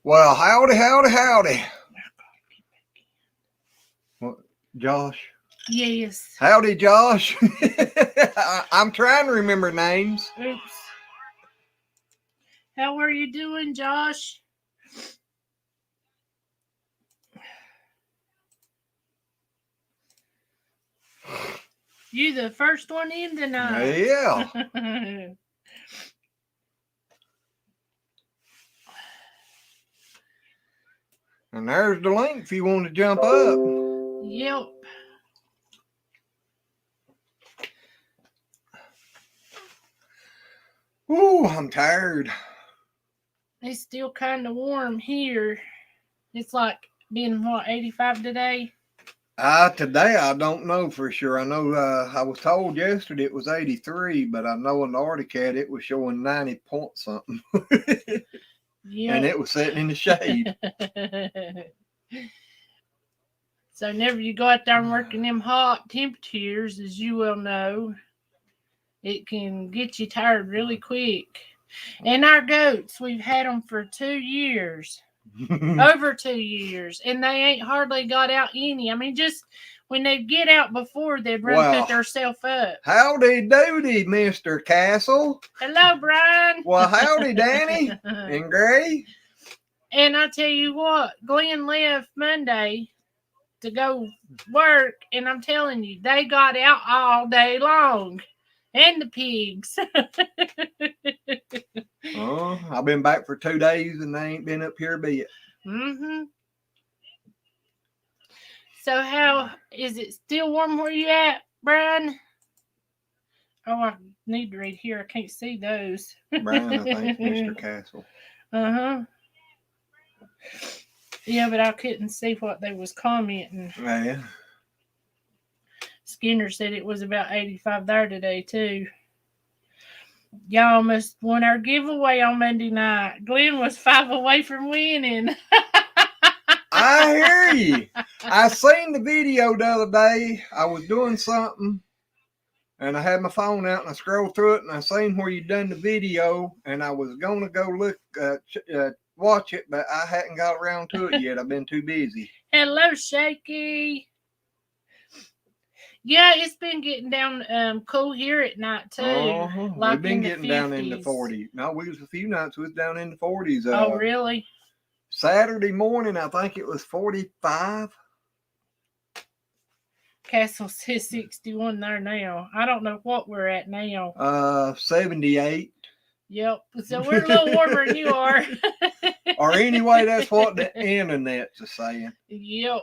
Well, howdy. What, Josh? Yes. Howdy, Josh. I'm trying to remember names. Oops. How are you doing, Josh? You the first one in tonight. Yeah. And there's the link if you want to jump up. Yep. Ooh, I'm tired. It's still kind of warm here. It's like being, 85 today? Today I don't know for sure. I know I was told yesterday it was 83, but I know in the Arctic it was showing 90 point something. Yeah. And it was sitting in the shade. So whenever you go out there and work in them hot temperatures, as you well know, it can get you tired really quick. And our goats, we've had them for 2 years. Over 2 years. And they ain't hardly got out any. I mean, just when they get out before, they'd run put themselves up. Howdy doody, Mr. Castle. Hello, Brian. Well, howdy, Danny and Gray. And I tell you what, Glenn left Monday to go work, and I'm telling you, they got out all day long. And the pigs. I've been back for 2 days, and they ain't been up here a bit. Mm-hmm. So how, is it still warm where you at, Brian? Oh, I need to read here. I can't see those. Brian, I think, Mr. Castle. Uh-huh. Yeah, but I couldn't see what they was commenting. Yeah. Skinner said it was about 85 there today, too. Y'all must won our giveaway on Monday night. Glenn was 5 away from winning. I hear you. I seen the video the other day. I was doing something, and I had my phone out, and I scrolled through it, and I seen where you done the video, and I was going to go look, watch it, but I hadn't got around to it yet. I've been too busy. Hello, Shaky. Yeah, it's been getting down cool here at night, too. Like we've been getting down in the 40s. No, we was a few nights we was down in the 40s. Oh, really? Saturday morning, I think it was 45. Castle says 61 there now. I don't know what we're at now. 78. Yep. So we're a little warmer than you are. Or anyway, that's what the internet's saying. Yep.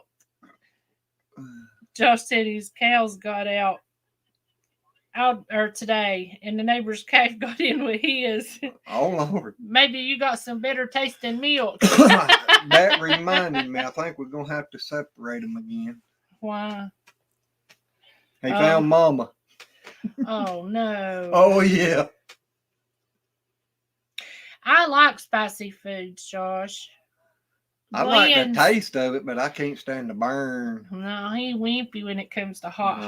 Josh said his cows got out today, and the neighbor's calf got in with his. Oh, Lord. Maybe you got some better tasting milk. That reminded me. I think we're going to have to separate them again. Why? He found Mama. Oh, no. Oh, yeah. I like spicy foods, Josh. I like the taste of it, but I can't stand the burn. No, he wimpy when it comes to hot.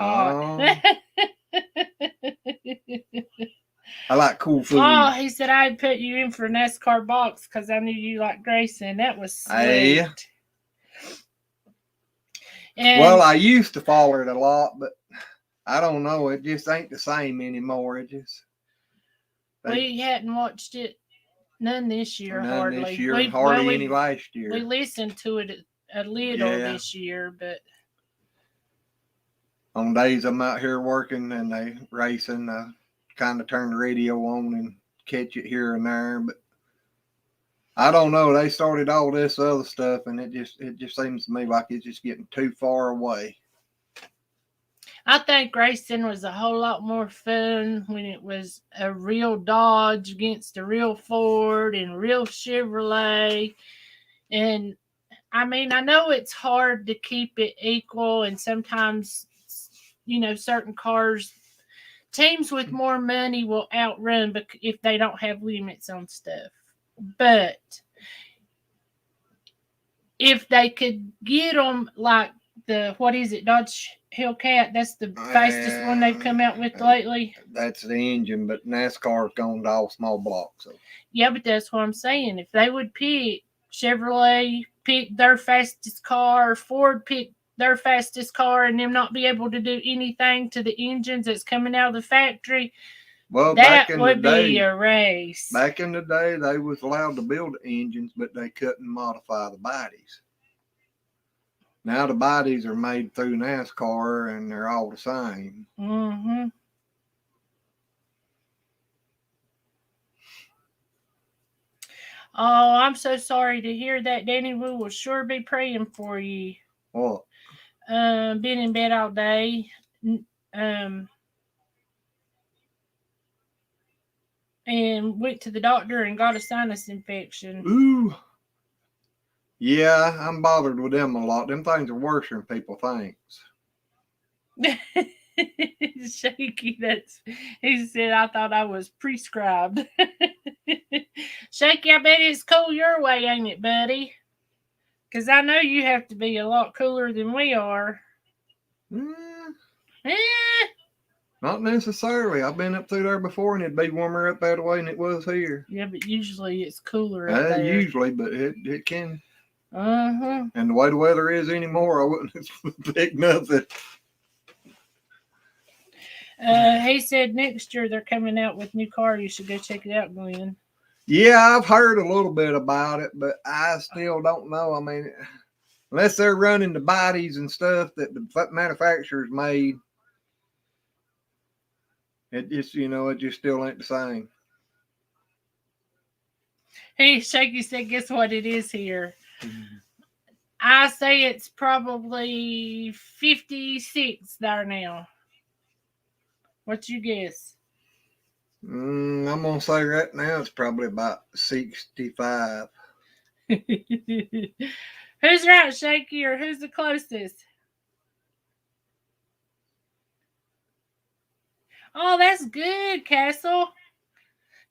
I like cool food. Oh, he said I'd put you in for NASCAR box because I knew you like Grayson. That was sweet. Yeah. Well, I used to follow it a lot, but I don't know. It just ain't the same anymore. It just... We hadn't watched it none this year, hardly. This year, hardly any last year. We listened to it a little this year, but... On days I'm out here working and they racing, I kind of turn the radio on and catch it here and there, but I don't know. They started all this other stuff, and it just seems to me like it's just getting too far away. I think racing was a whole lot more fun when it was a real Dodge against a real Ford and real Chevrolet. And I mean, I know it's hard to keep it equal, and sometimes, you know, certain cars, teams with more money will outrun if they don't have limits on stuff. But if they could get them like the what is it, Dodge Hellcat? That's the fastest one they've come out with lately. That's the engine, but NASCAR's gone to all small blocks. So. Yeah, but that's what I'm saying. If they would pick Chevrolet, pick their fastest car, Ford pick their fastest car, and them not be able to do anything to the engines that's coming out of the factory, well, that would be a race. Back in the day, they was allowed to build the engines, but they couldn't modify the bodies. Now the bodies are made through NASCAR, and they're all the same. Mm-hmm. Oh, I'm so sorry to hear that, Danny. We will sure be praying for you. What? Been in bed all day. And went to the doctor and got a sinus infection. Ooh. Yeah, I'm bothered with them a lot. Them things are worse than people think. Shaky, he said I thought I was prescribed. Shaky, I bet it's cool your way, ain't it, buddy? Because I know you have to be a lot cooler than we are. Not necessarily. I've been up through there before, and it'd be warmer up that way than it was here. Yeah, but usually it's cooler up there. Usually, but it can. Uh-huh. And the way the weather is anymore, I wouldn't expect nothing. He said next year they're coming out with new car. You should go check it out, Glenn. Yeah, I've heard a little bit about it, but I still don't know. I mean, unless they're running the bodies and stuff that the manufacturers made, it just, it just still ain't the same. Hey, Shaky said, guess what it is here? I say it's probably 56 there now. What you guess? I'm going to say right now it's probably about 65. Who's right, Shaky, or who's the closest? Oh, that's good, Castle.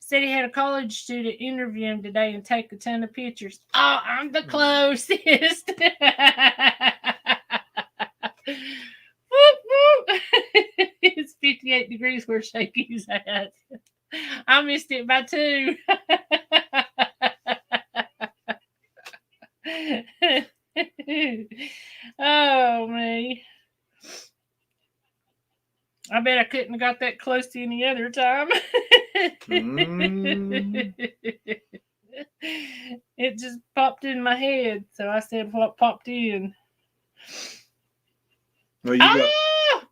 Said he had a college student interview him today and take a ton of pictures. Oh, I'm the closest. Whoop, whoop. It's 58 degrees where Shaky's at. I missed it by 2. Oh, me. I bet I couldn't have got that close to any other time. It just popped in my head, so I said what popped in. Well,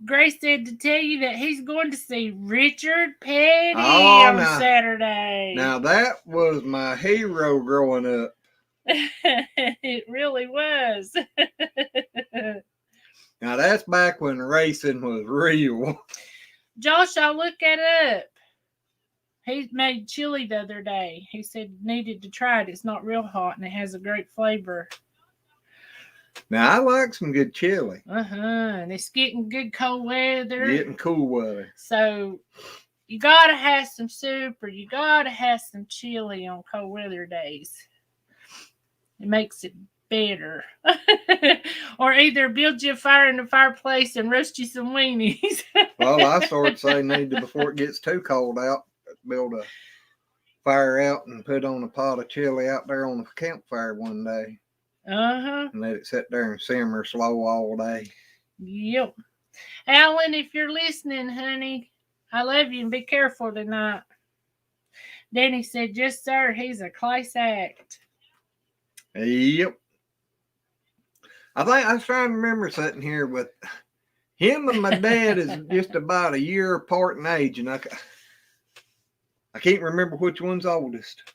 Grace said to tell you that he's going to see Richard Petty on Saturday. Now that was my hero growing up. It really was. Now that's back when racing was real. Josh, I'll look it up. He made chili the other day. He said needed to try it. It's not real hot and it has a great flavor. Now I like some good chili. And it's getting good cold weather. Getting cool weather. So you gotta have some soup or you gotta have some chili on cold weather days. It makes it better. Or either build you a fire in the fireplace and roast you some weenies. Well, I sort of say need to, before it gets too cold out, build a fire out and put on a pot of chili out there on the campfire one day. And let it sit there and simmer slow all day. Yep. Alan, if you're listening, honey, I love you and be careful tonight. Danny said, yes, sir, he's a class act. Yep. I think I was trying to remember sitting here with him and my dad is just about a year apart in age, and I can't remember which one's oldest.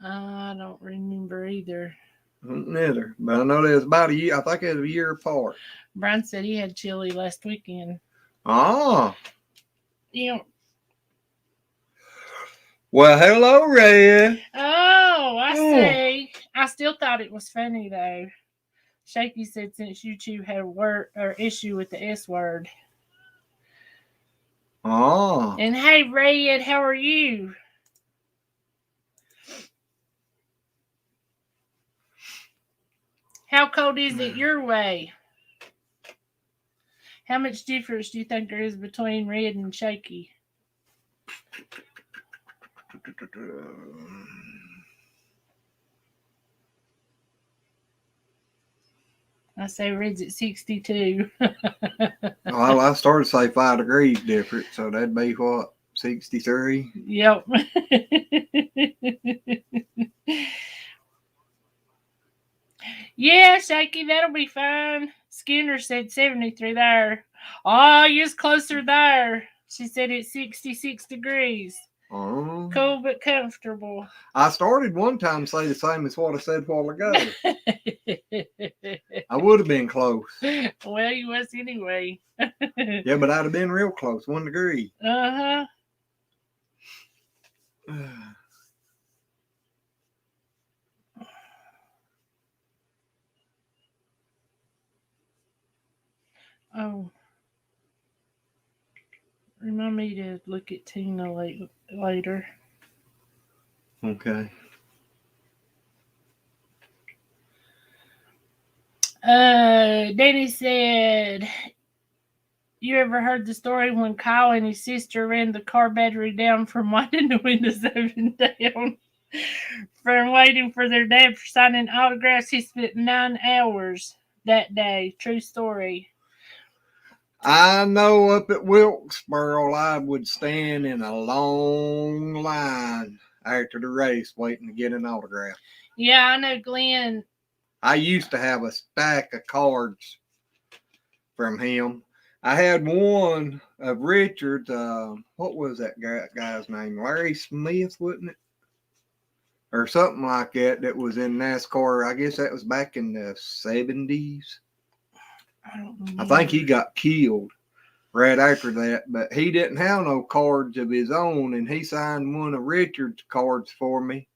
I don't remember either. Neither, but I know there's about a year. I think it was a year apart. Brian said he had chili last weekend. Oh. Yeah. Well, hello, Red. Oh, I see. I still thought it was funny though. Shaky said since you two had a issue with the S word. Oh. And hey, Red, how are you? How cold is it your way? How much difference do you think there is between red and shaky? I say red's at 62. Well, I started to say 5 degrees different, so that'd be what, 63? Yep. Yeah, Shaky, that'll be fine. Skinner said 73 there. Oh, you're closer there. She said it's 66 degrees. Cool but comfortable. I started one time to say the same as what I said a while ago. I would have been close. Well, you was anyway. Yeah, but I'd have been real close, 1 degree. Uh-huh. Oh. Remind me to look at Tina later. Okay. Danny said, you ever heard the story when Kyle and his sister ran the car battery down from winding the windows up and down? From waiting for their dad for signing autographs, he spent 9 hours that day. True story. I know up at Wilkesboro, I would stand in a long line after the race waiting to get an autograph. Yeah, I know Glenn. I used to have a stack of cards from him. I had one of Richard's, what was that guy's name? Larry Smith, wasn't it? Or something like that, that was in NASCAR. I guess that was back in the 70s. I don't remember. I think he got killed right after that, but he didn't have no cards of his own, and he signed one of Richard's cards for me.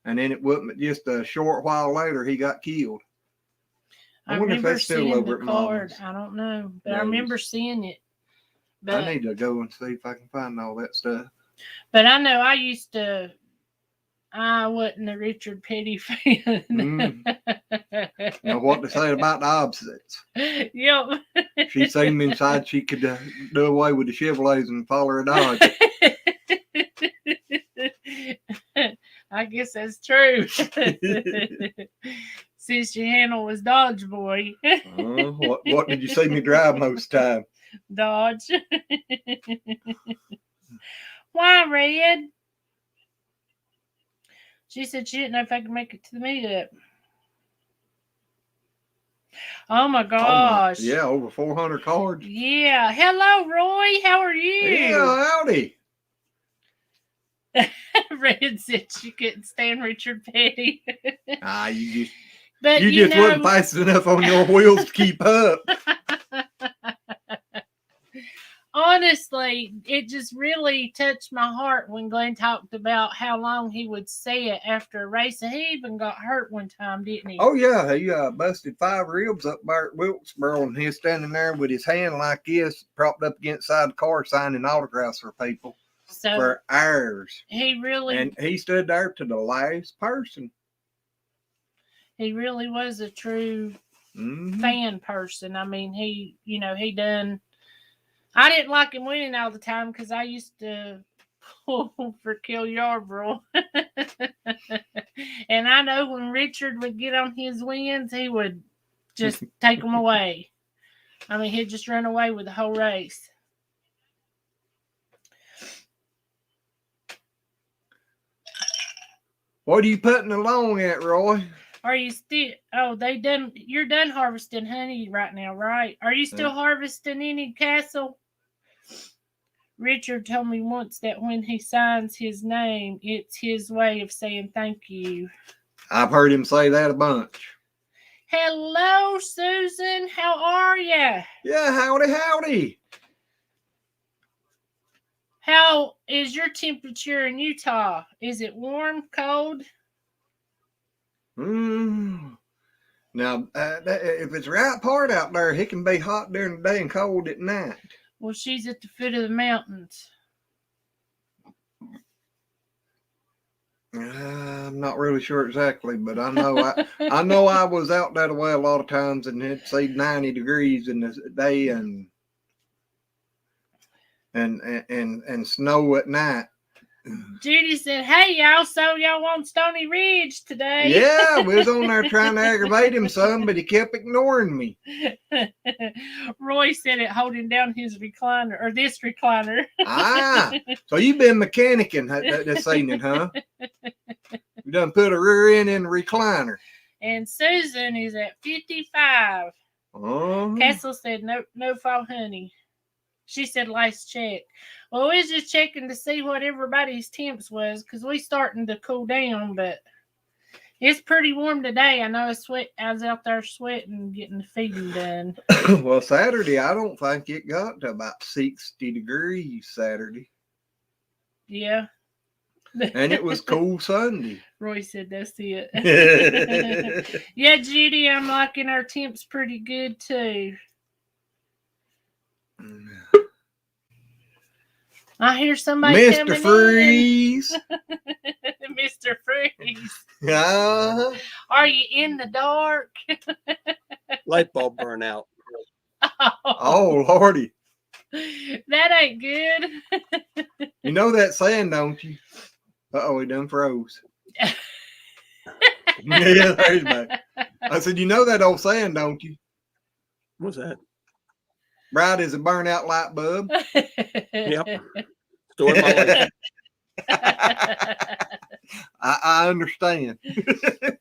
And then it wasn't just a short while later he got killed. I wonder if remember that's still seeing over the at card. Mama's. I don't know, but Rose. I remember seeing it. But I need to go and see if I can find all that stuff. But I know I wasn't a Richard Petty fan. Now, what to say about the opposites? Yep. She seen me inside she could do away with the Chevrolets and follow her Dodge. I guess that's true. Since your handle was Dodge Boy. What did you see me drive most time? Dodge. Why, Red? She said she didn't know if I could make it to the meetup. Oh my gosh. Yeah, over 400 cards. Yeah. Hello, Roy. How are you? Yeah, howdy. Red said she couldn't stand Richard Petty. You just wasn't fast enough on your wheels to keep up. Honestly, it just really touched my heart when Glenn talked about how long he would sit after a race. And he even got hurt one time, didn't he? Oh, yeah. He busted 5 ribs up there at Wilkesboro, and he's standing there with his hand like this, propped up against the side of the car, signing autographs for people for hours. And he stood there to the last person. He really was a true fan person. I mean, he done. I didn't like him winning all the time because I used to pull for Kill Yarborough. And I know when Richard would get on his wins, he would just take them away. I mean, he'd just run away with the whole race. What are you putting along at, Roy? Are you still? Oh, you're done harvesting honey right now, right? Are you still harvesting any castle? Richard told me once that when he signs his name, it's his way of saying thank you. I've heard him say that a bunch. Hello, Susan. How are you? Yeah, howdy. How is your temperature in Utah? Is it warm, cold? Now, if it's the right part out there, it can be hot during the day and cold at night. Well, she's at the foot of the mountains. I'm not really sure exactly, but I know I was out that way a lot of times, and it'd say 90 degrees in the day and and snow at night. Judy said, "Hey, y'all, so y'all on Stony Ridge today?" Yeah, we was on there trying to aggravate him some, but he kept ignoring me. Roy said it holding down his recliner, or this recliner. So you've been mechanicking this evening, huh? You done put a rear end in the recliner. And Susan is at 55. Kessel said, no fall, honey. She said, last check. Well, we was just checking to see what everybody's temps was, because we starting to cool down, but it's pretty warm today. I know I was out there sweating, getting the feeding done. Well, Saturday, I don't think it got to about 60 degrees Saturday. Yeah. And it was cool Sunday. Roy said that's it. Yeah, Judy, I'm liking our temps pretty good too. I hear somebody Mr. Freeze. Mr. Freeze. Uh-huh. Are you in the dark? Light bulb burn out. Oh, Lordy. That ain't good. You know that saying, don't you? Uh-oh, he done froze. Yeah, there's back. I said, you know that old saying, don't you? What's that? Bright as a burnout light bulb. Yep. Story of my life. I understand. It's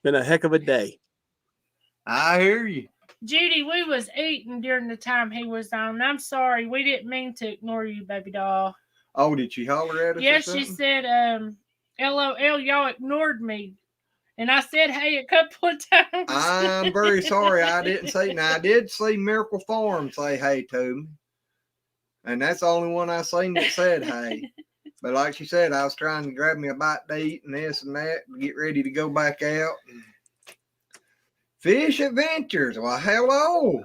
been a heck of a day. I hear you. Judy, we was eating during the time he was on. I'm sorry. We didn't mean to ignore you, baby doll. Oh, did she holler at us? Yeah, she said, LOL, y'all ignored me. And I said, hey, a couple of times. I'm very sorry I didn't say. Now, I did see Miracle Farm say hey to me. And that's the only one I seen that said hey. But like she said, I was trying to grab me a bite to eat and this and that and get ready to go back out. Fish Adventures. Well, hello.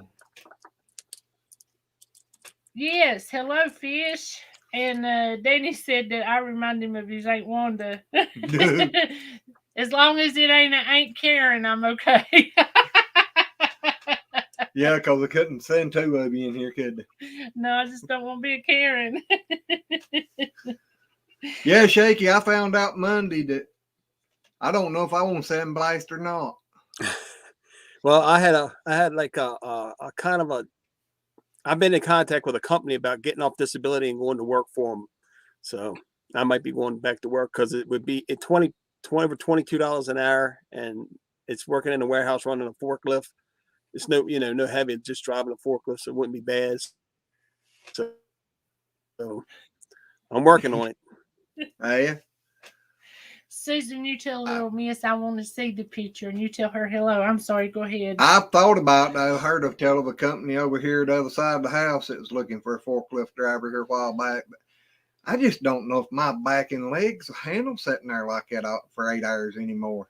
Yes, hello, Fish. And Danny said that I remind him of his Aunt Wanda. As long as it ain't Karen, I'm okay. Yeah, because I couldn't send two of you in here, could they? No, I just don't want to be a Karen. Yeah, Shaky, I found out Monday that I don't know if I want to send blast or not. Well, I had like a kind of a. I've been in contact with a company about getting off disability and going to work for them. So I might be going back to work because it would be at over $22 an hour, and it's working in a warehouse running a forklift. It's no heavy, just driving a forklift, so it wouldn't be bad. So I'm working on it. Yeah. Susan, you tell little miss I want to see the picture, and you tell her hello. I'm sorry, go ahead. I've thought about it. I heard of a company over here the other side of the house that was looking for a forklift driver here a while back. But I just don't know if my back and legs will handle sitting there like that for 8 hours anymore.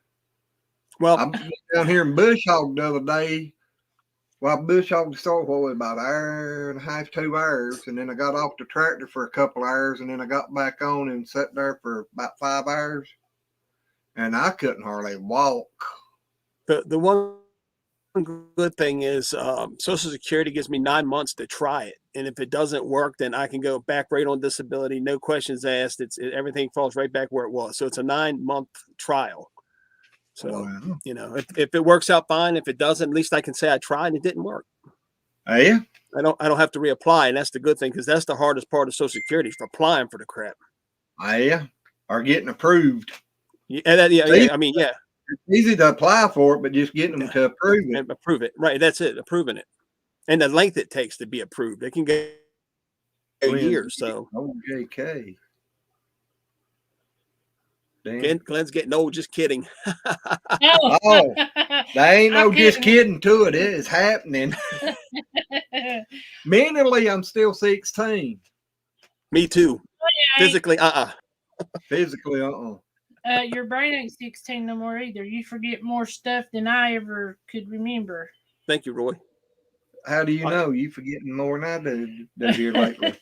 Well, I was down here in Bush Hog the other day. Well, Bush Hog the store was about an hour and a half, 2 hours. And then I got off the tractor for a couple hours. And then I got back on and sat there for about 5 hours. And I couldn't hardly walk. The one good thing is Social Security gives me 9 months to try it. And if it doesn't work, then I can go back right on disability. No questions asked. Everything falls right back where it was. So it's a 9-month trial. So, wow. If it works out fine, if it doesn't, at least I can say I tried and it didn't work. Oh, yeah. I don't have to reapply. And that's the good thing, because that's the hardest part of Social Security, is for applying for the crap. Oh, yeah. Or getting approved. Yeah. I mean, yeah. It's easy to apply for it, but just getting them to approve it. And approve it. Right. That's it. Approving it. And the length it takes to be approved. It can go years. So. Oh, JK. Glenn's getting old. Just kidding. Oh, there ain't no just kidding to it. It is happening. Mentally, I'm still 16. Me too. Physically, Physically, Your brain ain't 16 no more either. You forget more stuff than I ever could remember. Thank you, Roy. How do you know? You forgetting more than I do here lately.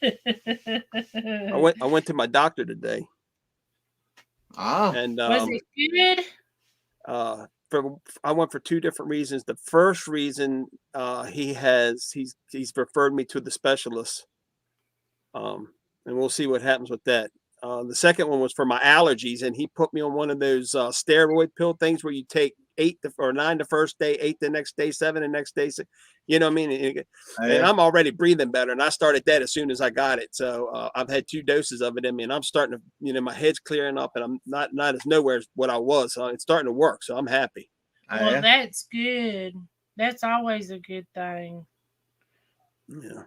I went to my doctor today. And was it good? I went for 2 different reasons. The first reason, he's referred me to the specialist, And we'll see what happens with that. The second one was for my allergies, and he put me on one of those steroid pill things where you take 8 or 9 the first day, 8 the next day, 7 the next day. You know what I mean? And I'm already breathing better, and I started that as soon as I got it. So I've had 2 doses of it in me, and I'm starting to, my head's clearing up, and I'm not as nowhere as what I was. So it's starting to work. So I'm happy. Well, that's good. That's always a good thing. Yeah.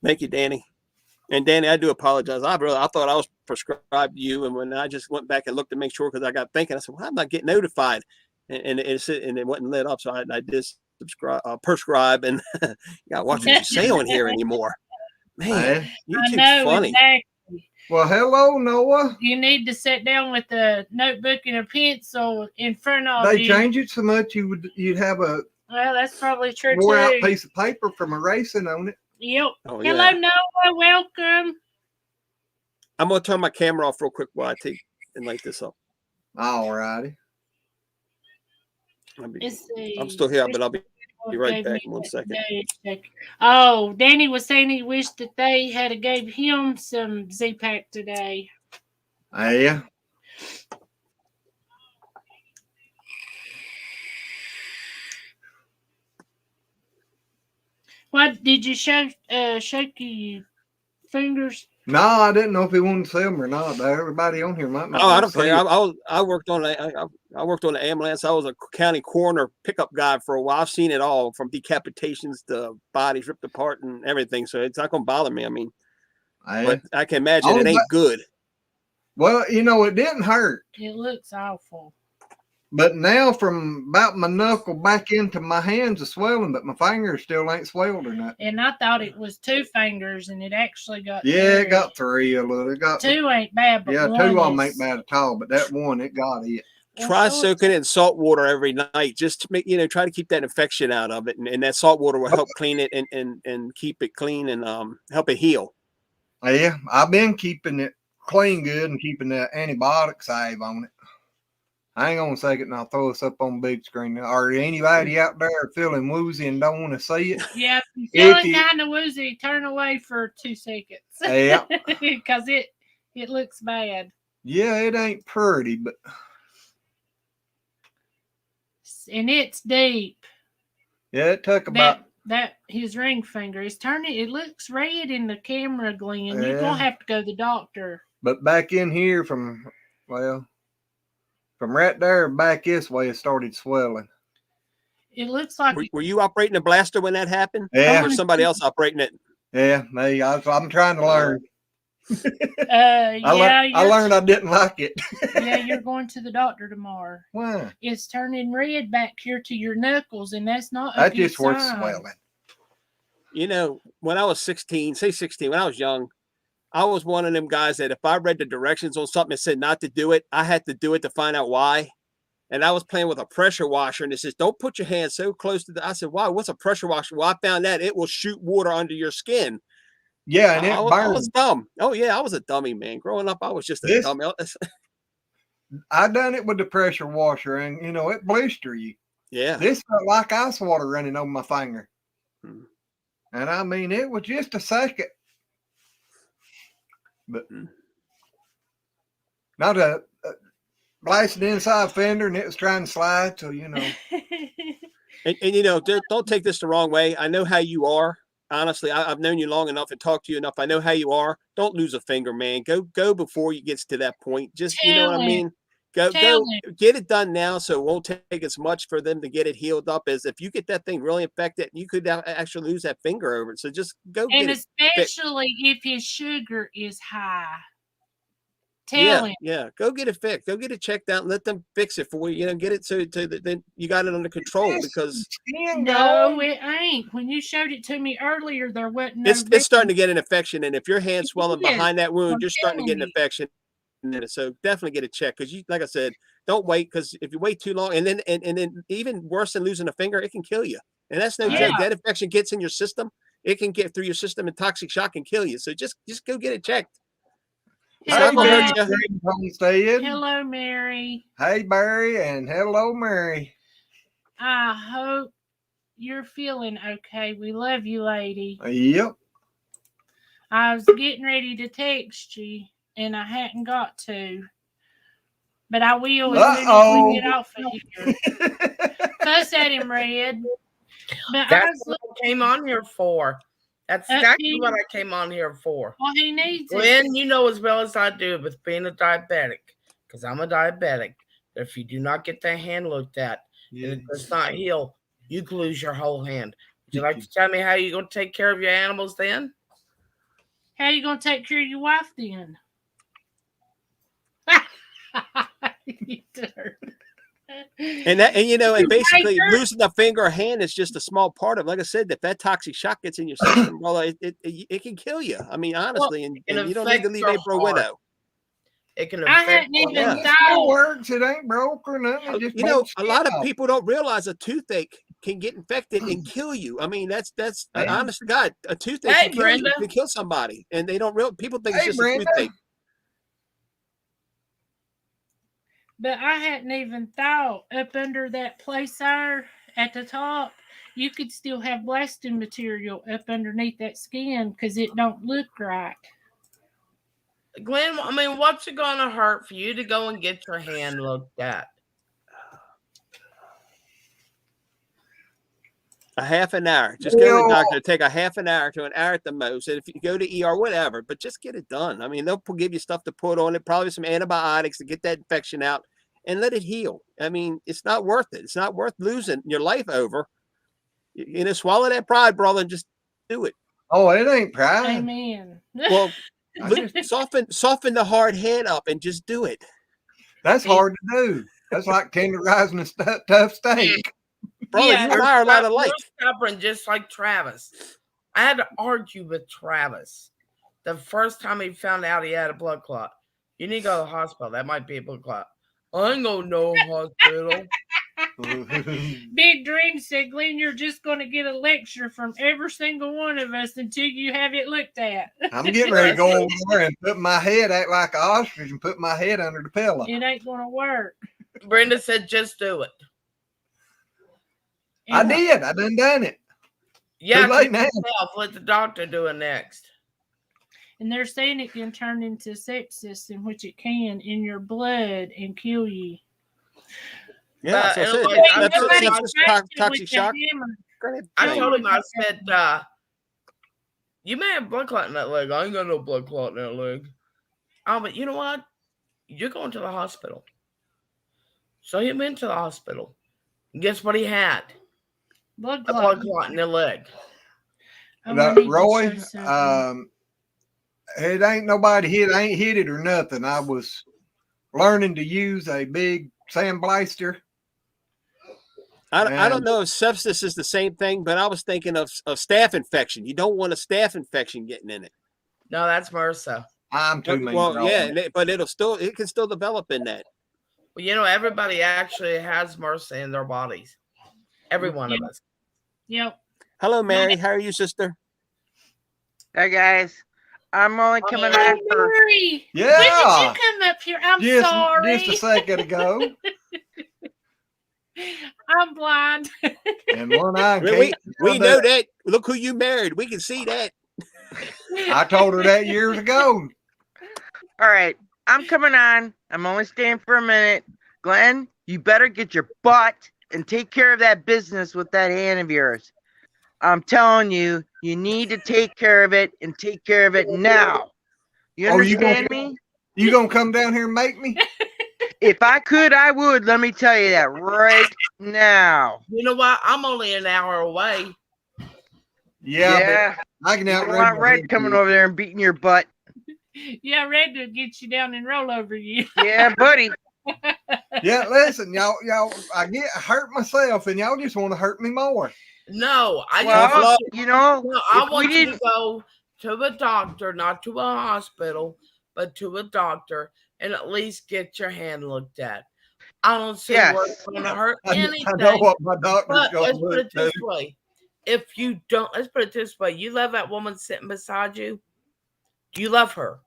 Thank you, Danny. And Danny, I do apologize. I thought I was prescribed to you, and when I just went back and looked to make sure, because I got thinking, I said, "Well, I'm not getting notified," and it wasn't lit up, so I did prescribe, and you got to watch what you say on here anymore. Man, you're too funny. Exactly. Well, hello, Noah. You need to sit down with a notebook and a pencil in front of you. They change it so much you'd have a Well, that's probably true wore out too. piece of paper from erasing on it. Yep. Oh, Hello, yeah. Noah. Welcome. I'm gonna turn my camera off real quick while I take and light this up. All righty. I'm still here, but I'll be right back in 1 second. Oh, Danny was saying he wished that they had gave him some Z-Pack today. Yeah. What did you shake your fingers? No, I didn't know if he wanted to see them or not. Everybody on here might not. Oh, I don't care. I worked on the ambulance. I was a county coroner pickup guy for a while. I've seen it all, from decapitations to bodies ripped apart and everything. So it's not going to bother me. I mean, but I can imagine it ain't good. Well, it didn't hurt. It looks awful. But now, from about my knuckle back into my hands, is swelling, but my fingers still ain't swelled or nothing. And I thought it was 2 fingers, and it actually got 3. It got 3 a little. It got 2 ain't bad, but 2 of them ain't bad at all. But that one, it got it. Try soaking it in salt water every night, just to make try to keep that infection out of it, and that salt water will help clean it and keep it clean and help it heal. Yeah, I've been keeping it clean good and keeping the antibiotic save on it. Hang on a second, and I'll throw this up on big screen. Are anybody out there feeling woozy and don't want to see it? Yeah, if you're feeling kind of woozy, turn away for 2 seconds. Yeah, because it looks bad. Yeah, it ain't pretty, but and it's deep. Yeah, it took about that his ring finger is turning. It looks red in the camera, Glenn. You're gonna have to go to the doctor. But back in here, from right there back this way, it started swelling. It looks like. Were you operating a blaster when that happened? Yeah. Or somebody else operating it? Yeah, me. I'm trying to learn. I learned I didn't like it. Yeah, you're going to the doctor tomorrow. Why? It's turning red back here to your knuckles, and that's not a that's good just worth sign. swelling. When I was 16, when I was young, I was one of them guys that if I read the directions on something that said not to do it, I had to do it to find out why. And I was playing with a pressure washer, and it says, don't put your hand so close to I said, why? What's a pressure washer? Well, I found that it will shoot water under your skin. Yeah, and I was dumb. Oh, yeah, I was a dummy, man. Growing up, I was just a dummy. I done it with the pressure washer, and, it blister you. Yeah. This felt like ice water running over my finger. And, I mean, it was just a second. But not a blasted inside fender, and it was trying to slide, so, and don't take this the wrong way. I know how you are. Honestly, I've known you long enough and talked to you enough. I know how you are. Don't lose a finger, man. Go before you gets to that point. Just, you know what I mean? Go get it done now, so it won't take as much for them to get it healed up as if you get that thing really infected, you could actually lose that finger over it. So just go get it. And especially if his sugar is high. Tell him. Yeah, go get it fixed. Go get it checked out and let them fix it for you. Get it so then you got it under control, because no, it ain't. When you showed it to me earlier, there wasn't. It's starting to get an infection, and if your hand's swelling behind that wound, you're starting to get an infection. So definitely get it checked, because like I said, don't wait, because if you wait too long, and then even worse than losing a finger, it can kill you. And that's no joke. That infection gets in your system. It can get through your system, and toxic shock can kill you. So just go get it checked. Hello, Mary. Hey, Barry, and hello, Mary. I hope you're feeling okay. We love you, lady. Yep. I was getting ready to text you, and I hadn't got to. But I will as soon as we get off of here. Fuss at him, Red. But That's what I came on here for. That's exactly what I came on here for. Well, he needs Glenn, it. you know as well as I do with being a diabetic, because I'm a diabetic, that if you do not get that hand looked at and it does not heal, you can lose your whole hand. Would you like to tell me how you're going to take care of your animals then? How are you going to take care of your wife then? And basically losing a finger or hand is just a small part of it. Like I said, if that toxic shock gets in your system, well, it can kill you. I mean, honestly, and you don't need to leave a widow. It can I affect. hadn't even It thought. works. It ain't broke or nothing. It just A lot of people don't realize a toothache can get infected and kill you. I mean, that's honest to God, a toothache can kill somebody, and they don't real. People think it's just a toothache. But I hadn't even thought up under that place there at the top, you could still have blasting material up underneath that skin because it don't look right. Glenn, I mean, what's it going to hurt for you to go and get your hand looked at? A half an hour. Just go to the doctor. Take a half an hour to an hour at the most. And if you go to ER, whatever, but just get it done. I mean, they'll give you stuff to put on it, probably some antibiotics to get that infection out and let it heal. I mean, it's not worth it. It's not worth losing your life over. Swallow that pride, brother, and just do it. Oh, it ain't pride. Amen. Well, soften the hard head up and just do it. That's hard to do. That's like tenderizing a tough steak. Bro, you and I are a lot alike. Stubborn, just like Travis. I had to argue with Travis the first time he found out he had a blood clot. You need to go to the hospital. That might be a blood clot. I ain't going to no hospital. Big Dream said, Glenn, you're just going to get a lecture from every single one of us until you have it looked at. I'm getting ready to go over there and put my head, act like an ostrich, and put my head under the pillow. It ain't going to work. Brenda said, just do it. I did. I done it. Yeah, too late now. Let the doctor do it next. And they're saying it can turn into sepsis, in which it can in your blood and kill you. Yeah, that's toxic shock. I told him, I said, you may have blood clot in that leg. I ain't got no blood clot in that leg. Oh, but you know what? You're going to the hospital. So he went to the hospital. And guess what he had? Blood clot. A blood clot in the leg. Roy, it ain't nobody hit it or nothing. I was learning to use a big sandblaster. I don't know if sepsis is the same thing, but I was thinking of staph infection. You don't want a staph infection getting in it. No, that's MRSA. I'm too mean. Well, yeah, but it can still develop in that. Well, everybody actually has MRSA in their bodies. Every one of us. Yep. Hello, Mary. How are you, sister? Hey, guys. I'm only coming after. Mary. Yeah. When did you come up here? I'm sorry. Just a second ago. I'm blind. And one eye. We know that. Look who you married. We can see that. I told her that years ago. All right. I'm coming on. I'm only staying for a minute. Glenn, you better get your butt and take care of that business with that hand of yours. I'm telling you, you need to take care of it and take care of it now. You understand me? You gonna come down here and make me? If I could, I would. Let me tell you that right now. You know what? I'm only an hour away. Yeah. I can outrun Red coming over there and beating your butt. Yeah, Red to get you down and roll over you. Yeah, buddy. Yeah, listen, y'all, I get hurt myself, and y'all just want to hurt me more. No, I want you to go to a doctor, not to a hospital, but to a doctor, and at least get your hand looked at. I don't see where it's going to hurt anything. I know what my doctor's going to look at. Let's put it this way. If you don't, let's put it this way. You love that woman sitting beside you? Do you love her?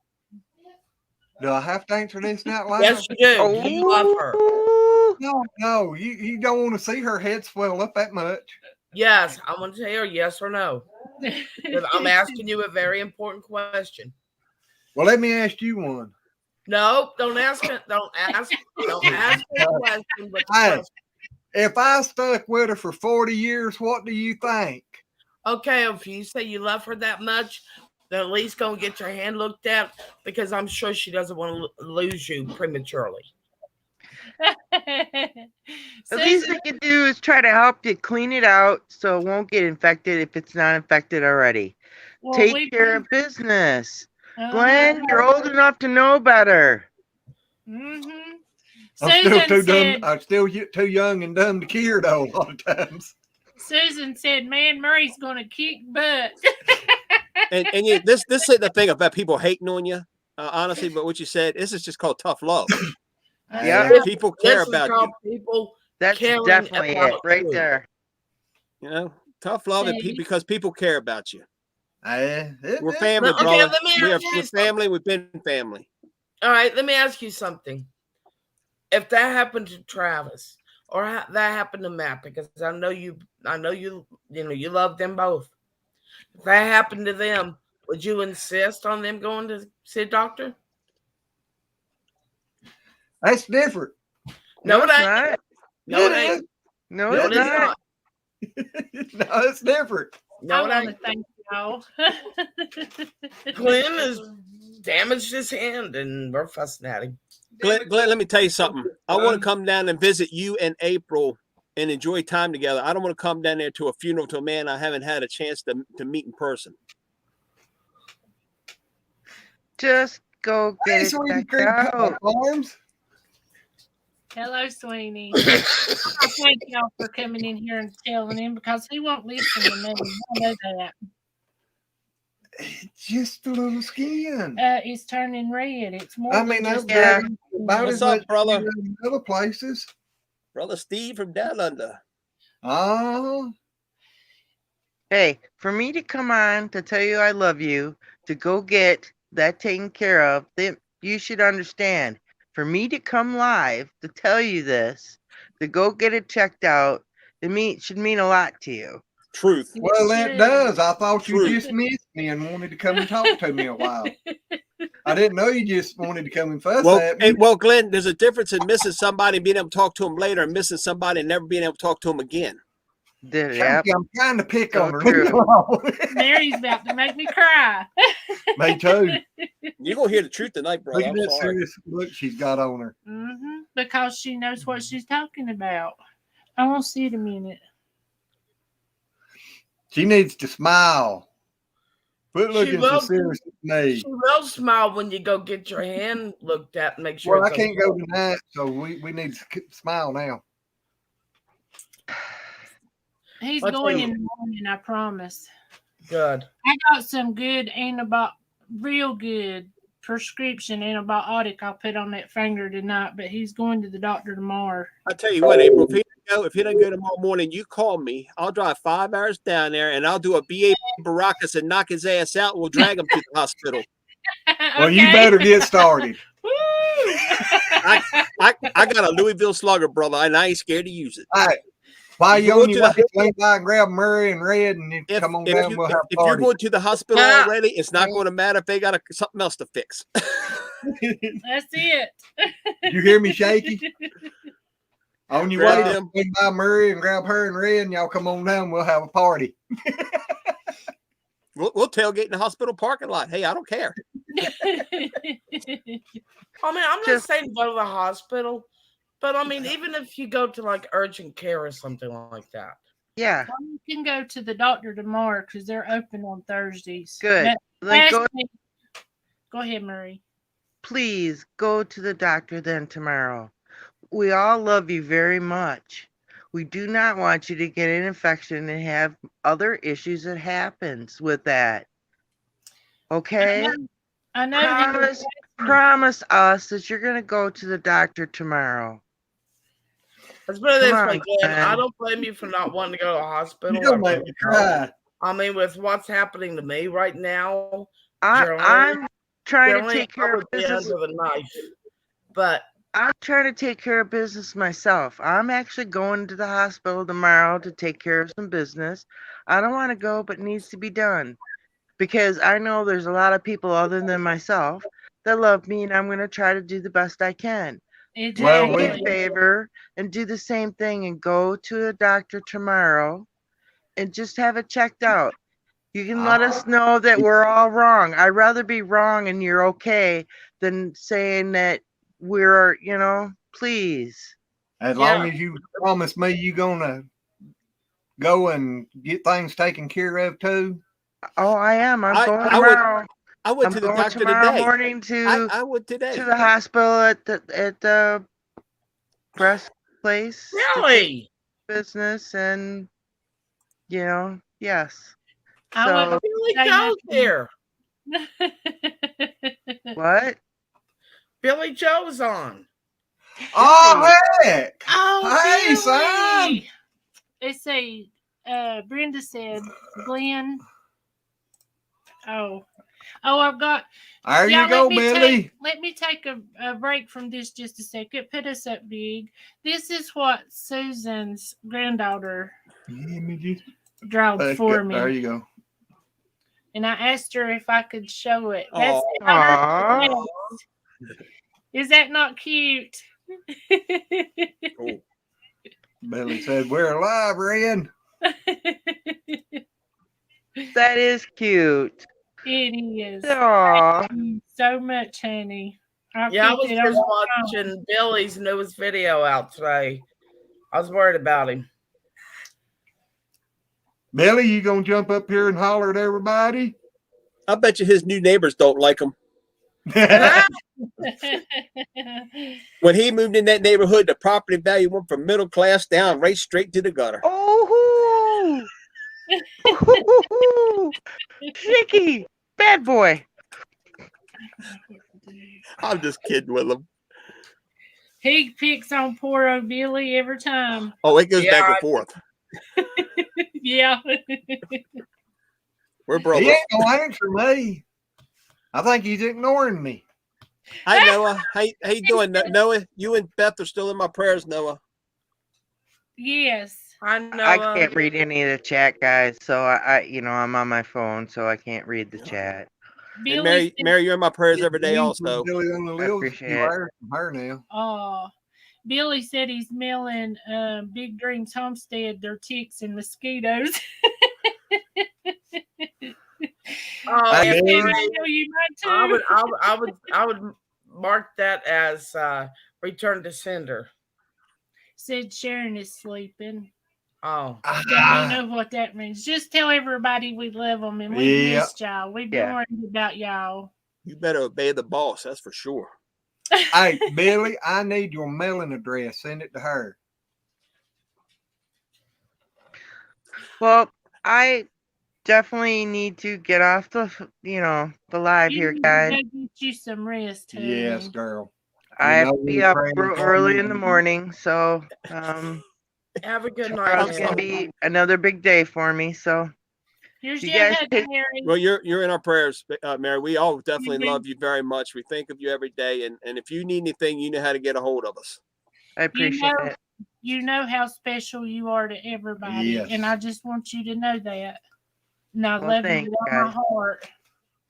Do I have to answer this now? Yes, you do. Oh. Do you love her? No, you don't want to see her head swell up that much. Yes, I want to hear yes or no. I'm asking you a very important question. Well, let me ask you one. No, don't ask it. Don't ask the question, but the Hey, question. if I stuck with her for 40 years, what do you think? Okay, if you say you love her that much, then at least go and get your hand looked at, because I'm sure she doesn't want to lose you prematurely. The least they can do is try to help you clean it out so it won't get infected if it's not infected already. Well, Take care of business. Glenn, you're old enough to know better. Mm-hmm. I'm still too dumb. Said, I'm still too young and dumb to care though. A lot of times. Susan said, "Man, Murray's gonna kick butt." And you, this is the thing about people hating on you, honestly. But what you said, this is just called tough love. Yeah, People care about you. People that's definitely it right there. You know, tough love and because people care about you. We're family, Okay, brother. let me We're ask you family. We've been family. All right, let me ask you something. If that happened to Travis, or that happened to Matt, because I know you love them both. If that happened to them, would you insist on them going to see a doctor? That's different. No, it ain't. No, it ain't. No, it's not. No, it's different. No, I want to thank y'all. Glenn has damaged his hand, and we're fussing at him. Glenn, let me tell you something. I want to come down and visit you in April and enjoy time together. I don't want to come down there to a funeral to a man I haven't had a chance to meet in person. Just go get it checked out. Arms. Hello, Sweeney. Thank y'all for coming in here and telling him, because he won't listen to me. I know that. It's just a little skin. It's turning red. It's more. I mean, just about What's as up, much brother? in other places. Brother Steve from down under. Oh. Hey, for me to come on to tell you I love you, to go get that taken care of, then you should understand. For me to come live to tell you this, to go get it checked out, should mean a lot to you. Truth. Well, it does. I thought you Truth. just missed me and wanted to come and talk to me a while. I didn't know you just wanted to come and fuss at me. Well, Glenn, there's a difference in missing somebody and being able to talk to them later, and missing somebody and never being able to talk to them again. Yep. I'm trying to pick on her. Mary's about to make me cry. Me too. You're going to hear the truth tonight, brother. Look at that serious look she's got on her. Mm-hmm. Because she knows what she's talking about. I won't see it a minute. She needs to smile. Quit looking so serious at me. She will smile when you go get your hand looked at and make sure. Well, I can't go tonight, so we need to smile now. He's going in the morning, I promise. Good. I got some good real good prescription antibiotic I'll put on that finger tonight, but he's going to the doctor tomorrow. I'll tell you what, April, if he doesn't go tomorrow morning, you call me. I'll drive 5 hours down there, and I'll do a B.A. Baracus and knock his ass out, and we'll drag him to the hospital. Well, okay. You better get started. I got a Louisville Slugger, brother, and I ain't scared to use it. All right. Why you on your way, swing by and grab Murray and Red and come on down. We'll have a party. If you're going to the hospital already, it's not going to matter if they got something else to fix. That's it. You hear me, Shaky? On your way, swing by Murray and grab her and Red, and y'all come on down. We'll have a party. We'll tailgate in the hospital parking lot. Hey, I don't care. I mean, I'm not saying go to the hospital. But I mean, even if you go to like urgent care or something like that. Yeah. Well, you can go to the doctor tomorrow because they're open on Thursdays. Good. Go ahead, Murray. Please go to the doctor then tomorrow. We all love you very much. We do not want you to get an infection and have other issues that happens with that. Okay? I know. Promise us that you're going to go to the doctor tomorrow. Let's put it this way, Glenn. I don't blame you for not wanting to go to the hospital. You don't make me cry. I mean, with what's happening to me right now, I'm trying to take care of business. Under the knife. But I'm trying to take care of business myself. I'm actually going to the hospital tomorrow to take care of some business. I don't want to go, but it needs to be done. Because I know there's a lot of people other than myself that love me, and I'm going to try to do the best I can. Well, Do me a Exactly. favor and do the same thing and go to a doctor tomorrow and just have it checked out. You can let us know that we're all wrong. I'd rather be wrong and you're okay than saying that we're, please. As Yeah. long as you promise me you gonna go and get things taken care of too. Oh, I am. I'm going I would tomorrow. I went I'm to the going doctor tomorrow today. morning to I would today. the hospital at the breast place to take Really? business, and yes. I So wouldn't Billy say Joe's nothing. here. what? Billy Joe's on. Oh heck! Oh, Hey, son. Billy. Let's see. Brenda said, Glenn. Oh, I've got. There Yeah, you go, let me Billy. let me take a break from this just a second. Put us up big. This is what Susan's granddaughter Let me just drawed back for up. me. There you go. And I asked her if I could show it. That's Aww. Is that not cute? Cool. Billy said, "We're alive, Ren." That is cute. It is. Aww. Thank you so much, honey. Yeah, I keep was it on just my phone. watching Billy's newest video out today. I was worried about him. Billy, you gonna jump up here and holler at everybody? I bet you his new neighbors don't like him. When he moved in that neighborhood, the property value went from middle class down right straight to the gutter. Oh, Shaky, bad boy. I'm just kidding with him. He picks on poor old Billy every time. Oh, it goes Yeah, back and forth. Yeah. We're He brothers. ain't gonna answer me. I think he's ignoring me. Hi, Noah. How you doing, Noah? You and Beth are still in my prayers, Noah. Yes. I know. I can't read any of the chat, guys. So I'm on my phone, so I can't read the chat. And Mary, you're in my prayers every day also. Billy on the I list. appreciate You it. heard from her now. Billy said he's mailing Big Dreams Homestead their ticks and mosquitoes. Oh, Hey, He said, Billy. I know you might too. I would mark that as return to sender. Said Sharon is sleeping. Oh, Don't you know what that means? Just tell everybody we love them and we Yeah. missed y'all. We've been Yeah. worried about y'all. You better obey the boss, that's for sure. Hey, Billy, I need your mailing address. Send it to her. Well, I definitely need to get off the live here, You guys. need to get you some rest, honey. Yes, girl. I have to be up praying for early you. in the morning, so have a good night. tomorrow's man. gonna be another big day for me. So Here's You your guys hug, take- Mary. Well, you're in our prayers, Mary. We all definitely Mhm. love you very much. We think of you every day, and if you need anything, you know how to get a hold of us. I appreciate it. You know how special you are to everybody, Yes. and I just want you to know that. And I Well, love you thanks, with all my guys. heart.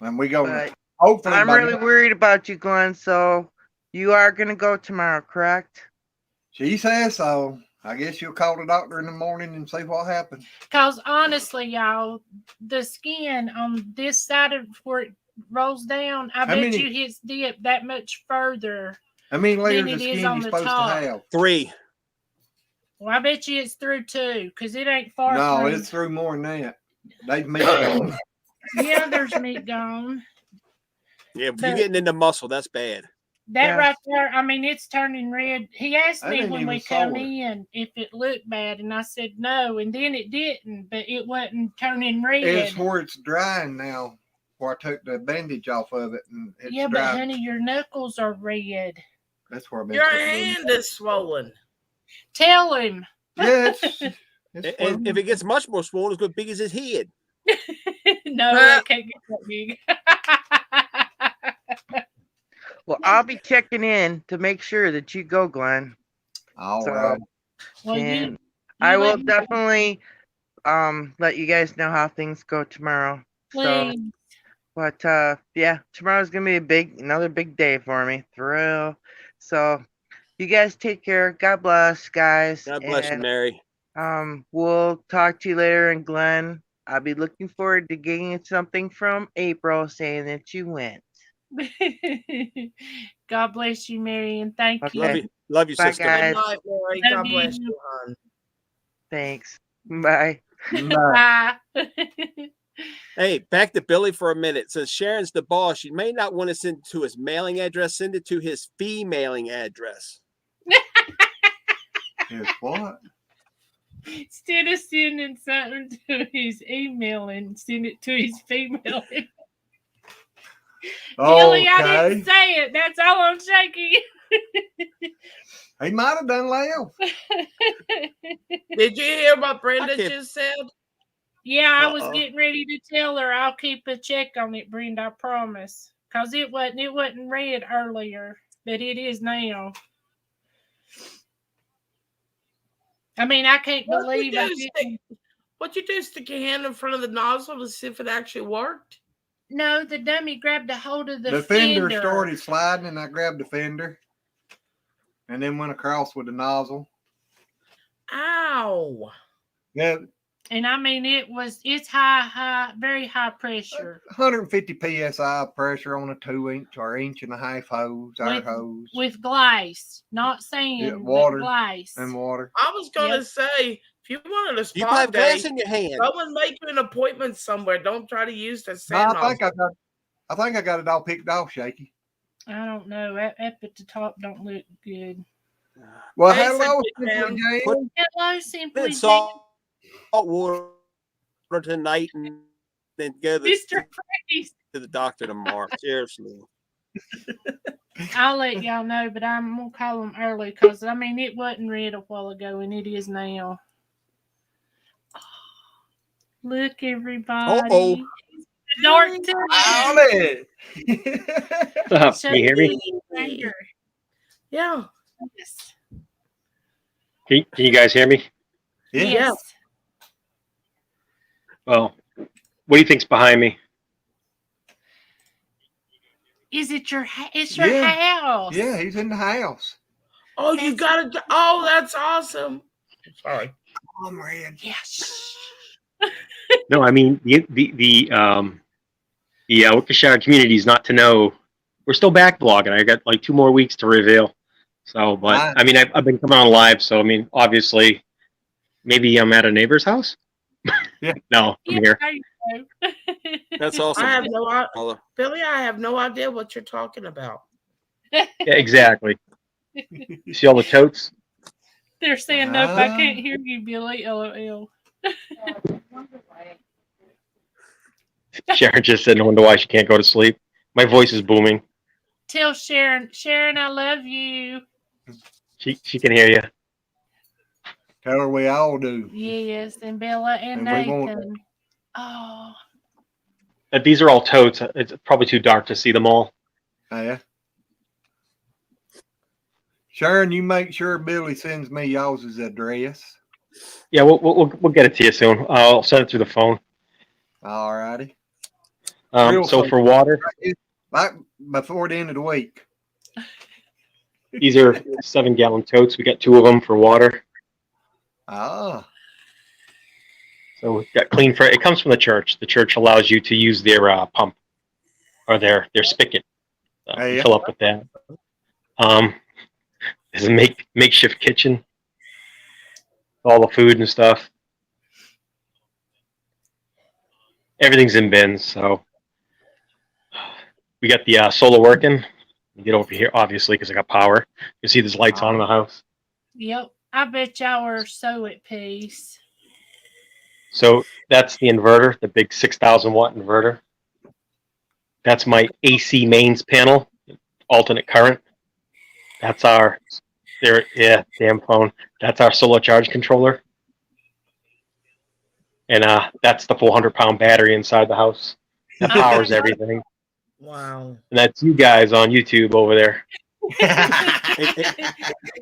And we go. But Hopefully, I'm by really worried about you, Glenn. So you are gonna go tomorrow, correct? she says so. I guess you'll call the doctor in the morning and see what happens. Because honestly, y'all, the skin on this side of where it rolls down, I How bet many- you hits dip that much further. How many Then layers it of is skin on you the supposed top. to have? 3. Well, I bet you it's through 2 because it ain't far No, from. it's through more than that. They've made it. Yeah, there's meat gone. Yeah, if But- you're getting into muscle, that's bad. That Yeah. right there, I mean, it's turning red. He asked I me didn't when we even come saw it. in if it looked bad, and I said no, and then it didn't, but it wasn't turning red. It's where it's drying now. Where I took the bandage off of it, and it's Yeah, but dry. honey, your knuckles are red. That's where I've been. Your putting them. hand is swollen. Tell him. Yeah, it's And if it gets much more swollen, it's going to be big as his head. No, it can't get that big. Well, I'll be checking in to make sure that you go, Glenn. All So, right. Well, and you I will let me know, definitely let you guys know how things go tomorrow. So, please. but yeah, tomorrow's gonna be another big day for me. Thrill. So, you guys take care. God bless, guys. God bless you, And Mary. we'll talk to you later. And Glenn, I'll be looking forward to getting something from April saying that you went. God bless you, Mary, and thank Okay. Love you. you. Love you, Bye, sister. guys. Good night, Mary. Love God bless you. you, hon. Thanks. Bye. Bye. Bye. Hey, back to Billy for a minute. Since Sharon's the boss, you may not want to send it to his mailing address. Send it to his fee-mailing address. His what? Instead of sending something to his email and send it to his female. Billy, I Okay. didn't say it. That's all I'm shaking. He might have done well. Did you hear what Brenda can't- just said? Yeah, I was Uh-oh. getting ready to tell her I'll keep a check on it, Brenda. I promise. Cause it wasn't red earlier, but it is now. I mean, I can't believe I didn't. What'd you do? Stick your hand in front of the nozzle to see if it actually worked? No, the dummy grabbed a hold of the The fender fender. started sliding, and I grabbed the fender, and then went across with the nozzle. Ow! Yeah, And I mean, it's high, very high pressure 150 psi pressure on a 2-inch or 1.5-inch hose, our hose, with glass, not sand, Yeah, but water glass. and water. I was gonna say, if you wanted a You spa have day, glass in your hand. someone make you an appointment somewhere. Don't try to use the No, sand I think nozzle. I think I got it all picked off, Shaky. I don't know. Up at the top don't look good. Well, Hey, hello, Simply Simply Jam. Jam. Hello, Simply Put Jam. salt water tonight and then go Mr. Freeze. to the doctor tomorrow. Seriously. I'll let y'all know, but I'm gonna call them early because I mean it wasn't red a while ago and it is now. Look, everybody. Uh-oh. The dark too. Howdy. So Can you hear me? finger. Yeah. Yes. Can you guys hear me? Yeah. Yes. Well, what do you think's behind me? Is it your? It's your Yeah. house. Yeah, he's in the house. Oh, you got it. Oh, that's awesome. Sorry. I'm red. Yes. No, I mean the Worcestershire community is not to know. We're still backlogging. I got like 2 more weeks to reveal. So, but I mean, I've been coming on live. So, I mean, obviously, maybe I'm at a neighbor's house. Yeah. No, I'm here. There you go. That's awesome. I have no Mother. Billy, I have no idea what you're talking about. Yeah, exactly. You see all the totes? They're saying nope. I can't hear you, Billy. LOL. Sharon just said, "No wonder why she can't go to sleep." My voice is booming. Tell Sharon, I love you. She can hear you. Tell her we all do. Yes, and Bella and And we won't- Nathan. Oh, These are all totes. It's probably too dark to see them all. Oh, yeah. Sharon, you make sure Billy sends me y'all's address. Yeah, we'll get it to you soon. I'll send it through the phone. All righty. Real So soon. for water, Like before the end of the week. these are 7-gallon totes. We got 2 of them for water. Ah. So we've got clean for it. Comes from the church. The church allows you to use their pump or their spigot. So Hey, you yeah. fill up with that. There's a makeshift kitchen. All the food and stuff. Everything's in bins. So we got the solar working. You get over here, obviously, because I got power. You see there's lights on in the house. yep. I bet y'all are so at peace. So that's the inverter, the big 6,000 watt inverter. That's my AC mains panel, alternate current. That's our, damn phone. That's our solar charge controller. And that's the 400-pound battery inside the house. That powers everything. Wow. And that's you guys on YouTube over there.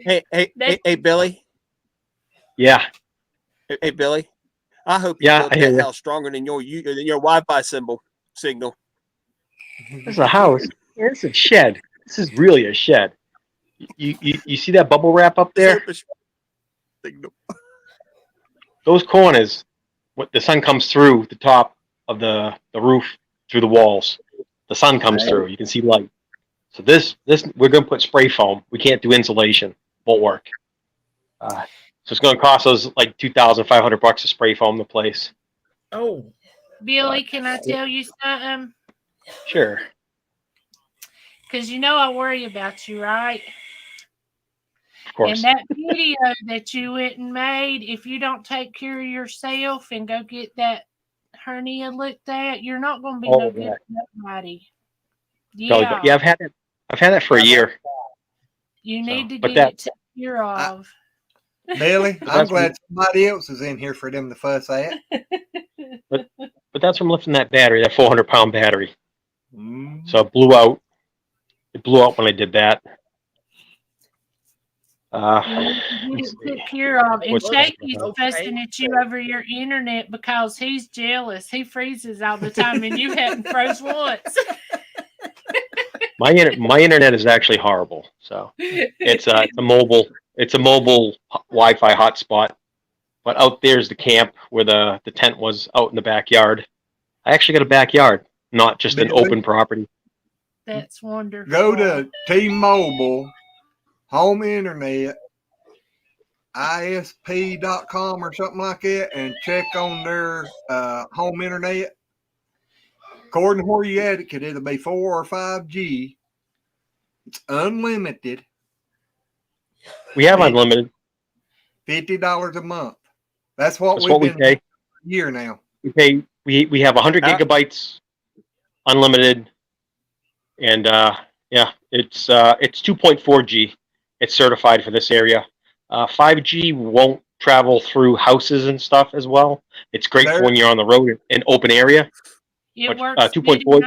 Hey, Billy. Yeah. Hey, Billy. I hope you Yeah, built I hear that you. house stronger than your Wi-Fi signal. This is a house. It's a shed. This is really a shed. You see that bubble wrap up Let's there? hope it's signal. Those corners, what the sun comes through the top of the roof through the walls. The sun comes through. You can see light. So this we're gonna put spray foam. We can't do insulation. Won't work. So it's gonna cost us like $2,500 to spray foam the place. Oh. Billy, can I tell you something? Sure. Because you know I worry about you, right? Of course. And that video that you went and made, if you don't take care of yourself and go get that hernia looked at, you're not going to be no good to nobody. Yeah. Yeah, I've had it. I've had that for a year. You need to but get it taken care of. Billy, I'm glad somebody else is in here for them to fuss at. But that's from lifting that battery, that 400-pound battery. Mm. So it blew out. It blew out when I did that. You need to get it took care of. And What's Shaky's that? fussing at you over your internet because he's jealous. He freezes all the time, and you haven't froze once. My internet is actually horrible. So it's a mobile Wi-Fi hotspot. But out there's the camp where the tent was out in the backyard. I actually got a backyard, not just an open property. That's wonderful. Go to T-Mobile, home internet, ISP.com or something like that, and check on their home internet. According to where you at, it could either be 4 or 5G. It's unlimited. We have unlimited. $50 a month. That's what we been pay. A year now. We have 100 gigabytes unlimited, and yeah, it's 2.4G. It's certified for this area. 5G won't travel through houses and stuff as well. It's great for when you're on the road in open area. It but, works 2.4.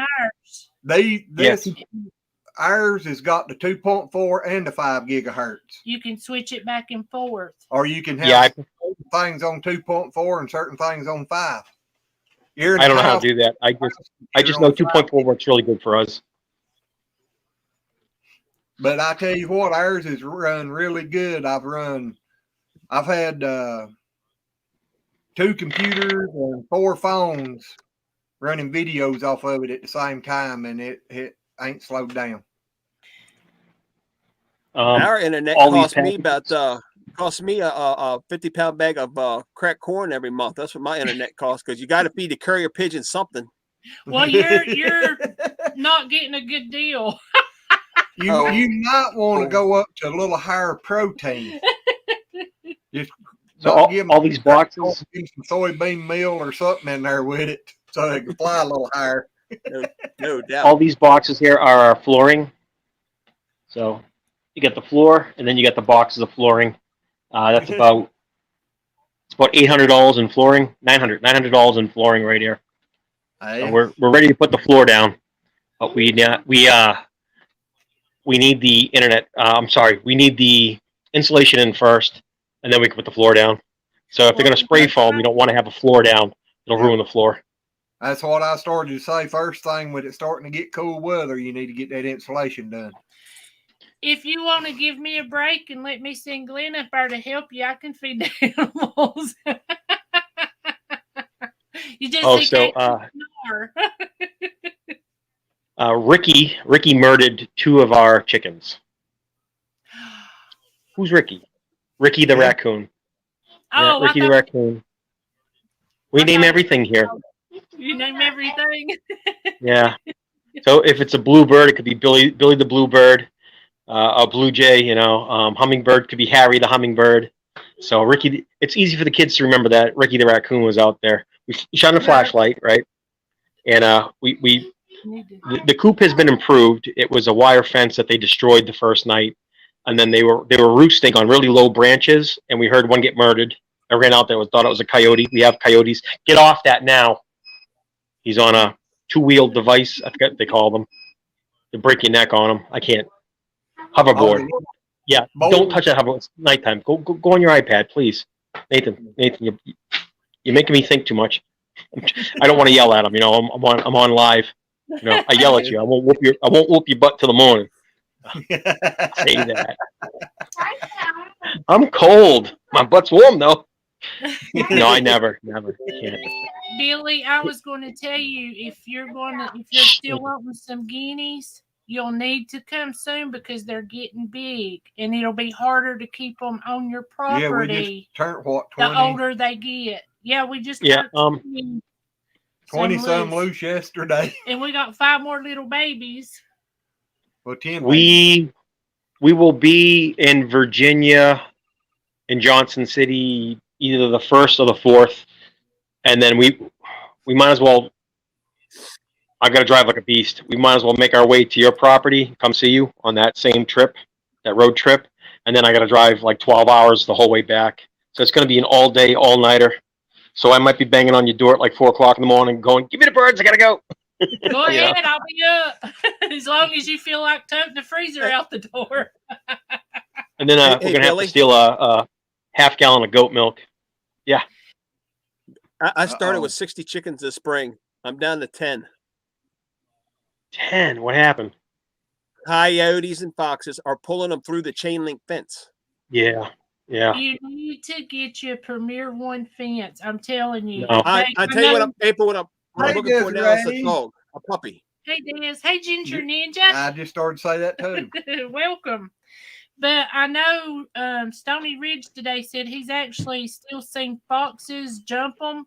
Ours has got the 2.4 and the 5 gigahertz. You can switch it back and forth. Or you can have things on 2.4 and certain things on 5. I don't know how to do that. I just know 2.4 works really good for us. But I tell you what, ours is run really good. I've had 2 computers and 4 phones running videos off of it at the same time, and it ain't slowed down. Our internet cost me about a 50-pound bag of cracked corn every month. That's what my internet costs, because you got to feed the carrier pigeon something. Well, you're not getting a good deal. You might want to go up to a little higher protein. Just so all these boxes, some soybean meal or something in there with it, so they can fly a little higher. No doubt. All these boxes here are our flooring. So you get the floor, and then you get the boxes of flooring. That's about $800 in flooring, $900 in flooring right here. So we're ready to put the floor down, but we need the internet. We need the insulation in first, and then we can put the floor down. So if they're going to spray foam, you don't want to have a floor down. It'll ruin the floor. That's what I started to say. First thing, with it starting to get cool weather, you need to get that insulation done. If you want to give me a break and let me send Glenn up there to help you, I can feed the animals. You just Ricky murdered 2 of our chickens. Who's Ricky? Ricky the raccoon. Oh, yeah, Ricky the raccoon. We name everything here. You name everything? Yeah. So if it's a bluebird, it could be Billy the bluebird. A blue jay, hummingbird could be Harry the hummingbird. So Ricky, it's easy for the kids to remember that Ricky the raccoon was out there. We shone a flashlight, right? And the coop has been improved. It was a wire fence that they destroyed the first night, and then they were roosting on really low branches, and we heard one get murdered. I ran out there and thought it was a coyote. We have coyotes. Get off that now. He's on a 2-wheeled device. I forget what they call them. You break your neck on them. I can't. Oh, Hoverboard. Yeah, don't Boulder. touch that hoverboard. It's nighttime. Go on your iPad, please. Nathan, you're making me think too much. I don't want to yell at him. You know, I'm on live. You know, I yell at you. I won't whoop your butt till the morning. Say that. I'm cold. My butt's warm though. No, I never. I can't. Billy, I was going to tell you if you're still wanting some guineas, you'll need to come soon because they're getting big, and it'll be harder to keep them on your Yeah, we property just turned what, the 20? older they get. Yeah, we just Yeah, got 20 some loose yesterday. and we got 5 more little babies. Well, 10 babies. We will be in Virginia, in Johnson City, either the 1st or the 4th, and then we might as well. I got to drive like a beast. We might as well make our way to your property, come see you on that same trip, that road trip, and then I got to drive like 12 hours the whole way back. So it's going to be an all day, all nighter. So I might be banging on your door at like 4 o'clock in the morning, going, "Give me the birds, I gotta go." Go Yeah. ahead, I'll be up as long as you feel like toting the freezer out the door. And then Hey, we're gonna have Billy. to steal a half gallon of goat milk. I started Uh-oh. with 60 chickens this spring. I'm down to 10. 10. What happened? Coyotes and foxes are pulling them through the chain link fence. Yeah. You need to get your Premier One fence. I'm telling you. No. I tell you what, what I'm Hey, looking for now is a Desiree. dog, a puppy. Hey, Des. Hey, Ginger Ninja. I just started to say that too. Welcome. But I know Stony Ridge today said he's actually still seen foxes jump them,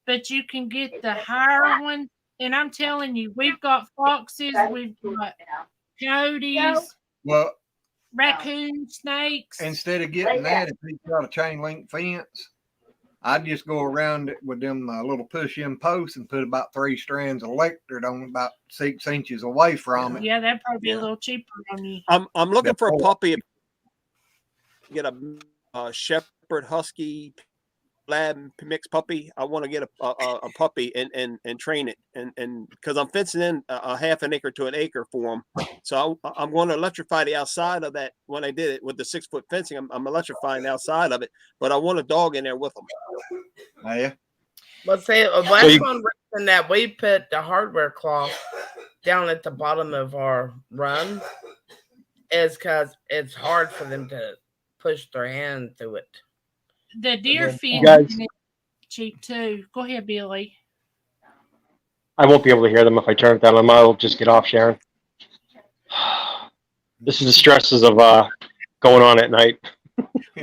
but you can get the higher one. And I'm telling you, we've got foxes, we've got coyotes, Well, raccoons, snakes. instead of getting that, if he's got a chain link fence, I'd just go around it with them little push-in posts and put about 3 strands of electric on about 6 inches away from it. Yeah, that'd probably be a little cheaper on you. I'm looking for a puppy. Get a shepherd husky lab mixed puppy. I want to get a puppy and train it and because I'm fencing in a half an acre to an acre for them. So I'm going to electrify the outside of that. When I did it with the 6-foot fencing, I'm electrifying the outside of it, but I want a dog in there with them. Yeah. Let's say last one reason that we put the hardware cloth down at the bottom of our run is because it's hard for them to push their hand through it. The deer feed guys- is cheap too. Go ahead, Billy. I won't be able to hear them if I turn it down. I might as well just get off, Sharon. This is the stresses of going on at night.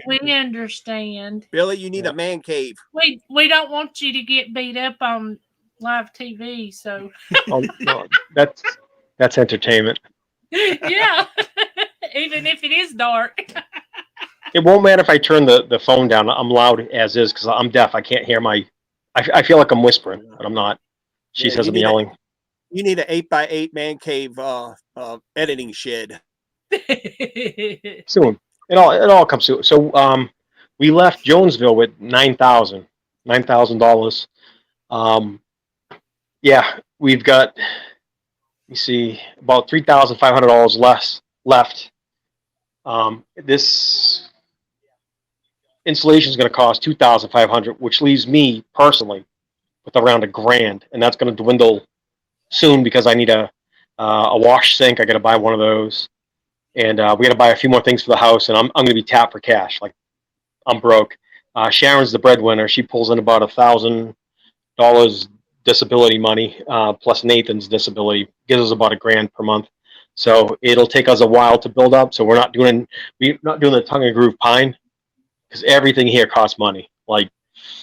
We understand. Billy, you need a man cave. We don't want you to get beat up on live TV, so Oh, no, that's entertainment. yeah. Even if it is dark. It won't matter if I turn the phone down. I'm loud as is because I'm deaf. I can't hear I feel like I'm whispering, but I'm not. She says I'm yelling. You need an 8x8 man cave editing shed. Soon. It all comes soon. So we left Jonesville with $9,000. Yeah, we've got about $3,500 less left. This installation is going to cost $2,500, which leaves me personally with around $1,000, and that's going to dwindle soon because I need a wash sink. I got to buy one of those, and we got to buy a few more things for the house. And I'm going to be tapped for cash. Like I'm broke. Sharon's the breadwinner. She pulls in about $1,000 disability money plus Nathan's disability gives us about $1,000 per month. So it'll take us a while to build up. So we're not doing the tongue and groove pine because everything here costs money. Like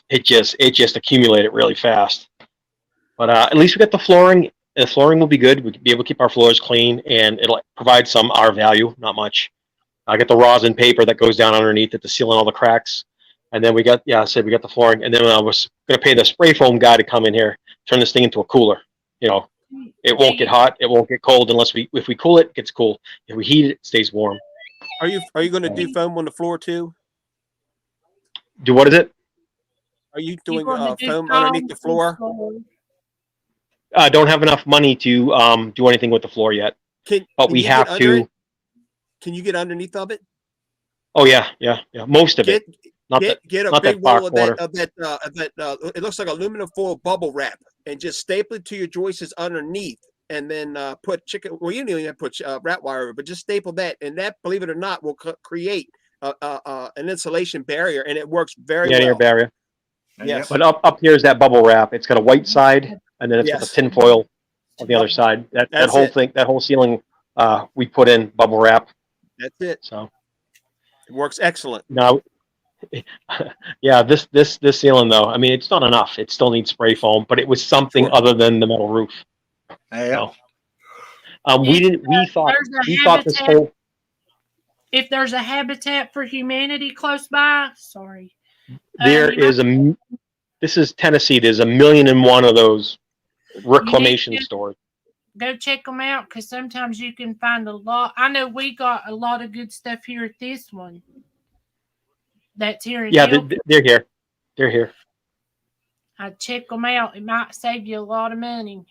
it just accumulated really fast. But at least we got the flooring. The flooring will be good. We'll be able to keep our floors clean, and it'll provide some R value, not much. I got the rosin paper that goes down underneath it to seal in all the cracks. And then we got the flooring. And then I was going to pay the spray foam guy to come in here, turn this thing into a cooler. You know, it won't get hot. It won't get cold if we cool it, it gets cool. If we heat it, it stays warm. Are you going to do foam on the floor too? Do what is it? Are you doing gonna do foam underneath the foam floor? I don't have enough money to do anything with the floor yet. but we you get have under to. it? Can you get underneath of it? Oh yeah. Most of it. Not Get a not big that roll far of quarter. that. It looks like aluminum foil bubble wrap, and just staple it to your joists underneath, and then put chicken. Well, you don't even have to put rat wire over, but just staple that, and that, believe it or not, will create an insulation barrier, and it works very Air well. barrier. Yes, But up here is that bubble wrap. It's got a white side, and then it's got the Yes. tin foil on the other side. That That's whole it. thing, that whole ceiling, we put in bubble wrap. That's it. So It works excellent. now, yeah, this ceiling though, I mean, it's not enough. It still needs spray foam, but it was something Sure. other than the metal roof. Yeah. So, we thought this whole. If there's a Habitat for Humanity close by, sorry. There is this is Tennessee. There's 1,000,001 of those reclamation stores. Go check them out, because sometimes you can find a lot. I know we got a lot of good stuff here at this one. That's here in They're here. They're here. I'd check them out. It might save you a lot of money.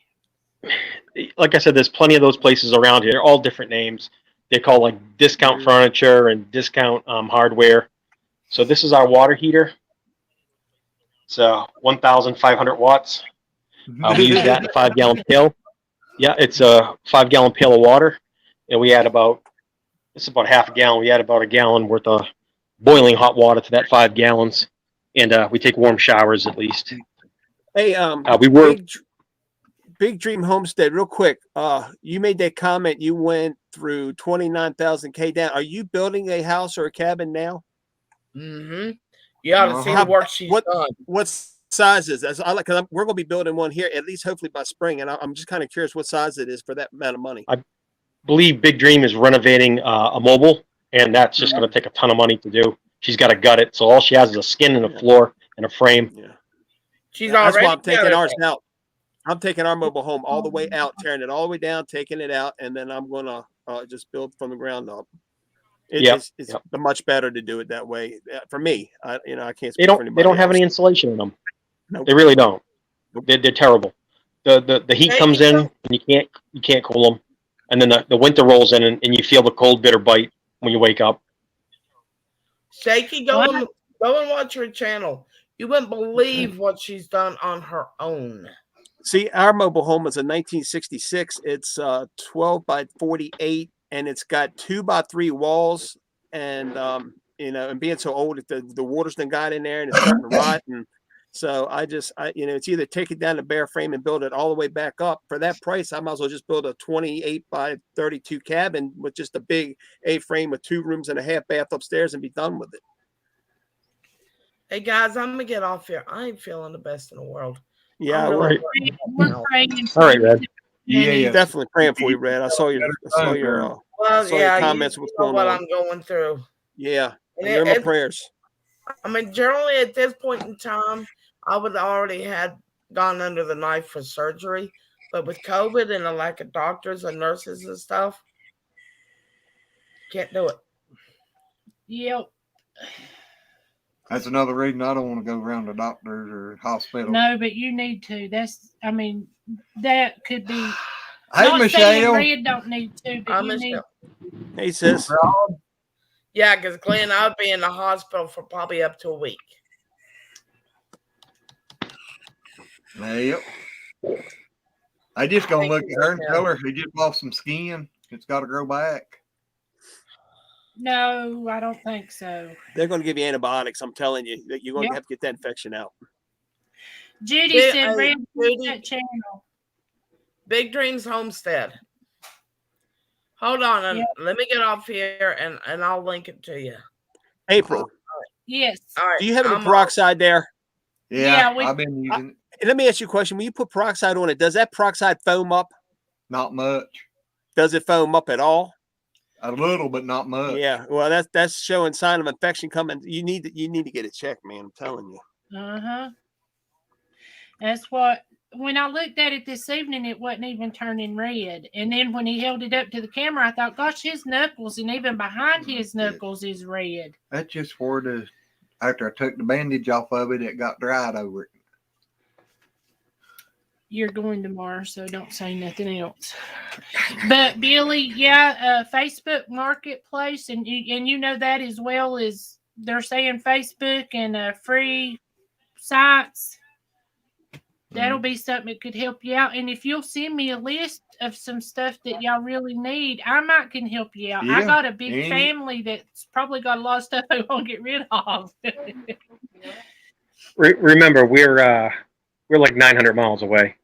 Like I said, there's plenty of those places around here. They're all different names. They call like discount furniture and discount hardware. So this is our water heater. It's 1,500 watts. We use that in a 5-gallon pail. Yeah, it's a 5-gallon pail of water, and we add about half a gallon. We add about a gallon worth of boiling hot water to that 5 gallons, and we take warm showers at least. Hey, Big Dream Homestead, real quick. You made that comment. You went through 29,000 K down. Are you building a house or a cabin now? Mm-hmm. You ought to see the work she's done. What size is that? Because we're going to be building one here, at least hopefully by spring. And I'm just kind of curious what size it is for that amount of money. I believe Big Dream is renovating a mobile, and that's just going to take a ton of money to do. She's got to gut it, so all she has is a skin and a floor and a frame. Yeah, That's why I'm taking ours out. I'm taking our mobile home all the way out, tearing it all the way down, taking it out, and then I'm going to just build from the ground up. It's much better to do it that way for me. I can't. They don't have any insulation in them. Nope. They really don't. They're terrible. The heat comes in and you can't cool them, and then the winter rolls in and you feel the cold bitter bite when you wake up. Shaky, go and watch her channel. You wouldn't believe what she's done on her own. See, our mobile home is a 1966. It's 12 by 48, and it's got 2x3 walls. And and being so old, the water's done got in there and it's starting to rot. And so it's either take it down to bare frame and build it all the way back up. For that price, I might as well just build a 28 by 32 cabin with just a big A-frame with 2 rooms and a half bath upstairs and be done with it. Hey guys, I'm gonna get off here. I ain't feeling the best in the world. Yeah, we're praying. All right, Red. Yeah, definitely praying for you, Red. I saw your comments. What's going on? I'm going through. Yeah, you're my prayers. I mean, generally at this point in time, I would already had gone under the knife for surgery, but with COVID and the lack of doctors and nurses and stuff, can't do it. Yep. That's another reason I don't want to go around to doctors or hospitals. No, but you need to. That could be. Hey, not Michelle. saying Red don't need to, but you need. Hey, sis. Yeah, because Glenn, I would be in the hospital for probably up to a week. Yep. I just gonna look at her and tell her he just lost some skin. It's got to grow back. No, I don't think so. They're going to give you antibiotics. I'm telling you that you're going to have to get that infection out. Judy said, "Red, that channel." Big Dreams Homestead. Hold on, and let me get off here, and I'll link it to you. April. Yes. All right. Do you have any peroxide there? Yeah, I've been using it. Let me ask you a question. When you put peroxide on it, does that peroxide foam up? Not much. Does it foam up at all? A little, but not much. Yeah. Well, that's showing sign of infection coming. You need to get it checked, man. I'm telling you. Uh-huh. That's what. When I looked at it this evening, it wasn't even turning red. And then when he held it up to the camera, I thought, gosh, his knuckles and even behind his knuckles is red. That's just where after I took the bandage off of it, it got dried over it. You're going tomorrow, so don't say nothing else. But Billy, yeah, Facebook Marketplace, and you know that as well as they're saying Facebook and free sites. That'll be something that could help you out. And if you'll send me a list of some stuff that y'all really need, I might can help you out. I Yeah, got a big any- family that's probably got a lot of stuff they want to get rid of. Remember, we're like 900 miles away.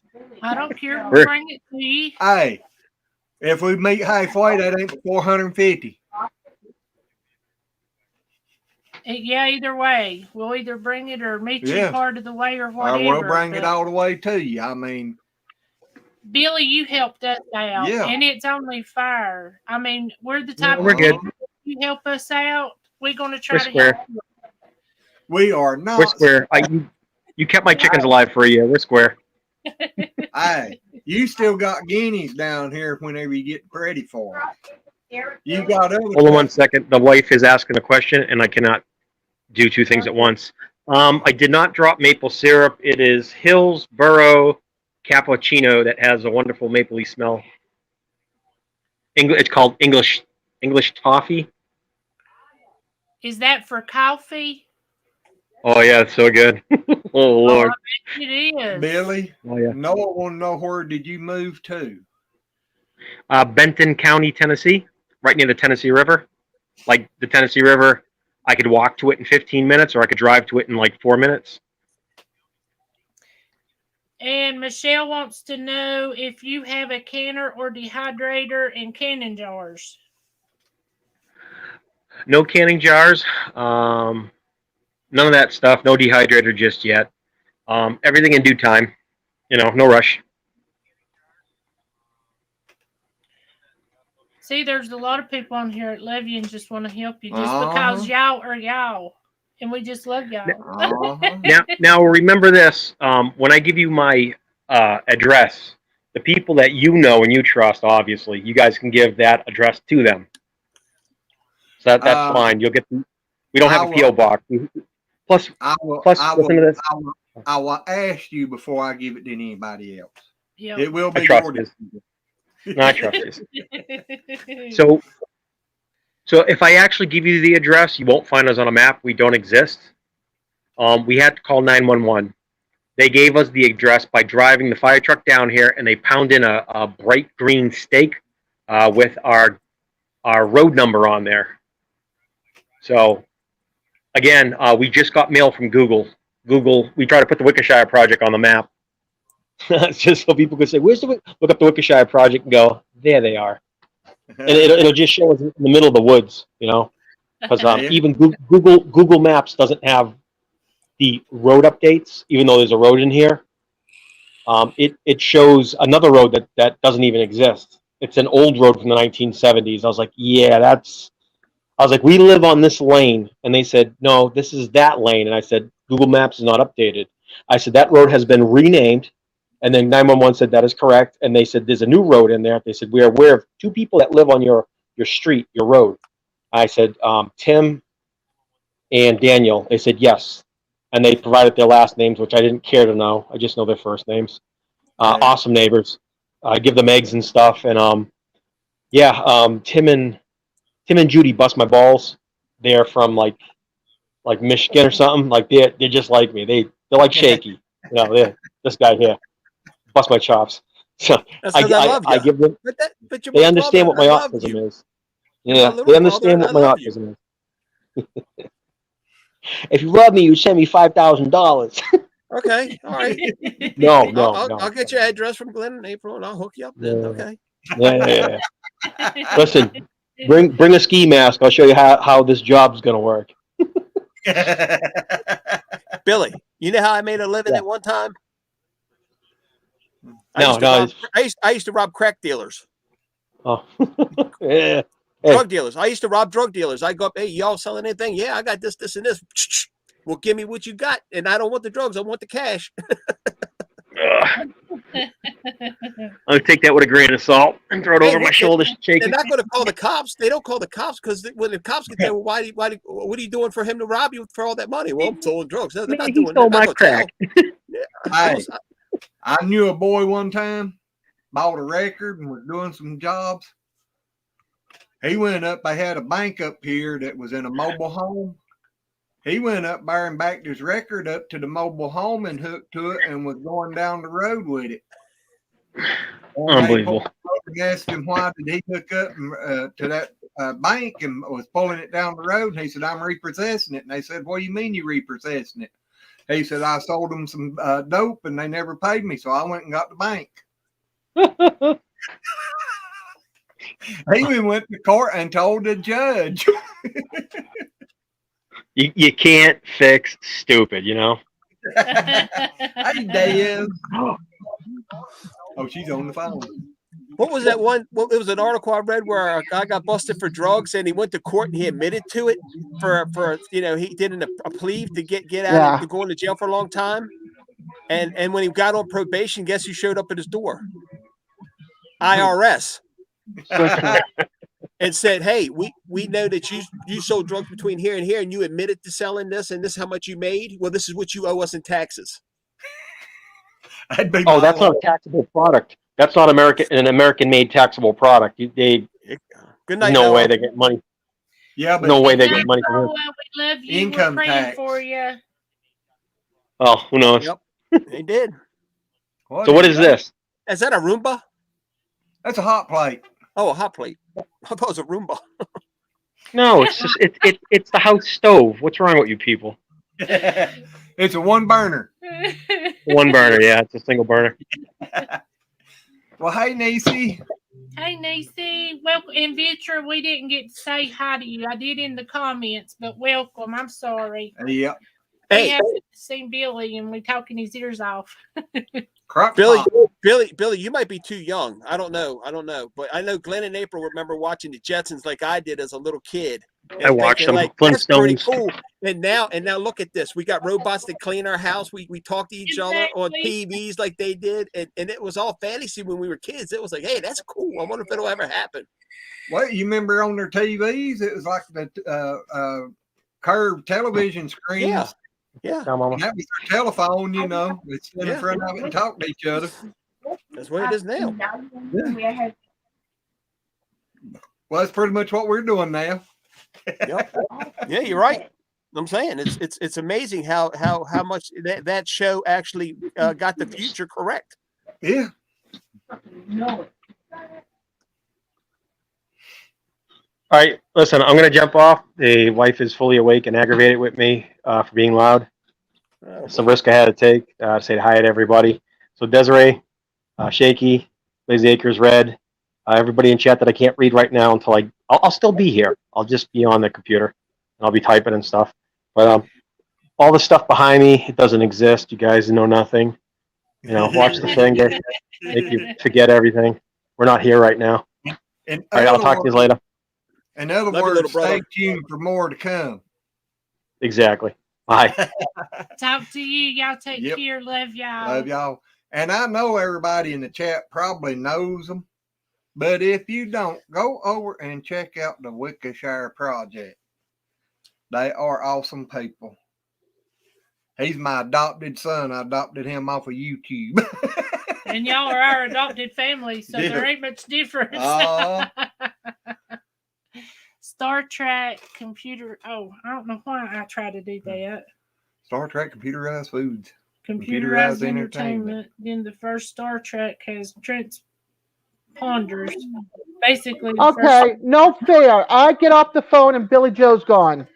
I don't care. We'll We're- bring it to you. Hey, if we meet halfway, that ain't 450. Yeah, either way. We'll either bring it or meet you Yeah. part of the way or Or whatever. we'll bring it but- all the way to you. I mean, Billy, you helped us out, Yeah. and it's only fair. I mean, we're the type We're of good. people, if you help us out, we're going to try We're to square. help you. we are not. We're square. You kept my chickens alive for a year. We're square. Hey, you still got guineas down here whenever you get ready for them. You got other. Hold on 1 second. The wife is asking a question, and I cannot do two things at once. I did not drop maple syrup. It is Hillsborough cappuccino that has a wonderful mapley smell. It's called English toffee. Is that for coffee? Oh yeah, it's so good. Oh Lord. It is. Billy, Oh yeah. no one want to know where did you move to? Benton County, Tennessee, right near the Tennessee River. Like the Tennessee River, I could walk to it in 15 minutes, or I could drive to it in like 4 minutes. And Michelle wants to know if you have a canner or dehydrator and canning jars. No canning jars. None of that stuff. No dehydrator just yet. Everything in due time. You know, no rush. See, there's a lot of people on here that love you and just want to help you just Uh-huh. because y'all are y'all. And we just love y'all. Uh-huh. Now remember this. When I give you my address, the people that you know and you trust, obviously, you guys can give that address to them. So that's fine. You'll get. We don't have a PO box. Plus, I will listen to this. I will ask you before I give it to anybody else. Yep. It will I be trust your you. No, I trust you. So if I actually give you the address, you won't find us on a map. We don't exist. We had to call 911. They gave us the address by driving the fire truck down here, and they pound in a bright green stake with our road number on there. So again, we just got mail from Google. We try to put the Wickershire project on the map. It's just so people can say, "Where's the?" Look up the Wickershire project and go, "There they are," and it'll just show us in the middle of the woods, you know, because even Google Maps doesn't have the road updates, even though there's a road in here. It shows another road that doesn't even exist. It's an old road from the 1970s. I was like, yeah, we live on this lane, and they said, no, this is that lane, and I said, Google Maps is not updated. I said that road has been renamed. And then 911 said that is correct. And they said, there's a new road in there. They said, we are aware of two people that live on your street, your road. I said, Tim and Daniel. They said, yes. And they provided their last names, which I didn't care to know. I just know their first names. Awesome neighbors. I give them eggs and stuff. And Tim and Judy bust my balls. They're from like Michigan or something. Like they're just like me. They're like Shaky. You know, this guy here. Bust my chops. So That's 'cause I love I you. give them. But you're They my understand what brother. my I love autism you. is. You're my Yeah, little they understand brother, what my and I love you. autism is. If you love me, you send me $5,000. Okay, all right. No. I'll get your address from Glenn in April, and I'll hook you up then. Yeah. Okay. Yeah. Listen, bring a ski mask. I'll show you how this job's gonna work. Billy, you know how I made a living Yeah. at one time? No. I used to rob crack dealers, Oh. Yeah. Hey. drug dealers. I used to rob drug dealers. I go up, hey, y'all selling anything? Yeah, I got this, this, and this. Well, give me what you got, and I don't want the drugs. I want the cash. I'll take that with a grain of salt and throw it over my shoulder, shake They're it. not going to call the cops. They don't call the cops because when the cops get there, well, what are you doing for him to rob you for all that money? Well, I'm selling drugs. No, they're not He doing. stole They're not my gonna tell. crack. Hey, I knew a boy one time. bought a record and was doing some jobs. He went up. They had a bank up here that was in a mobile home. He went up there and backed his record up to the mobile home and hooked to it and was going down the road with it. Unbelievable. They asked him why did he hook up to that bank and was pulling it down the road. And he said, I'm repossessing it. And they said, what do you mean you repossessing it? He said, I sold them some dope and they never paid me. So I went and got the bank. He even went to court and told the judge. You can't fix stupid, you know? Hey, Dave. Oh, she's on the phone. What was that one? Well, it was an article I read where a guy got busted for drugs and he went to court and he admitted to it for he did a plea to get out and to go into jail for a long time. And when he got on probation, guess who showed up at his door? IRS. And said, hey, we know that you sold drugs between here and here and you admitted to selling this and this is how much you made. Well, this is what you owe us in taxes. Oh, that's not a taxable product. That's not an American-made taxable product. Good night. No way they get money. Yeah, but no way they get money from it. We love you. Income We're praying tax for you. Oh, who knows? Yep, they did. So what is this? Is that a Roomba? That's a hot plate. Oh, a hot plate. I thought it was a Roomba. No, it's just it's the house stove. What's wrong with you people? It's a one burner. One burner, yeah, it's a single burner. Well, hey, Nisi. Hey, Nisi. Well, in Vitra, we didn't get to say hi to you. I did in the comments, but welcome. I'm sorry. Yep. We Hey, haven't seen Billy, and we're talking his ears off. Billy, you might be too young. I don't know. But I know Glenn and April remember watching the Jetsons like I did as a little kid. I watched them. Like, that's pretty Flintstones. cool. And now look at this. We got robots that clean our house. We talk to each other on TVs like they did. And it was all fantasy when we were kids. It was like, hey, that's cool. I wonder if it'll ever happen. Well, you remember on their TVs, it was like the curved television screens. Yeah. Yeah. And that was their telephone, They'd stand in front of it and talk to each other. That's what it is now. Yeah. Well, that's pretty much what we're doing now. Yep. Yeah, you're right. I'm saying it's amazing how much that show actually got the future correct. Yeah. All right, listen, I'm going to jump off. The wife is fully awake and aggravated with me for being loud. Some risk I had to take. Say hi to everybody. So Desiree, Shaky, Lazy Acres, Red, everybody in chat that I can't read right now until I'll still be here. I'll just be on the computer and I'll be typing and stuff. But all the stuff behind me, it doesn't exist. You guys know nothing. Watch the finger, make you forget everything. We're not here right now. All right, I'll talk to you later. In other words, stay tuned for more to come. Exactly. Bye. Talk to you. Y'all take care. Love y'all. Love y'all. And I know everybody in the chat probably knows them. But if you don't, go over and check out the Wickershire Project. They are awesome people. He's my adopted son. I adopted him off of YouTube. And y'all are our adopted family, so there ain't much difference. Star Trek computer. Oh, I don't know why I try to do that. Star Trek computerized foods. Computerized entertainment. Then the first Star Trek has transponders. Basically. Okay, no fair. I get off the phone and Billy Joe's gone.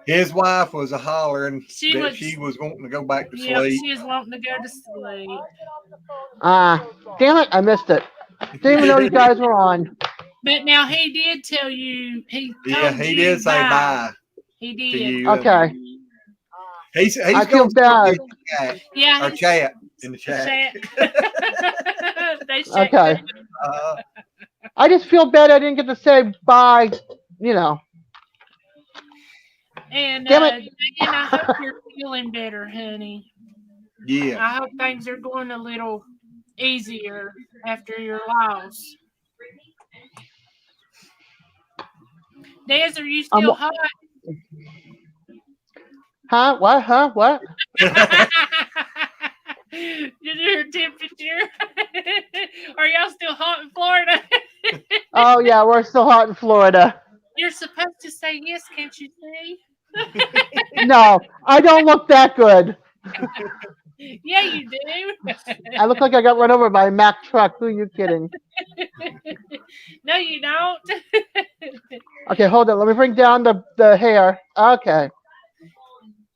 His wife was a hollering she was wanting to go back to sleep. She was wanting to go to sleep. Damn it, I missed it. Didn't even know you guys were on. But now he did tell you. He did say bye. He did. Okay. I feel bad. Yeah. Or chat in the chat. Okay. I just feel bad I didn't get to say bye. And damn it. I hope you're feeling better, honey. Yeah. I hope things are going a little easier after your loss. Des, are you still hot? Huh? What? Your temperature. Are y'all still hot in Florida? Oh yeah, we're still hot in Florida. You're supposed to say yes, can't you see? No, I don't look that good. Yeah, you do. I look like I got run over by a Mack truck. Who are you kidding? No, you don't. Okay, hold on. Let me bring down the hair. Okay.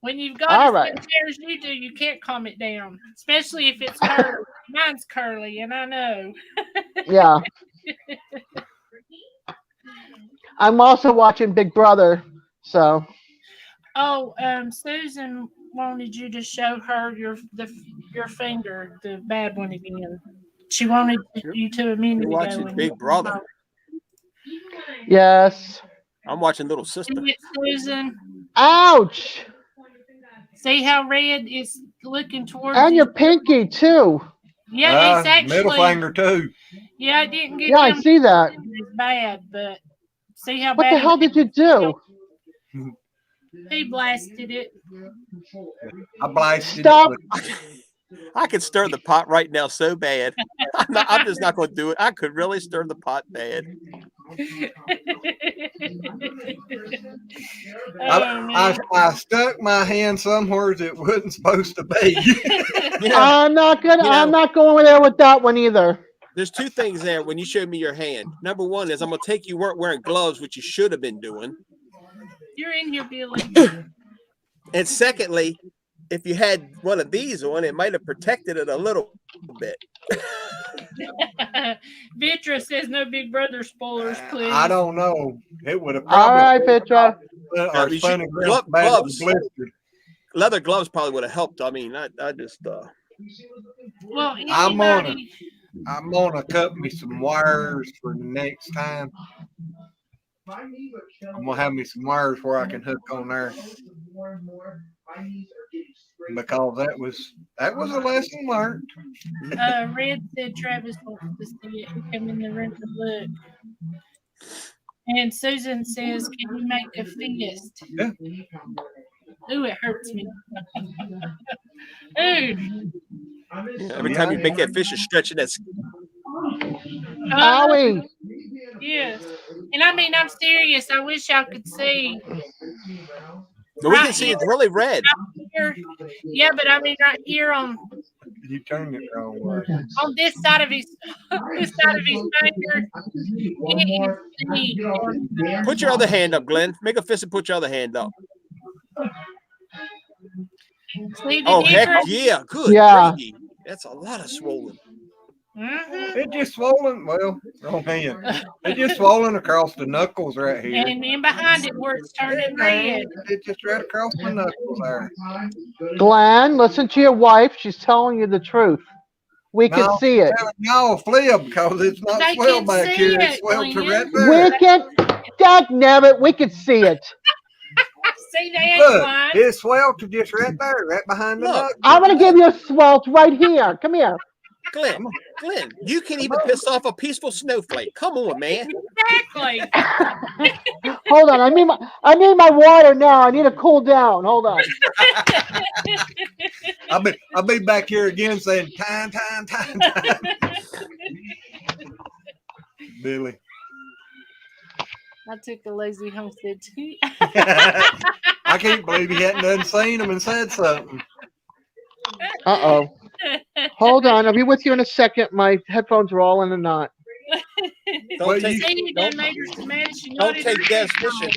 When you've got All as right. much hair as you do, you can't calm it down, especially if it's curly. Mine's curly, and I know. Yeah. I'm also watching Big Brother, so. Oh, Susan wanted you to show her your finger, the bad one again. She wanted you to a minute You're ago. watching when Big you- Brother. Yes. I'm watching Little Sister. See it, Susan? Ouch! See how red is looking towards And his. your pinky too. Yeah, it's Middle actually. finger too. Yeah, I didn't get Yeah, I him see that. as bad, but see how What bad the hell did you do? he blasted it. I blasted Stop. it with I could stir the pot right now so bad. I'm just not going to do it. I could really stir the pot bad. I stuck my hand somewhere it wasn't supposed to be. You know, I'm not gonna. you know- I'm not going there with that one either. there's two things there when you showed me your hand. Number one is I'm going to take you weren't wearing gloves, which you should have been doing. You're in here, Billy. And secondly, if you had one of these on, it might have protected it a little bit. Vitra says no Big Brother spoilers, please. I don't know. It would have All probably right, Petra. or you spun should- around bad gloves. blistered. Leather gloves probably would have helped. I mean, I just Well, I'm on it. anybody. I'm gonna cut me some wires for the next time. I'm gonna have me some wires where I can hook on there. Because that was a lesson learned. Red said Travis wants to see it. Come in the room to look. And Susan says, "Can you make a fist?" Yeah. Ooh, it hurts me. Ooh. every time you make that fish is stretching that. Owie. Yes. And I mean, I'm serious. I wish y'all could see. We can see it's really red. Here. Yeah, but I mean, right here on You turned it wrong way. this side of his finger. It is Put your other hand up, Glenn. Make a fist and put your other hand up. See the Oh, heck difference? yeah. Good. Yeah. Gravy. That's a lot of swollen. Mhm. It just swollen. Well, wrong hand. It just swollen across the knuckles right here. And then behind it where it's turning red. It just right across my knuckles there. Glenn, listen to your wife. She's telling you the truth. We can No, see it. Y'all flip because it's not They swelled can back see here. It's it, swelled to right Glenn. there. We can. Dagnabbit, we can see it. See, they ain't Look, lying. it's swelled to just right there, right behind the Look. knuckles. I'm gonna give you a swelt right here. Come here. Glenn, you can even piss off a peaceful snowflake. Come on, man. Exactly. Hold on. I need my water now. I need to cool down. Hold on. I'll be back here again saying time. Billy. I took a lazy homestead too. I can't believe he hadn't done seen him and said something. Uh-oh. Hold on. I'll be with you in a second. My headphones are all in a knot. Don't See, take, you done made her so mad she don't nodded take her Des head. fishing.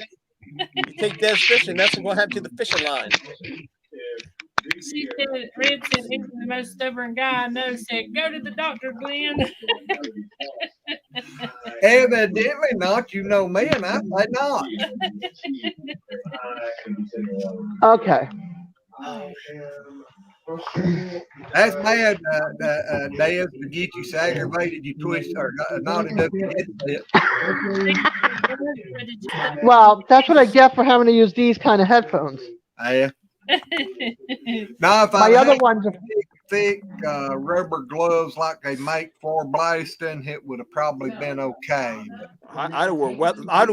You take Des fishing, that's what's going to happen to the fishing line. She said, Red said, he's the most stubborn guy I know. Said, go to the doctor, Glenn. Evidently not. You know me, and I say not. Okay. That's bad, Dez, to get you so aggravated you twist or knotted up your head. Well, that's what I get for having to use these kind of headphones. Yeah. Now, if My I other had ones are thick rubber gloves like they make for blasting, it would have probably been okay. But I'd have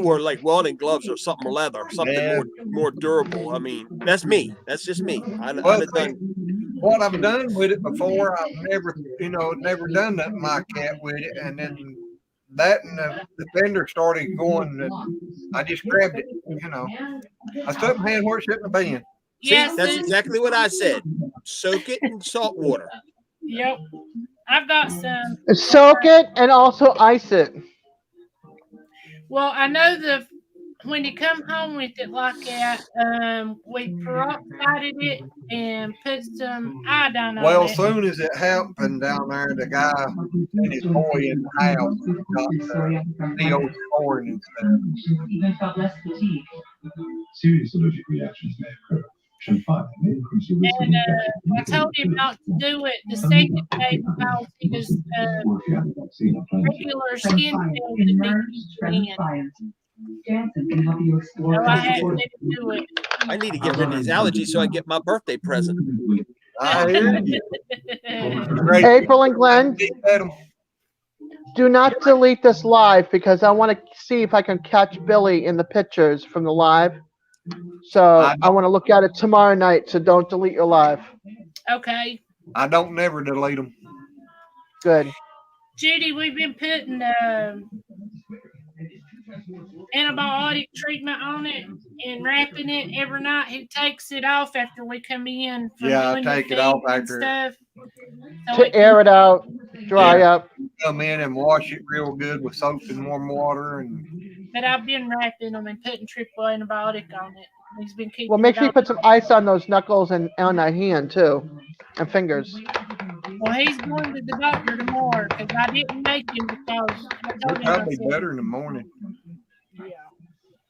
wore like welding gloves or something leather, something Yeah. more durable. I mean, that's me. That's just me. I'd Well, have done. what I've done with it before. I've never, never done nothing to my cat with it. And then that and the fender started going. I just grabbed it, I stuck my hand where it shouldn't have been. See, Yes, that's exactly what I said. Soak it in salt water. Yep. I've got some. Soak it and also ice it. Well, I know when you come home with it like that, we peroxided it and put some iodine on Well, it. as soon as it happened down there, the guy and his boy in the house got the Neosporin and stuff. Serious allergic reactions may occur. And I told him not to do it the second day because he was regular skin cells that need to so I had to let him do it. I need to get rid of these allergies so I get my birthday present. I hear you. April and Glenn, do not delete this live because I want to see if I can catch Billy in the pictures from the live. So I want to look at it tomorrow night. So don't delete your live. Okay. I don't never delete them. Good. Judy, we've been putting antibiotic treatment on it and wrapping it every night. He takes it off after we come in. From I take it off after stuff. So to air it out, dry up. Come in and wash it real good with soap and warm water. But I've been wrapping them and putting triple antibiotic on it. He's been keeping. Well, make sure you put some ice on those knuckles and on that hand too, and fingers. Well, he's going to the doctor tomorrow because I didn't make him because I told him. Probably better in the morning. Yeah.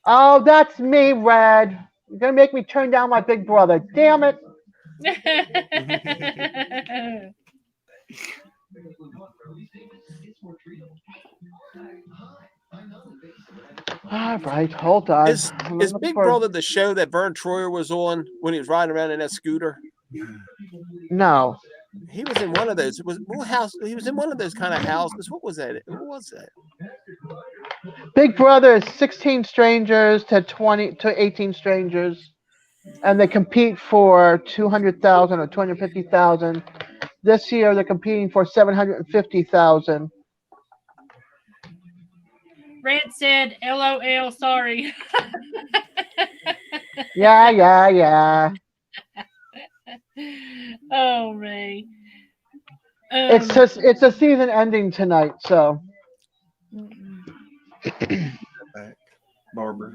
Oh, that's me, Red. You're gonna make me turn down my big brother. Damn it. All right, hold on. Is Big Brother the show that Vern Troyer was on when he was riding around in that scooter? No. He was in one of those. He was in one of those kind of houses. What was that? What was that? Big Brother is 16 strangers to 18 strangers, and they compete for 200,000 or 250,000. This year they're competing for 750,000. Red said, "LOL, sorry." Yeah. Oh me. It's a season ending tonight, so. Barbara.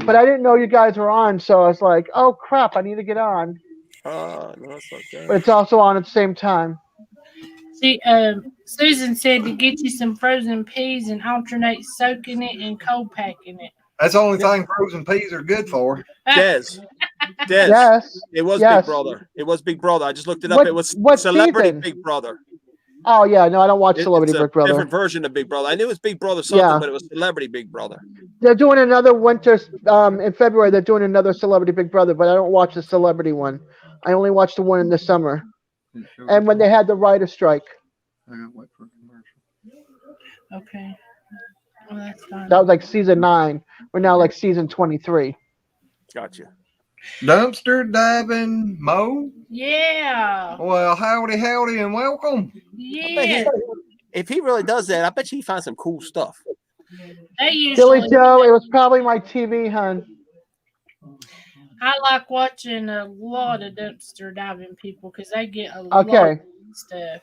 But I didn't know you guys were on, so I was like, "Oh crap, I need to get on." No, that's okay. But it's also on at the same time. See, Susan said to get you some frozen peas and alternate soaking it and cold packing it. That's the only thing frozen peas are good for. Des. Yes. It was yes. Big Brother. It was Big Brother. I just looked it up. It was what Celebrity season? Big Brother. Oh yeah, no, I don't watch Celebrity Big Brother. Different version of Big Brother. I knew it was Big Brother something, but it was Celebrity Big Brother. They're doing another winter in February. They're doing another Celebrity Big Brother, but I don't watch the celebrity one. I only watch the one in the summer. And when they had the writer strike. Okay. Well, that's fine. That was like season 9. We're now like season 23. Gotcha. Dumpster diving, Mo? Yeah. Well, howdy, and welcome. Yeah. If he really does that, I bet you he finds some cool stuff. They usually. Billy Joe, it was probably my TV, hon. I like watching a lot of dumpster diving people because they get a lot of stuff.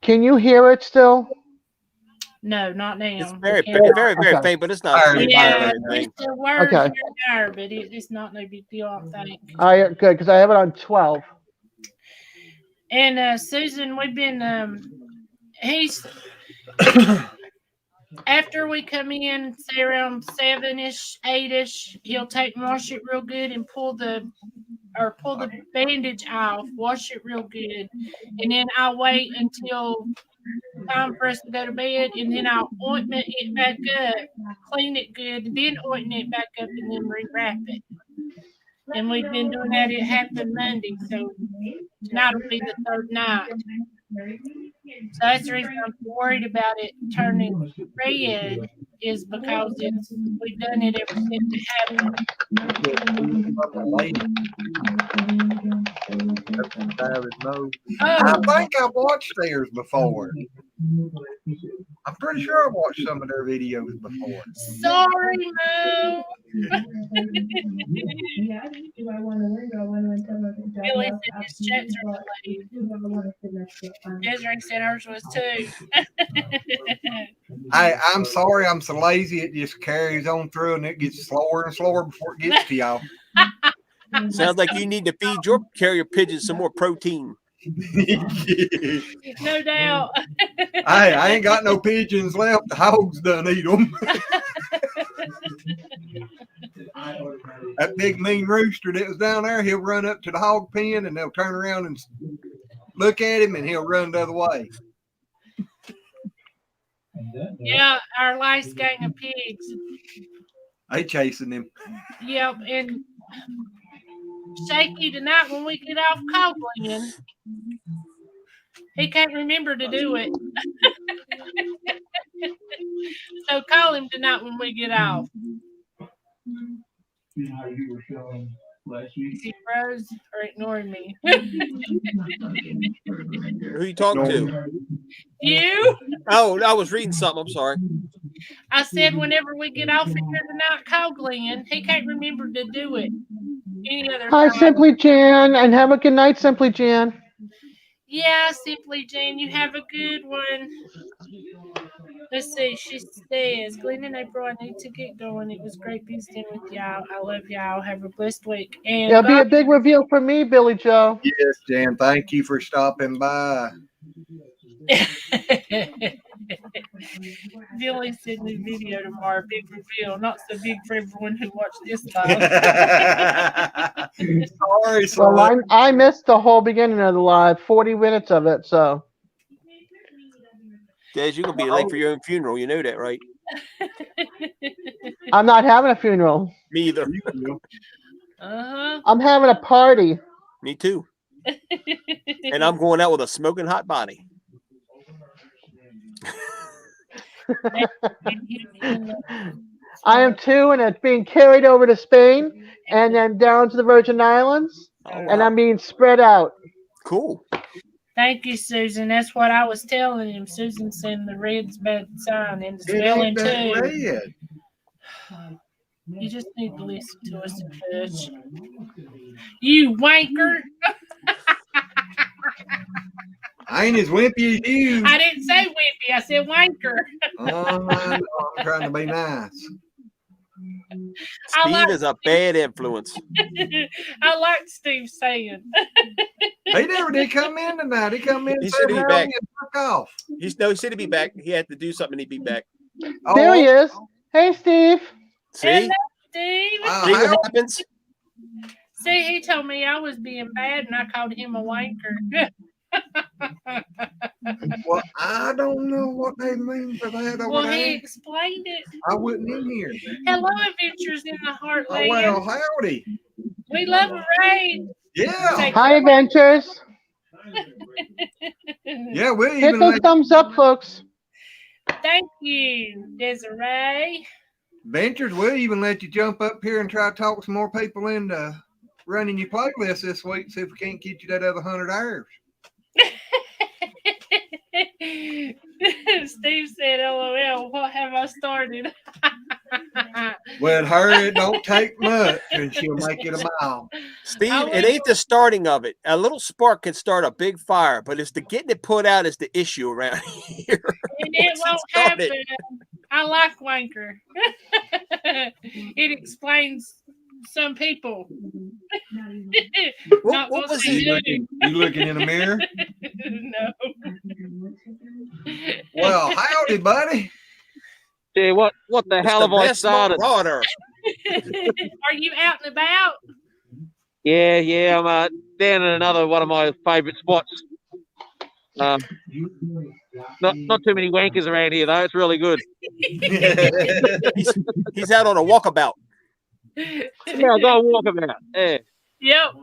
Can you hear it still? No, not now. It's very faint, but it's not. Yeah, it's a word here and there, but it's not no big deal, I think. All right, good, because I have it on 12. And Susan, we've been he's after we come in, say around 7-ish, 8-ish, he'll take and wash it real good and pull the bandage off, wash it real good, and then I'll wait until time for us to go to bed, and then I'll ointment it back up, clean it good, and then ointment it back up, and then rewrap it. And we've been doing that. It happened Monday, so tonight will be the 3rd night. So that's the reason I'm worried about it turning red, is because we've done it ever since it happened. I think I've watched theirs before. I'm pretty sure I've watched some of their videos before. Sorry, Mo. Billy said his chats are delayed. Desiree said hers was too. I'm sorry, I'm so lazy. It just carries on through and it gets slower and slower before it gets to y'all. Sounds like you need to feed your carrier pigeons some more protein. No doubt. I ain't got no pigeons left. The hogs done eat them. That big mean rooster that was down there, he'll run up to the hog pen and they'll turn around and look at him and he'll run the other way. Yeah, our last gang of pigs. They chasing him. Yep, and Shaky tonight when we get off Copeland, he can't remember to do it. So call him tonight when we get off. Is he froze or ignoring me? Who you talking to? You? Oh, I was reading something. I'm sorry. I said whenever we get off here tonight, call Glenn. He can't remember to do it. Any other Hi, time. Simply Jan, and have a good night, Simply Jan. Yeah, Simply Jane, you have a good one. Let's see. She says, Glenn and April, I need to get going. It was great visiting with y'all. I love y'all. Have a blessed week. And It'll be a big reveal for me, Billy Joe. Yes, Jan. Thank you for stopping by. Billy said in the video tomorrow, big reveal. Not so big for everyone who watched this live. Sorry, Well, I missed the whole beginning of the live, 40 minutes of it, so. Des, you're going to be late for your own funeral. You know that, right? I'm not having a funeral. Me either. Uh-huh. I'm having a party. Me too. And I'm going out with a smoking hot body. I am too, and it's being carried over to Spain and then down to the Virgin Islands, and I'm being spread out. Cool. Thank you, Susan. That's what I was telling him. Susan said the red's bad sign and the spelling too. You just need to listen to us first. You wanker. I ain't as wimpy as you. I didn't say wimpy. I said wanker. Oh, I know. I'm trying to be nice. Steve is a bad influence. I like Steve saying. He never did come in tonight. He come in. He said he'd be back. And took off. He said he'd be back. He had to do something. And he'd be back. There he is. Hey, Steve. See? Hello, Steve. See what happens? See, he told me I was being bad, and I called him a wanker. Well, I don't know what they mean for that over Well, there. he explained it. I wasn't in here. Hello, Adventures in the Heartland. Oh, well, howdy. We love a raid. Yeah. Hi, Adventures. Yeah, we'll Hit even those thumbs up, folks. Thank you, Desiree. Ventures, we'll even let you jump up here and try to talk some more people into running your playlist this week. See if we can't get you that other 100 hours. Steve said, LOL, what have I started? Well, her, it don't take much, and she'll make it a mile. Steve, it ain't the starting of it. A little spark can start a big fire, but it's the getting it put out is the issue around here. And it won't happen. I like wanker. It explains some people. Not what was he You looking in the mirror? No. Well, howdy, buddy. Yeah, what the hell have I started? Marauder. Are you out and about? Yeah, I'm down in another one of my favourite spots. Not too many wankers around here though. It's really good. He's out on a walkabout. Yeah, I'll go and walk about. Yeah, Yep.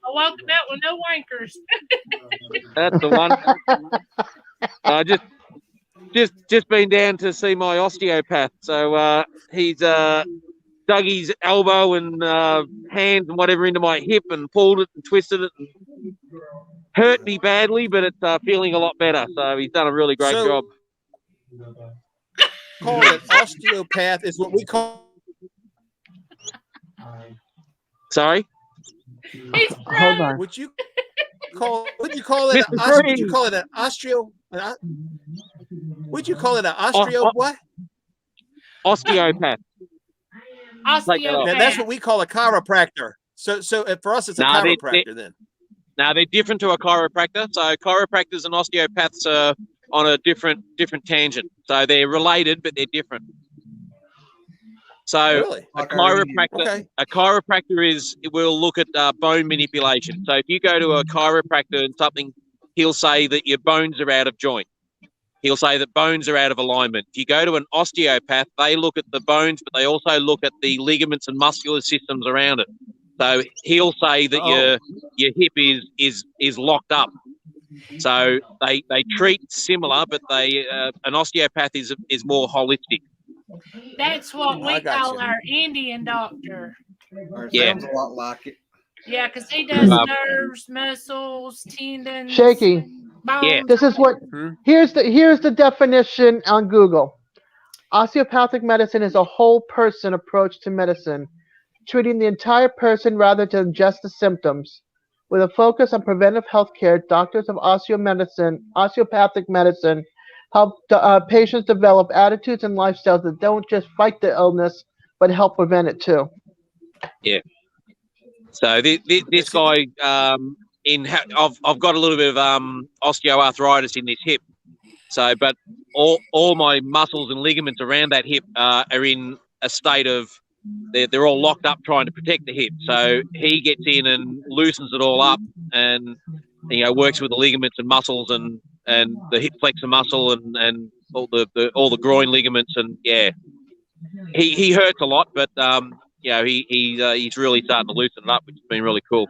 I walk about with no wankers. that's the one. Just been down to see my osteopath. So he's dug his elbow and hands and whatever into my hip and pulled it and twisted it and hurt me badly, but it's feeling a lot better. So he's done a really great So- job. Call it osteopath is what we call. Sorry? He's Hold on. Would you call? Would you call it? Mr. Would Green. you call it an osteo? Would you call it an osteo? What? Osteopath. Like that off. Now, that's what we call a chiropractor. So for us, it's a Nah, chiropractor then. Now they're different to a chiropractor. So chiropractors and osteopaths are on a different tangent. So they're related, but they're different. So Really? a chiropractor will look at bone manipulation. So if you go to a chiropractor and something, he'll say that your bones are out of joint. He'll say that bones are out of alignment. If you go to an osteopath, they look at the bones, but they also look at the ligaments and muscular systems around it. So he'll say that your hip is locked up. So they treat similar, but an osteopath is more holistic. That's what we I got call you. our Indian doctor. Or Yeah. sounds a lot like it. Yeah, because he does nerves, muscles, tendons, Shaky. bones. Yeah. This is what here's the definition on Google. Osteopathic medicine is a whole person approach to medicine, treating the entire person rather than just the symptoms. With a focus on preventive health care, doctors of osteopathic medicine help patients develop attitudes and lifestyles that don't just fight the illness, but help prevent it too. Yeah. So this guy, I've got a little bit of osteoarthritis in this hip. So, but all my muscles and ligaments around that hip are in a state of they're all locked up trying to protect the hip. So he gets in and loosens it all up, and works with the ligaments and muscles and the hip flexor muscle and all the groin ligaments, and yeah, he hurts a lot, but he's really starting to loosen it up, which has been really cool.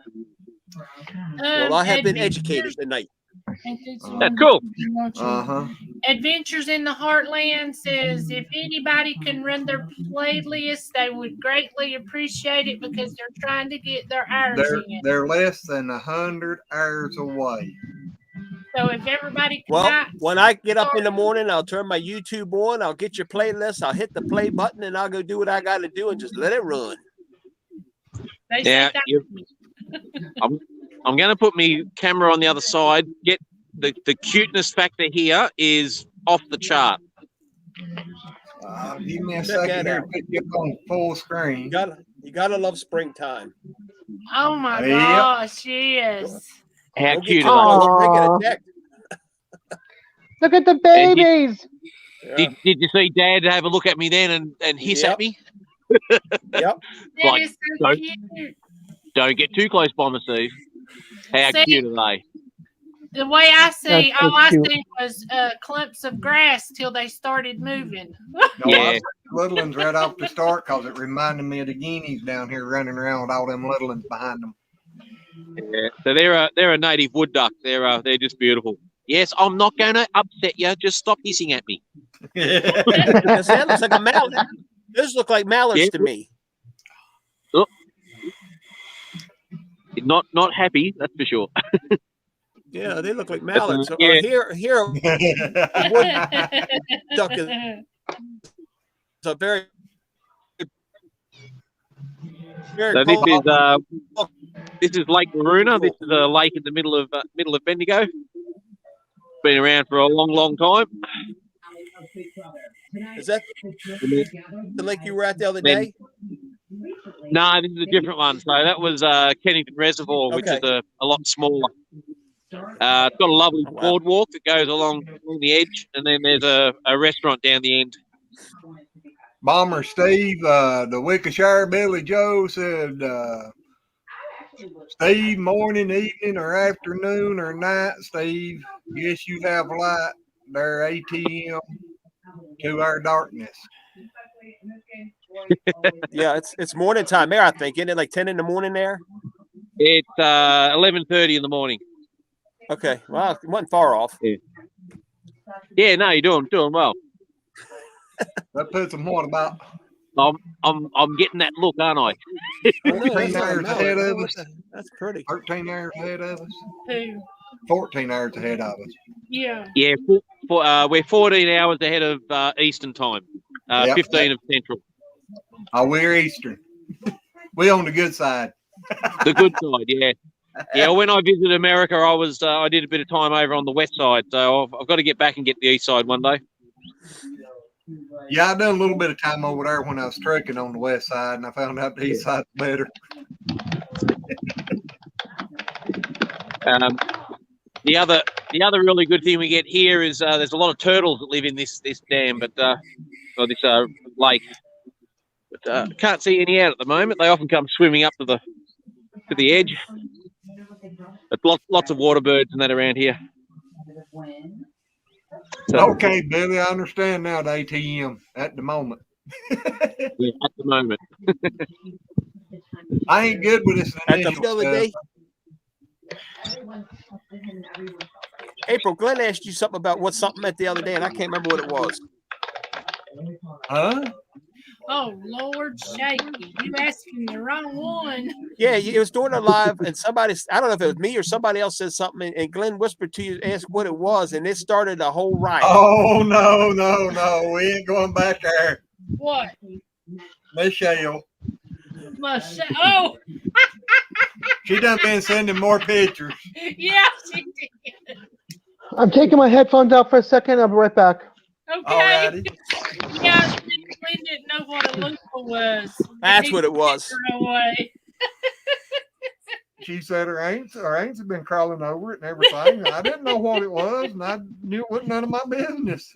Well, I have been educated tonight. That's cool. Adventures in the Heartland says if anybody can run their playlist, they would greatly appreciate it because they're trying to get their hours in. They're less than 100 hours away. So if everybody can Well, when I get up in the morning, I'll turn my YouTube on. I'll get your playlist. I'll hit the play button, and I'll go do what I got to do and just let it run. Now, I'm going to put my camera on the other side. Get the cuteness factor here is off the chart. Give me a Check second that here out. to put you up on full screen. You gotta love springtime. Oh my Yep. gosh, yes. How Don't cute get are too close, Aw. they get attacked. Look at the babies. they? Did you see Dad have a look at me then and hiss Yep. at me? Yep. That Like, is so don't- cute. Don't get too close, Bomber Steve. How See? cute are they? The way I see, That's so all I cute. seen was clumps of grass till they started moving. No, Yeah. I said little ones right off the start because it reminded me of the guineas down here running around with all them little ones behind them. Yeah. So they're a native wood duck. They're just beautiful. Yes, I'm not going to upset you. Just stop hissing at me. That looks like a mallard. Those look like mallards Yeah. to me. Not happy, that's for sure. Yeah, they look like mallards. So, Yeah. Here, a wood duck is a very So this is Lake Maruna. This is a lake in the middle of Bendigo. Been around for a long time. Is that the lake you were at the other day? No, this is a different one. So that was Kennington Reservoir, which is a lot smaller. It's got a lovely boardwalk that goes along the edge, and then there's a restaurant down the end. Bomber Steve, the Wickeshire Billy Joe said, Steve, morning, evening, or afternoon, or night, Steve, guess you have light there, ATM, 2 hour darkness. Yeah, it's morning time there, I think. Isn't it like 10 in the morning there? It's 11:30 in the morning. Okay, well, it wasn't far off. Yeah, no, you're doing well. That puts them what, about I'm getting that look, aren't I? I know, 13 that's hours not ahead Mel. of us. That's pretty. 13 hours ahead of us. Who? 14 hours ahead of us. Yeah. Yeah, we're 14 hours ahead of Eastern time. Yep. 15 of Central. Oh, we're Eastern. We on the good side. The good side, yeah. Yeah, when I visited America, I did a bit of time over on the west side, so I've got to get back and get the east side one day. Yeah, I done a little bit of time over there when I was trucking on the west side, and I found out the east side's better. The other really good thing we get here is there's a lot of turtles that live in this dam, or this lake. But can't see any out at the moment. They often come swimming up to the edge. But lots of water birds and that around here. So, Okay, Billy, I understand now the ATM at the moment. yeah, at the moment. I ain't good with this At the initial other stuff. day, April, Glenn asked you something about what's something at the other day, and I can't remember what it was. Huh? Oh, Lord, Shaky. You asking the wrong one. Yeah, it was during a live, and somebody, I don't know if it was me or somebody else said something, and Glenn whispered to you, asked what it was, and it started a whole riot. Oh, no. We ain't going back there. What? Michelle. Michelle. Oh, She done been sending more pictures. yeah, she did. I'm taking my headphones out for a second. I'll be right back. Okay. Alrighty. Yeah, Glenn didn't know what a loophole was. That's what it was. Threw away. She said her ants have been crawling over it and everything. I didn't know what it was, and I knew it wasn't none of my business.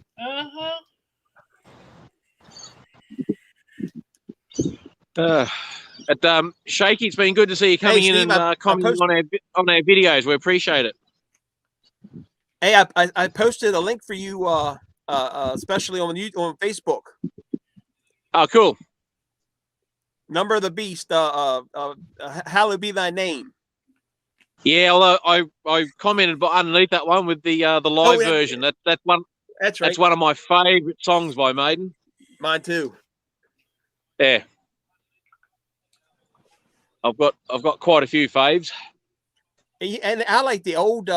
Shaky, it's been good to see you coming in Steve, and commenting on our videos. We appreciate it. Hey, I posted a link for you, especially on Facebook. Oh, cool. Number of the Beast. Hallowed be thy name. Yeah, although I commented underneath that one with the live version. That's one. That's right. That's one of my favourite songs by Maiden. Mine too. Yeah. I've got quite a few faves. And I like the old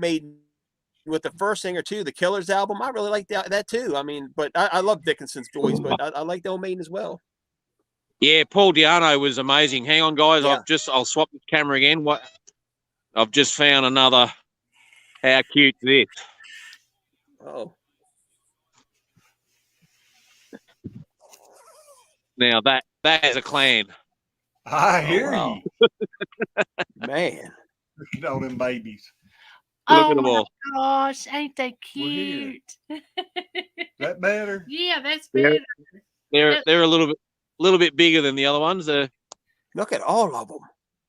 Maiden with the first singer too, the Killers album. I really like that too. I mean, but I love Dickinson's voice, but I like the old Maiden as well. Yeah, Paul Di'Anno was amazing. Hang on, guys. Yeah. I'll swap the camera again. I've just found another. How cute this. Oh. Now that is a clan. I hear you. Man. Look at all them babies. Look at them all. Gosh, ain't they We're here. cute? That better? Yeah, that's They're- better. They're a little bit bigger than the other ones. Look at all of them.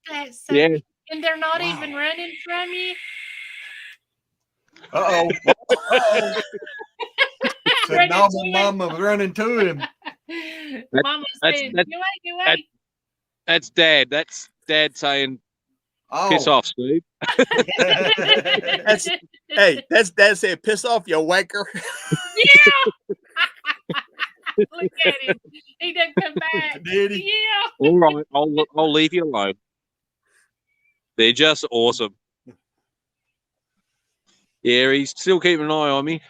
That's so Yeah. cute. And they're not even running from you. Uh-oh. Said Running no, to him. Mama was running to him. Mama saying, that's- "You wait." That's Dad. That's Dad saying, Oh. "Piss off, Steve." That's that's Dad saying, "Piss off, you wanker." Yeah. Look at him. He done come back. Did he? Yeah. All right, I'll leave you alone. They're just awesome. Yeah, he's still keeping an eye on me.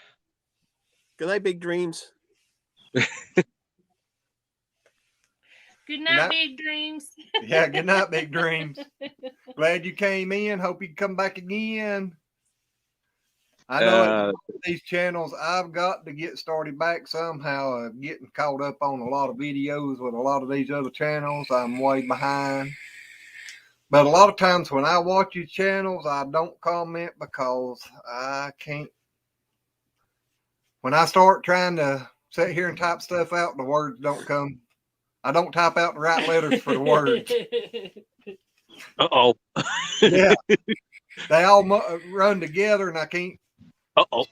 Good night, big dreams. Good night. night, big dreams. Yeah, good night, big dreams. Glad you came in. Hope you can come back again. I know these channels, I've got to get started back somehow. Getting caught up on a lot of videos with a lot of these other channels. I'm way behind. But a lot of times when I watch your channels, I don't comment because I can't. When I start trying to sit here and type stuff out, the words don't come. I don't type out the right letters for the words. Uh-oh. Yeah. They all run together and I can't. Uh-oh.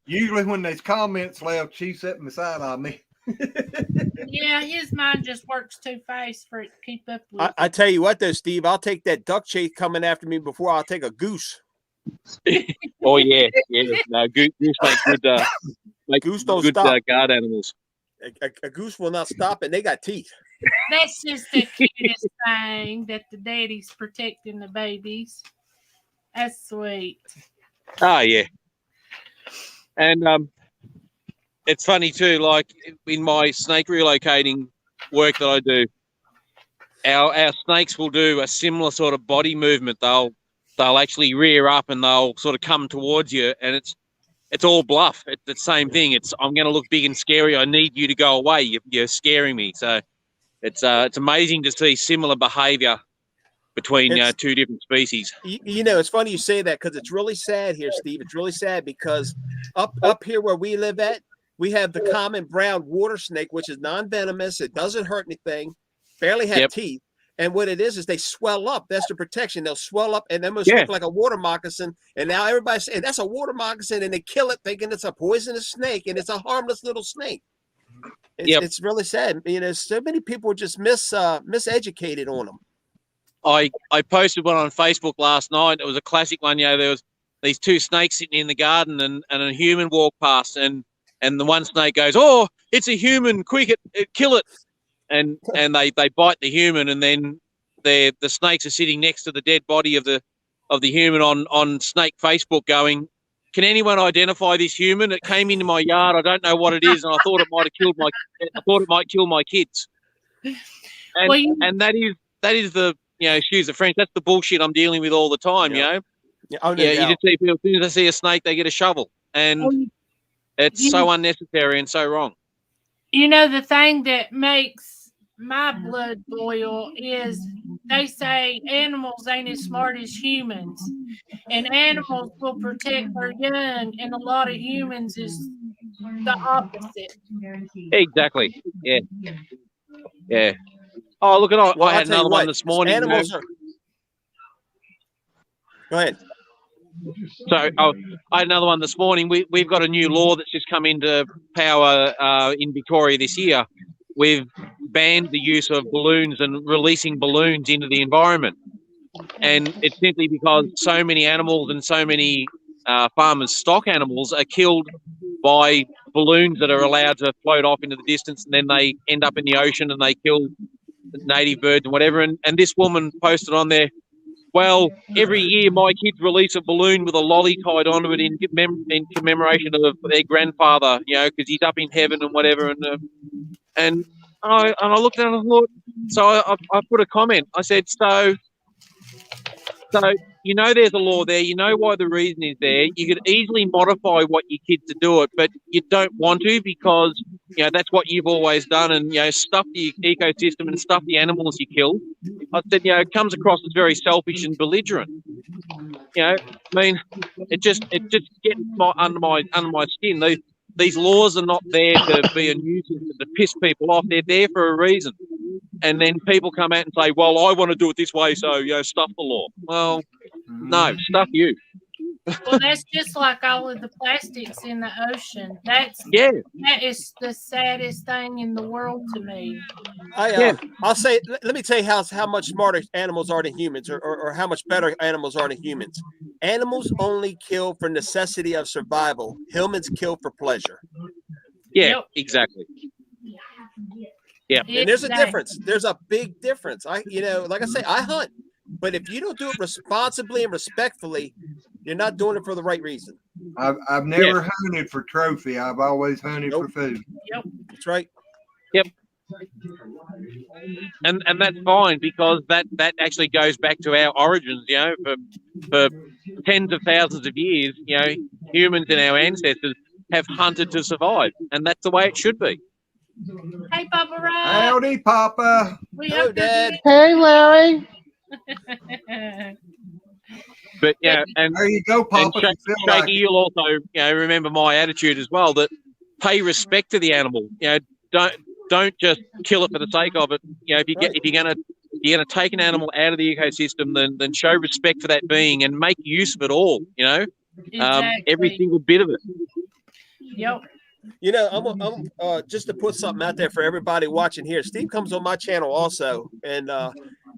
Usually when there's comments left, she's sitting beside of me. Yeah, his mind just works too fast for it to keep up with. I tell you what, though, Steve, I'll take that duck chase coming after me before I'll take a goose. Oh yeah. No, goose make good. Make Goose don't good stop. guard animals. A goose will not stop, and they got teeth. That's just the cutest thing that the daddy's protecting the babies. That's sweet. Oh yeah, and it's funny too. Like in my snake relocating work that I do, our snakes will do a similar sort of body movement. They'll actually rear up and they'll sort of come towards you, and it's all bluff. It's the same thing. It's I'm going to look big and scary. I need you to go away. You're scaring me. So it's amazing to see similar behaviour between two different species. You know, it's funny you say that because it's really sad here, Steve. It's really sad because up here where we live at, we have the common brown water snake, which is non-venomous. It doesn't hurt anything, barely have teeth. And what it is they swell up. That's the protection. They'll swell up and almost look like a water moccasin. And now everybody's saying that's a water moccasin, and they kill it thinking it's a poisonous snake, and it's a harmless little snake. It's really sad. You know, so many people are just miseducated on them. I posted one on Facebook last night. It was a classic one. You know, there was these two snakes sitting in the garden, and a human walked past, and the one snake goes, "Oh, it's a human! Quick, kill it!" And they bite the human, and then the snakes are sitting next to the dead body of the human on snake Facebook, going, "Can anyone identify this human? It came into my yard. I don't know what it is, and I thought it might kill my kids." And and that is the excuse the French. That's the bullshit I'm dealing with all the time. You know. You just see people, as soon as they see a snake, they get a shovel, and it's so unnecessary and so wrong. You know, the thing that makes my blood boil is they say animals ain't as smart as humans, and animals will protect their young, and a lot of humans is the opposite. Exactly. Yeah. Oh, look at that. Well, I had another one this morning. Animals are... Go ahead. So I had another one this morning. We've got a new law that's just come into power in Victoria this year. We've banned the use of balloons and releasing balloons into the environment. And it's simply because so many animals and so many farmers' stock animals are killed by balloons that are allowed to float off into the distance, and then they end up in the ocean and they kill native birds and whatever. And this woman posted on there, "Well, every year my kids release a balloon with a lolly tied onto it in commemoration of their grandfather, because he's up in heaven and whatever." And I looked at it and I thought, so I put a comment. I said, so there's a law there. You know why the reason is there. You could easily modify what your kids to do it, but you don't want to because that's what you've always done, and stuff the ecosystem and stuff the animals you kill. I said, it comes across as very selfish and belligerent. I mean, it just gets under my skin. These laws are not there to be a nuisance and to piss people off. They're there for a reason. And then people come out and say, "Well, I want to do it this way, so stuff the law." Well, no, stuff you. Well, that's just like all of the plastics in the ocean. That is the saddest thing in the world to me. I'll say, let me tell you how much smarter animals are than humans, or how much better animals are than humans. Animals only kill for necessity of survival. Humans kill for pleasure. Yeah, exactly. Yeah, and there's a difference. There's a big difference. Like I say, I hunt, but if you don't do it responsibly and respectfully, you're not doing it for the right reason. I've never hunted for trophy. I've always hunted for food. Yep, that's right. Yep. And that's fine, because that actually goes back to our origins. For tens of thousands of years, humans and our ancestors have hunted to survive, and that's the way it should be. Hey, Papa Rob. Howdy, Papa. Hello, Dad. Hey, Larry. But and there you go, Papa. Shaky, you'll also remember my attitude as well, that pay respect to the animal. Don't just kill it for the sake of it. If you're gonna take an animal out of the ecosystem, then show respect for that being and make use of it all. Exactly. Every single bit of it. Yep. I'm just to put something out there for everybody watching here. Steve comes on my channel also, and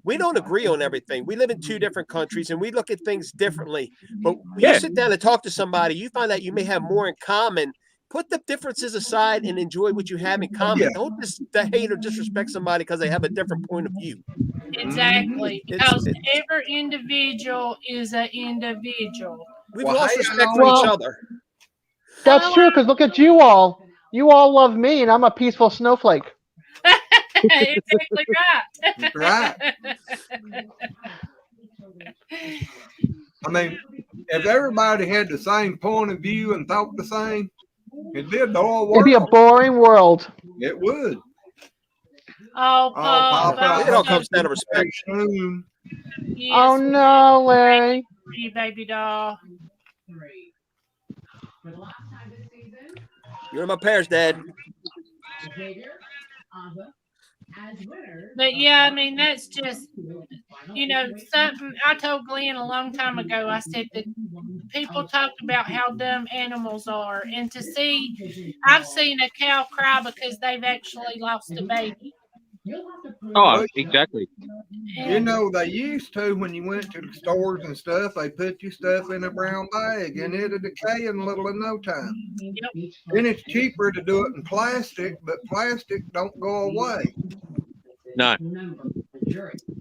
we don't agree on everything. We live in two different countries, and we look at things differently. But when you sit down and talk to somebody, you find out you may have more in common put the differences aside and enjoy what you have in common. Yeah. Don't just hate or disrespect somebody because they have a different point of view. Exactly. It's- Because it's- every individual is an individual. We've Well, lost hey, respect I for each Well- other. That's Well, true, because look at you all. You all love me, and I'm a peaceful snowflake. exactly right. That's right. I mean, if everybody had the same point of view and thought the same, it'd be a dull It'd be a world. boring world. It would. Oh, Oh, Paul, Papa, It all comes down to respect. soon. yes, Oh no, Larry. for you, baby doll. You're my parents, Dad. But yeah, I mean, that's just, something I told Glenn a long time ago. I said that people talk about how dumb animals are, and I've seen a cow cry because they've actually lost a baby. Oh, exactly. You know, they used to, when you went to the stores and stuff, they put your stuff in a brown bag and it'll decay in little in no time. Yep. Then it's cheaper to do it in plastic, but plastic don't go away. No.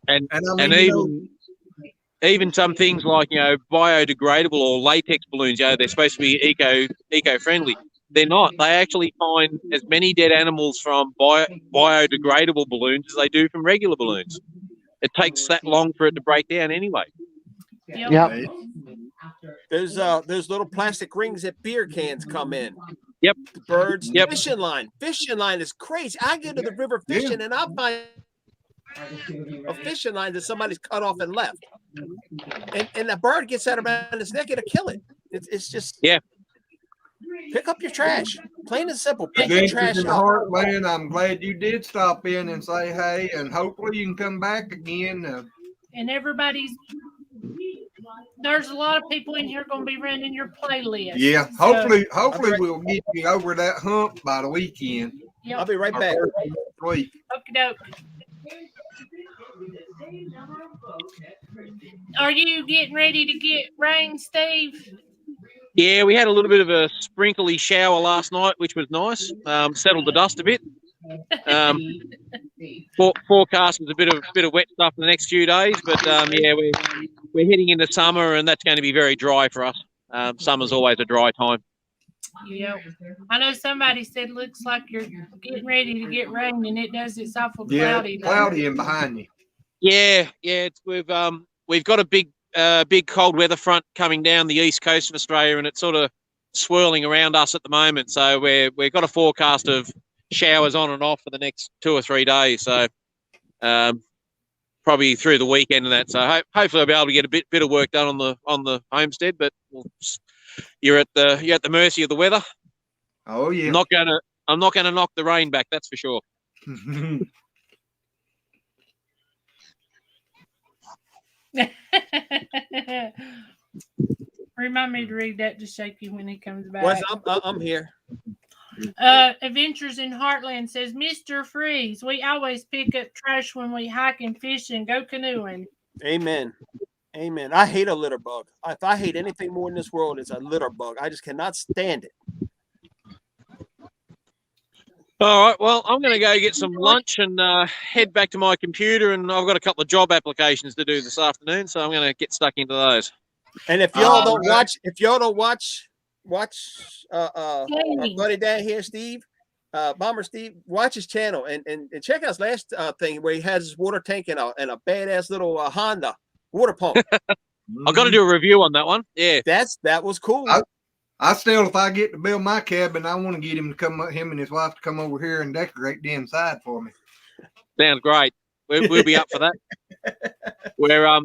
And And I mean, and even some things like biodegradable or latex balloons, they're supposed to be eco friendly. They're not. They actually find as many dead animals from biodegradable balloons as they do from regular balloons. It takes that long for it to break down anyway. Yep. There's little plastic rings that beer cans come in. Yep. The birds. Yep. Fishing line. Fishing line is crazy. I go to the river fishing and I'll find a fishing line that somebody's cut off and left. And the bird gets that around its neck, it'll kill it. It's just pick up your trash. Plain and simple. Pick your trash in the up. heartland, I'm glad you did stop in and say hey, and hopefully you can come back again. And there's a lot of people in here going to be running your playlist. Yeah, So, hopefully we'll get you over that hump by the weekend. yep. I'll be right back. Week. Okie doke. Are you getting ready to get rain, Steve? Yeah, we had a little bit of a sprinkly shower last night, which was nice. Settled the dust a bit. Forecast was a bit of wet stuff in the next few days, but we're heading into summer, and that's going to be very dry for us. Summer's always a dry time. Yeah, I know somebody said looks like you're getting ready to get rain, and it does. It's awful cloudy. Yeah, cloudy in behind you. Yeah. We've got a big cold weather front coming down the east coast of Australia, and it's sort of swirling around us at the moment. So we've got a forecast of showers on and off for the next 2 or 3 days. So probably through the weekend and that. So hopefully I'll be able to get a bit of work done on the homestead. But you're at the mercy of the weather. Oh yeah. I'm not gonna knock the rain back. That's for sure. Remind me to read that to Shaky when he comes back. Wes, I'm here. Adventures in Heartland says, Mr. Freeze, we always pick up trash when we hike and fish and go canoeing. Amen. Amen. I hate a litter bug. If I hate anything more in this world, it's a litter bug. I just cannot stand it. All right. Well, I'm going to go get some lunch and head back to my computer, and I've got a couple of job applications to do this afternoon, so I'm going to get stuck into those. And if y'all don't watch our buddy down here, Steve, Bomber Steve, watch his channel and check out his last thing where he has his water tank and a badass little Honda water pump. I've got to do a review on that one. Yeah, that was cool. I still, if I get to build my cabin, I want to get him and his wife to come over here and decorate the inside for me. Sounds great. We'll be up for that. Where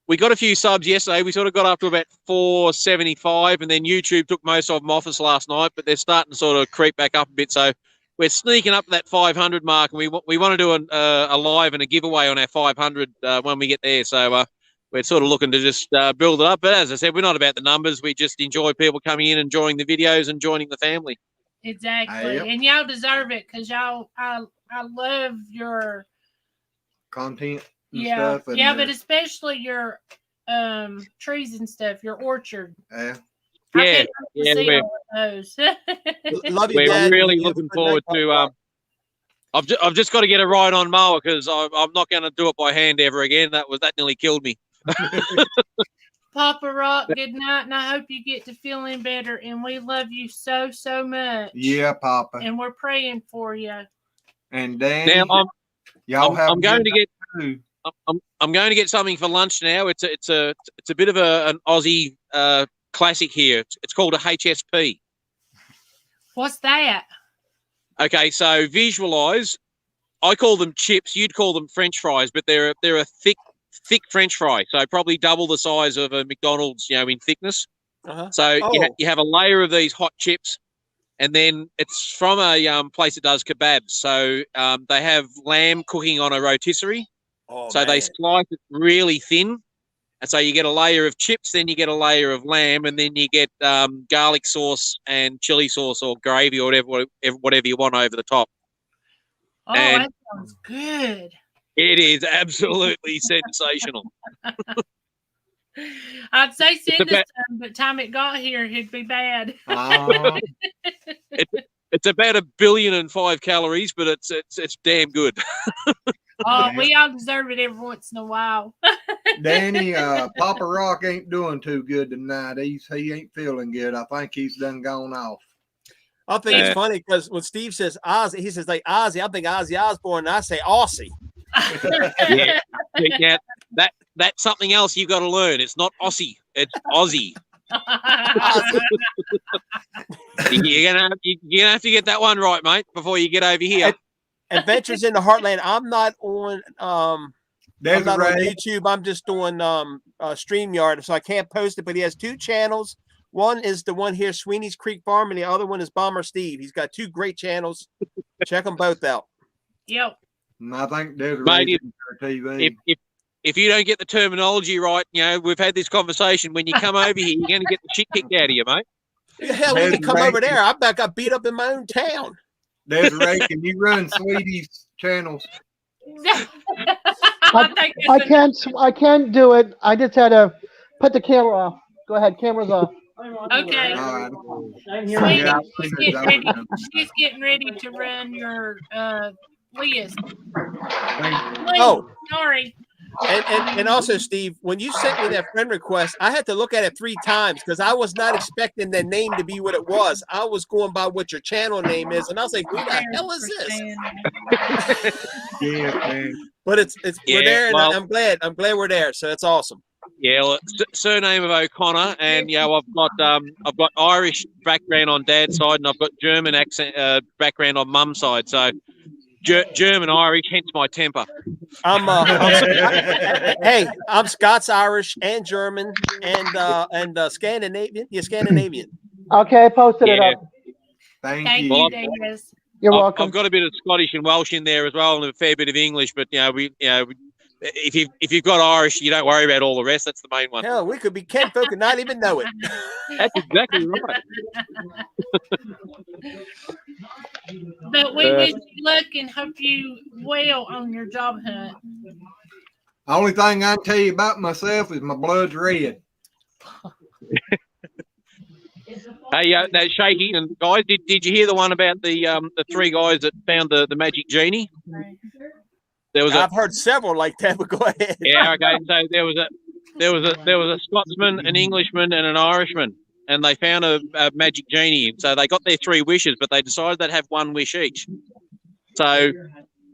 we got a few subs yesterday. We sort of got up to about 475, and then YouTube took most of them off us last night, but they're starting to sort of creep back up a bit. So we're sneaking up to that 500 mark, and we want to do a live and a giveaway on our 500 when we get there. So we're sort of looking to just build it up. But as I said, we're not about the numbers. We just enjoy people coming in, enjoying the videos, and joining the family. Exactly. Yep. And y'all deserve it because I love your content and yeah, stuff. And, yeah, but especially your trees and stuff, your orchard. Yeah. I Yeah, can't wait to see we're, all of those. Love you, we're Dad. really You have a looking good forward night. to. I've just got to get a ride on mower because I'm not going to do it by hand ever again. That nearly killed me. Papa Rock, good night, and I hope you get to feeling better. And we love you so, so much. Yeah, Papa. And we're praying for you. And Danny, Now y'all have. I'm going to get. Too. I'm going to get something for lunch now. It's a bit of an Aussie classic here. It's called a HSP. What's that? Okay, so visualize. I call them chips. You'd call them French fries, but they're a thick French fry. So probably double the size of a McDonald's, in thickness. Uh-huh. So you have a layer of these hot chips, and then it's from a place that does kebabs. So they have lamb cooking on a rotisserie. Oh, so man. they slice it really thin. And so you get a layer of chips, then you get a layer of lamb, and then you get garlic sauce and chili sauce or gravy or whatever you want over the top. Oh, And that sounds good. it is absolutely sensational. I'd say send us some, but time it got here, it'd be bad. It's about 1.5 billion calories, but it's damn good. Oh, we all deserve it every once in a while. Danny, Papa Rock ain't doing too good tonight. He ain't feeling good. I think he's done gone off. I think it's funny because when Steve says Ozzy, he says like Ozzy. I think Ozzy Osbourne, and I say Aussie. Yeah, that's something else you got to learn. It's not Aussie, it's Aussie. You're gonna have to get that one right, mate, before you get over here. Adventures in the Heartland. I'm not on on YouTube. I'm just doing StreamYard, so I can't post it. But he has 2 channels. One is the one here, Sweeney's Creek Farm, and the other one is Bomber Steve. He's got 2 great channels. Check them both out. Yep. And I think Desiree TV. If you don't get the terminology right, we've had this conversation. When you come over here, you're going to get the shit kicked out of you, mate. Hell, we can come over there. I bet I got beat up in my own town. Desiree, can you run Sweetie's channels? I can't do it. I just had to put the camera off. Go ahead, camera's off. Okay. All right. She's getting ready to run your list. Oh, sorry. And also, Steve, when you sent me that friend request, I had to look at it 3 times because I was not expecting the name to be what it was. I was going by what your channel name is, and I was like, "Who the hell is this?" Yeah, man. But we're there, and I'm glad we're there. So that's awesome. Yeah, well, surname of O'Connor, and I've got Irish background on Dad's side, and I've got German accent background on Mum's side. So German Irish, hence my temper. I'm Scots Irish and German and Scandinavian. Yeah, Scandinavian. Okay, posted it up. Thank you. Well, Davis. You're welcome. I've got a bit of Scottish and Welsh in there as well, and a fair bit of English. But if you've got Irish, you don't worry about all the rest. That's the main one. Hell, we could be Ken folk and not even know it. That's exactly right. But we wish you luck and hope you well on your job hunt. Only thing I can tell you about myself is my blood's red. Hey, that Shaky and guys, did you hear the one about the 3 guys that found the magic genie? I've heard several like that, but go ahead. Yeah, okay. So there was a Scotsman, an Englishman, and an Irishman, and they found a magic genie. So they got their 3 wishes, but they decided they'd have 1 wish each. So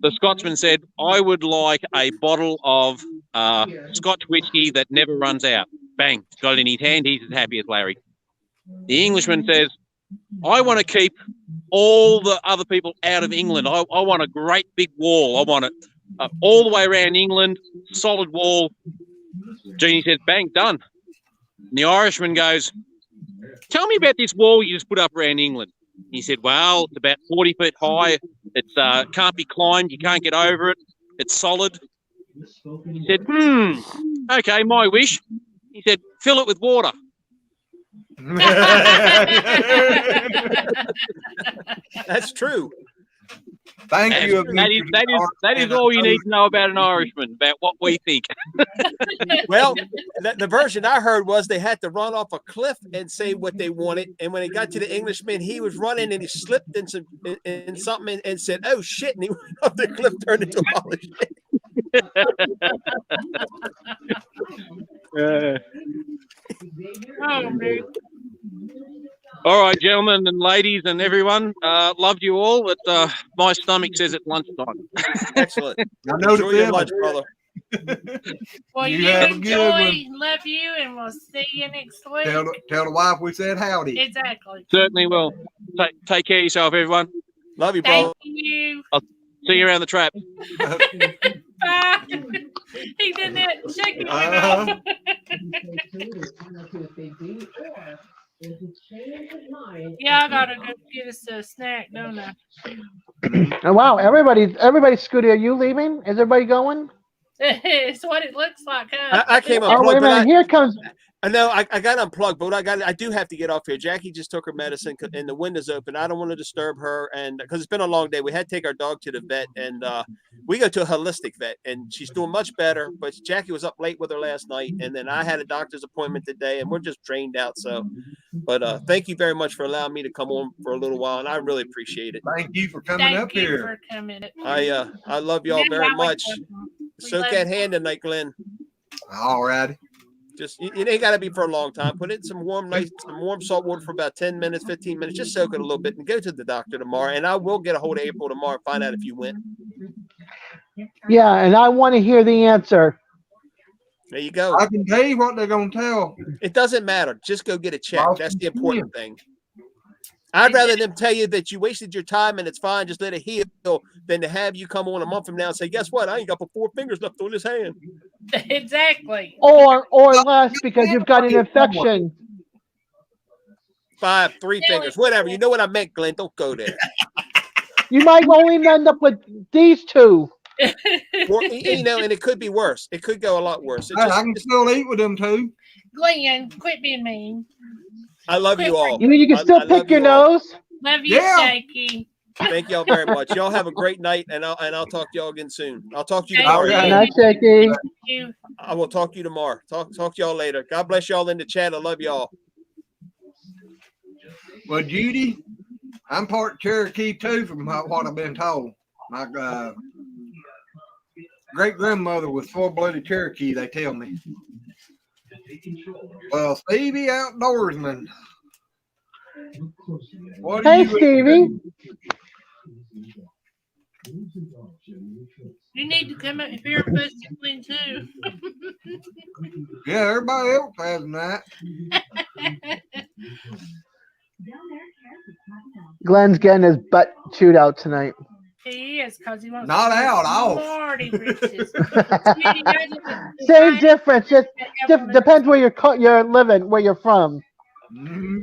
the Scotsman said, "I would like a bottle of Scotch whiskey that never runs out." Bang, got it in his hand. He's as happy as Larry. The Englishman says, "I want to keep all the other people out of England. I want a great big wall. I want it all the way around England, solid wall." Genie says, "Bang, done." And the Irishman goes, "Tell me about this wall you just put up around England." He said, "Well, it's about 40 feet high. It's can't be climbed. You can't get over it. It's solid." He said, "Okay, my wish." He said, "Fill it with water." That's true. Thank you. That is all you need to know about an Irishman, about what we think. Well, the version I heard was they had to run off a cliff and say what they wanted. And when it got to the Englishman, he was running and he slipped in something and said, "Oh shit!" And he went off the cliff, turned into a pile of shit. Oh, man. All right, gentlemen and ladies and everyone, loved you all, but my stomach says it's lunchtime. Excellent. I know Enjoy the your feeling. lunch, brother. Well, You you have a good one. enjoy. Love you, and we'll see you next week. Tell the wife we said howdy. Exactly. Certainly will. Take care of yourself, everyone. Love you, brother. Thank you. I'll see you around the trap. Bye. He did that shaking Uh-huh. Yeah, I gotta go get us a snack, don't I? Oh, wow, everybody, Scooty, are you leaving? Is everybody going? It's what it looks like, huh? I came Oh, unplugged, wait a but minute. Here comes. I know I got unplugged, but I do have to get off here. Jackie just took her medicine and the window's open. I don't want to disturb her, and because it's been a long day, we had to take our dog to the vet, and we go to a holistic vet, and she's doing much better. But Jackie was up late with her last night, and then I had a doctor's appointment today, and we're just drained out. So, but thank you very much for allowing me to come on for a little while, and I really appreciate it. Thank you for coming up Thank you here. for coming. I love y'all very much. Soak that hand tonight, Glenn. All righty. Just it ain't got to be for a long time. Put it in some warm salt water for about 10 minutes, 15 minutes. Just soak it a little bit and go to the doctor tomorrow. And I will get a hold of April tomorrow and find out if you went. Yeah, and I want to hear the answer. There you go. I can tell you what they're gonna tell. It doesn't matter. Just go get it checked. Well, That's the important thing. I'd rather them tell you that you wasted your time and it's fine, just let it heal, than to have you come on a month from now and say, guess what? I ain't got but 4 fingers left on this hand. Exactly. Or less because you've got an infection. 5, 3 fingers, whatever. You know what I meant, Glenn. Don't go there. You might only end up with these 2. Or, you know, and it could be worse. It could go a lot worse. I can still eat with them too. Glenn, quit being mean. I love you all. You mean you can still pick your nose? Love you, Shaky. Thank y'all very much. Y'all have a great night, and I'll talk to y'all again soon. I'll talk to you Thank tomorrow. Good night, Shaky. I will talk to you tomorrow. Talk to y'all later. God bless y'all in the chat. I love y'all. Well, Judy, I'm part Cherokee too, from what I've been told. My great grandmother was full-blooded Cherokee. They tell me. Well, Stevie Outdoorsman. What Hey, Stevie. You need to come up here and post Glenn too. Yeah, everybody else has that. Glenn's getting his butt chewed out tonight. He is, because he wants Not to out, off. Marty riches. Same difference. It depends where you're living, where you're from. Mm-hmm.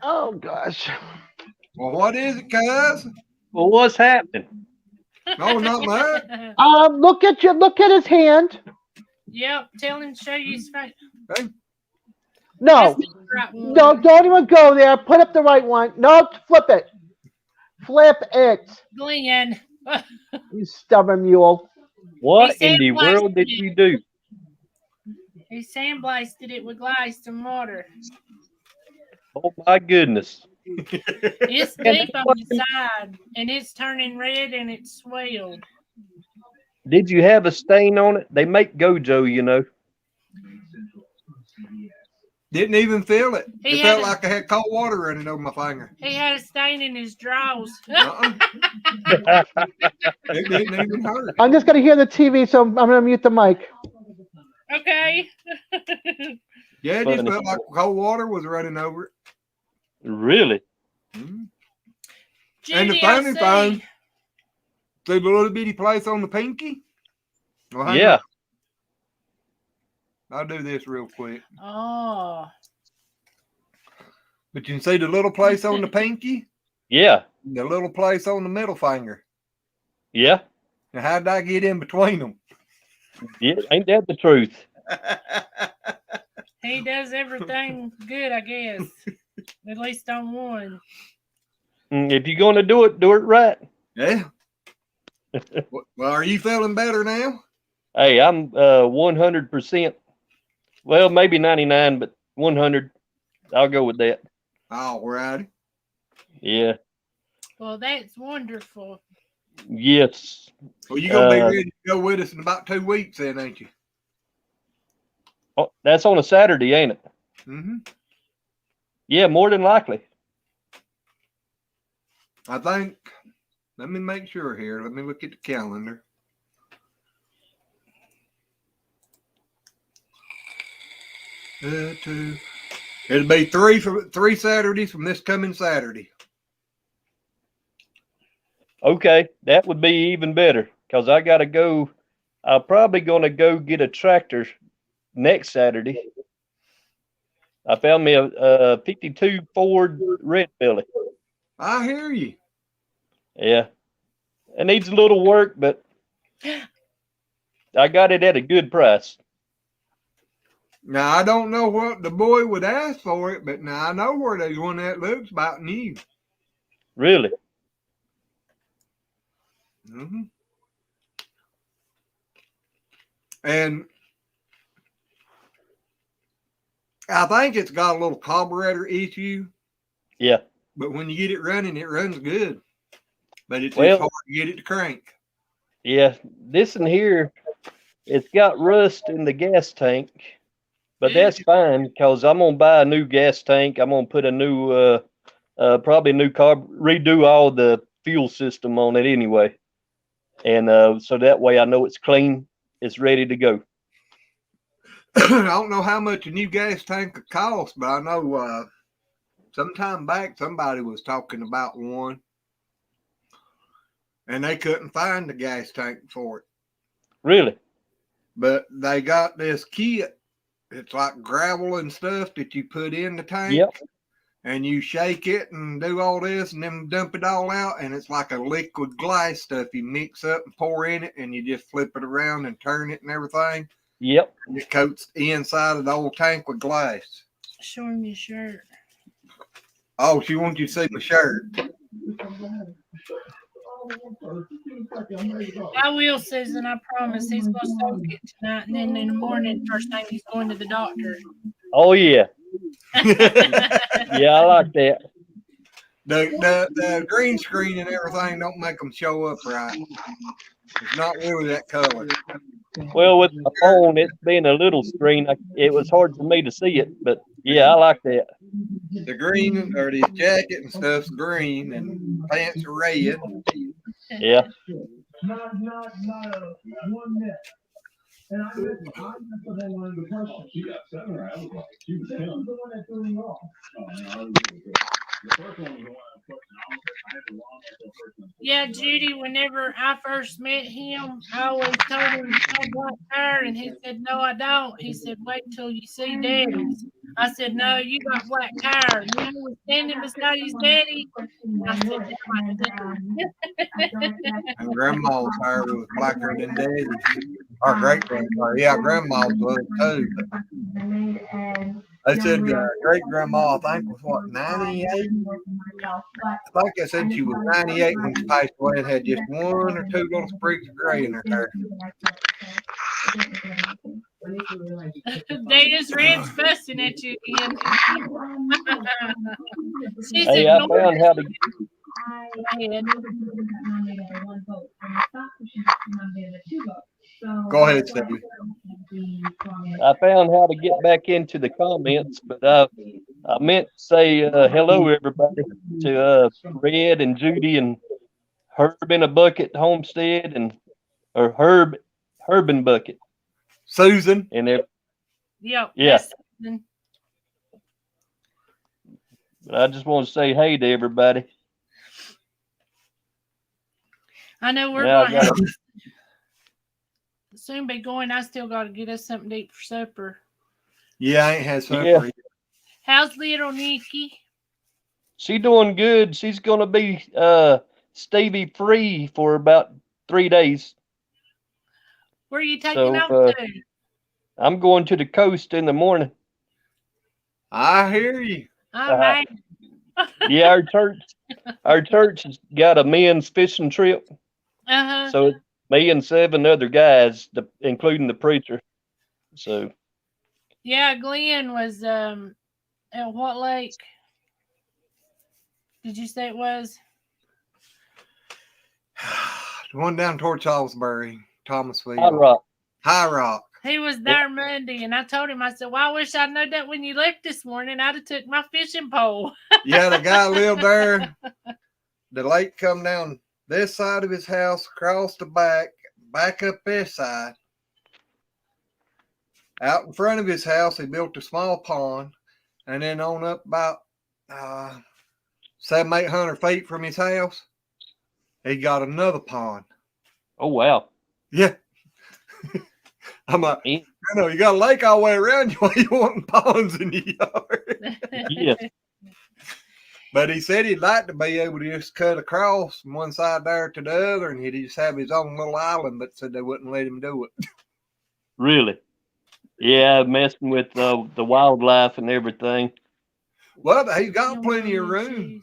Oh gosh. Well, what is it, cuz? Well, what's happening? No, not much. Look at his hand. Yep, tell him to show you his face. Okay. No, no, don't even go there. Put up the right one. No, flip it. Flip it. Glenn. You stubborn mule. What in the world did you do? He sandblasted it with glass and water. Oh my goodness. It's deep on the side, and it's turning red, and it's swelled. Did you have a stain on it? They make Gojo, you know. Didn't even feel it. He It had felt a- like I had cold water running over my finger. He had a stain in his drawers. It didn't even hurt. I'm just gonna hear the TV, so I'm gonna mute the mic. Okay. Yeah, it just felt like cold water was running over it. Really? Mm-hmm. Judy, And the funny thing, see the little bitty place on the pinky? Well, hang Yeah. on. I'll do this real quick. Oh. But you can see the little place on the pinky? Yeah. The little place on the middle finger. Yeah. Now, how did I get in between them? Yeah. Ain't that the truth? He does everything good, I guess. At least on one. If you're going to do it right. Yeah. Well, are you feeling better now? Hey, I'm 100%. Well, maybe 99, but 100. I'll go with that. All righty. Yeah. Well, that's wonderful. Yes. Well, you're going to be ready to go with us in about 2 weeks then, ain't you? Oh, that's on a Saturday, ain't it? Mm-hmm. Yeah, more than likely. I think, let me make sure here. Let me look at the calendar. It'll be three Saturdays from this coming Saturday. Okay, that would be even better because I got to go. I'm probably going to go get a tractor next Saturday. I found me a 52 Ford Red Belly. I hear you. Yeah. It needs a little work, but I got it at a good price. Now, I don't know what the boy would ask for it, but now I know where there's one that looks about new. Really? Mm-hmm. And I think it's got a little carburetor issue. Yeah. But when you get it running, it runs good. But it's Well, just hard to get it to crank. Yeah, this in here, it's got rust in the gas tank, but that's fine because I'm gonna buy a new gas tank. I'm gonna put a new, probably a new redo all the fuel system on it anyway, and so that way I know it's clean, it's ready to go. I don't know how much a new gas tank could cost, but I know sometime back somebody was talking about one, and they couldn't find the gas tank for it. Really? But they got this kit. It's like gravel and stuff that you put in the tank. Yep. And you shake it and do all this and then dump it all out. And it's like a liquid glass stuff you mix up and pour in it, and you just flip it around and turn it and everything. Yep. And it coats the inside of the old tank with glass. Show him your shirt. Oh, she wants you to see my shirt. I will, Susan. I promise. He's going to soak it tonight, and then in the morning, first thing, he's going to the doctor. Oh yeah. Yeah, I like that. The green screen and everything don't make them show up right. It's not really that color. Well, with the phone, it's being a little screen. It was hard for me to see it, but yeah, I like that. The green or the jacket and stuff's green, and pants are red. Yeah. Not one minute. And I missed the whole line of the question. She got 7 or I was like, she was 10. The one that threw me off. Oh, no, I was really good. The first one was the one I put I had the wrong person. Yeah, Judy, whenever I first met him, I always told him he had black hair, and he said, no, I don't. He said, wait till you see Daddy's. I said, no, you got black hair. You know, was standing beside his daddy. I said, And Grandma's hair was blacker than Daddy's. Our great grandma, yeah, Grandma's was too. They said great grandma, I think, was what, 98? I think I said she was 98 when she passed away and had just 1 or 2 little sprigs of gray in her hair. They just ran fussing at you again. She's Hey, I ignoring found how to. Go ahead, Stevie. I found how to get back into the comments, but I meant to say hello, everybody, to Red and Judy and Herb in a Bucket Homestead or Herb and Bucket. Susan. And yeah. Yeah. But I just want to say hey to everybody. I know we're Now going to have soon be going. I still got to get us something to eat for supper. Yeah, I ain't had supper yet. How's little Nikki? She doing good. She's going to be Stevie free for about 3 days. Where are you taking out to? I'm going to the coast in the morning. I hear you. All right. Yeah, our church our church has got a men's fishing trip. Uh-huh. So me and 7 other guys, including the preacher. So Yeah, Glenn was at what lake? Did you say it was? The one down towards Salisbury, Thomasville. High Rock. High Rock. He was there Monday, and I told him, I said, well, I wish I'd known that when you left this morning. I'd have took my fishing pole. Yeah, the guy lived there. The lake come down this side of his house, across the back up this side. Out in front of his house, he built a small pond, and then on up about 700-800 feet from his house, he got another pond. Oh wow! Yeah, I'm like, Yeah. you got a lake all the way around you. Why you wanting ponds in your yard? Yes. But he said he'd like to be able to just cut across from one side there to the other, and he'd just have his own little island. But said they wouldn't let him do it. Really? Yeah, messing with the wildlife and everything. Well, he's got plenty of room.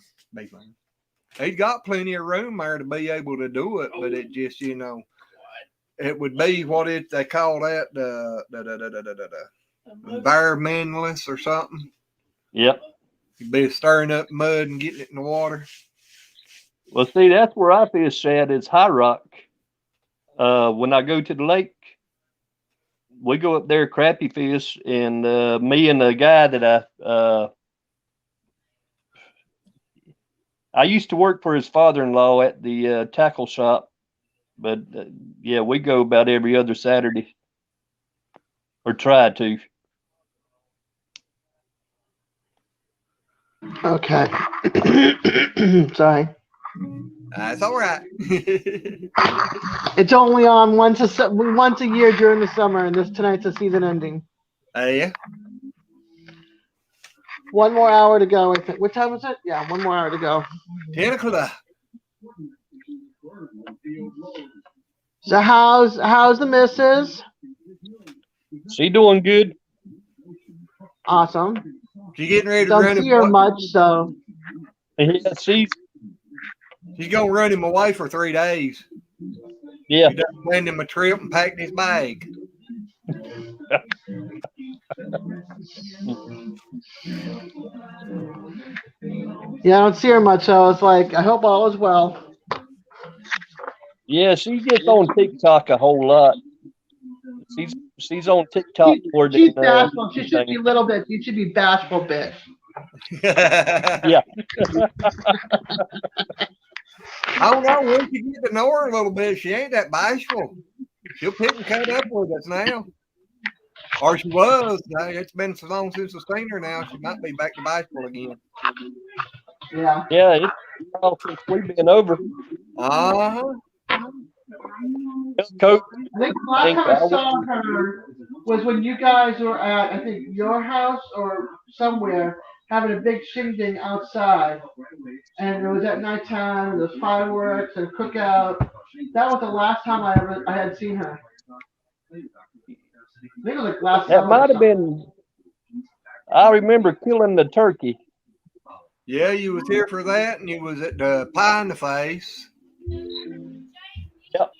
He's got plenty of room there to be able to do it, but it just, it would be they call that the environmentalist or something. Yep. You'd be stirring up mud and getting it in the water. Well, see, that's where I fish at is High Rock. When I go to the lake, we go up there crappie fish, and me and the guy that I used to work for his father-in-law at the tackle shop, but yeah, we go about every other Saturday, or try to. Okay. Sorry. That's all right. It's only on once a year during the summer, and tonight's the season ending. Yeah. 1 more hour to go, I think. What time is it? Yeah, 1 more hour to go. 10 o'clock. So how's the missus? She doing good. Awesome. She getting ready to Don't run see her much, so. Yeah, she's gonna run him away for 3 days. Yeah. He done planned him a trip and packed his bag. Yeah, I don't see her much, so it's like I hope all is well. Yeah, she gets on TikTok a whole lot. She's on TikTok more than She's bashful. She should be a little bit. You should be bashful, bitch. Yeah. I don't know. Once you get to know her a little bit, she ain't that bashful. She'll pick and cut up with us now. Or she was. It's been so long since I've seen her now. She might be back to bashful again. Yeah. Yeah, it's all since we've been over. Uh-huh. Coach, I think the last time I saw her was when you guys were at, I think, your house or somewhere having a big shindig outside. And it was at nighttime, there was fireworks and cookout. That was the last time I had seen her. I think it was like last that summer might or have been. I remember killing the turkey. Yeah, you was here for that, and you was at the Pie in the Face. Yep.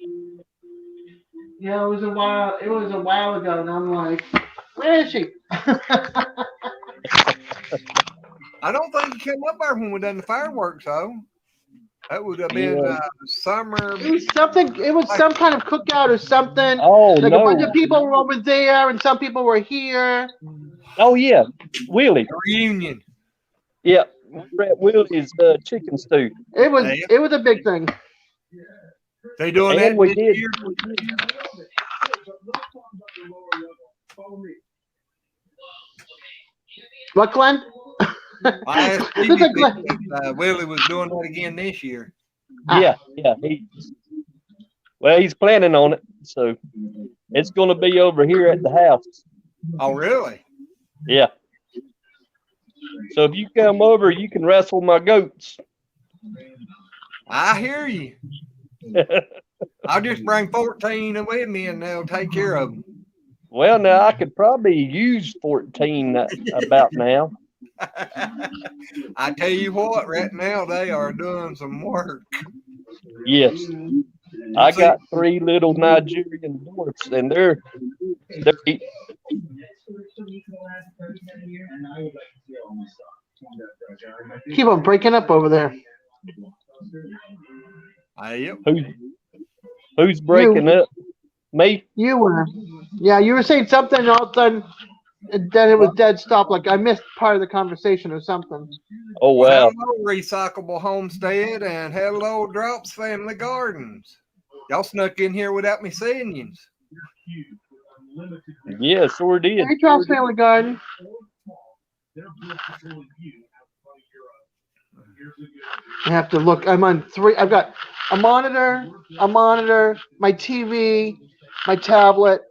Yeah, it was a while ago, and I'm like, where is she? I don't think you came up there when we done the fireworks, though. That would have been summer. It was something. It was some kind of cookout or something. Oh, like no. A bunch of people were over there, and some people were here. Oh yeah, Willie. Reunion. Yeah, we're at Willie's chicken stew. It was a big thing. They doing And that we this did. year? What, Glenn? I asked Stevie if Willie was doing that again this year. Yeah. He's planning on it, so it's going to be over here at the house. Oh, really? Yeah. So if you come over, you can wrestle my goats. I hear you. I'll just bring 14 with me, and they'll take care of them. Well, now I could probably use 14 about now. I tell you what, right now they are doing some work. Yes, I See, got 3 little Nigerian dwarfs, and they're Keep on breaking up over there. yep. who's breaking up? Me? You were. Yeah, you were saying something all of a sudden. Then it was dead stop. Like I missed part of the conversation or something. Oh Well, wow! hello, Recyclable Homestead, and hello, Drops Family Gardens. Y'all snuck in here without me seeing you. Yeah, sure did. Hey, Charles Family Garden. I have to look. I'm on 3. I've got a monitor, my TV, my tablet.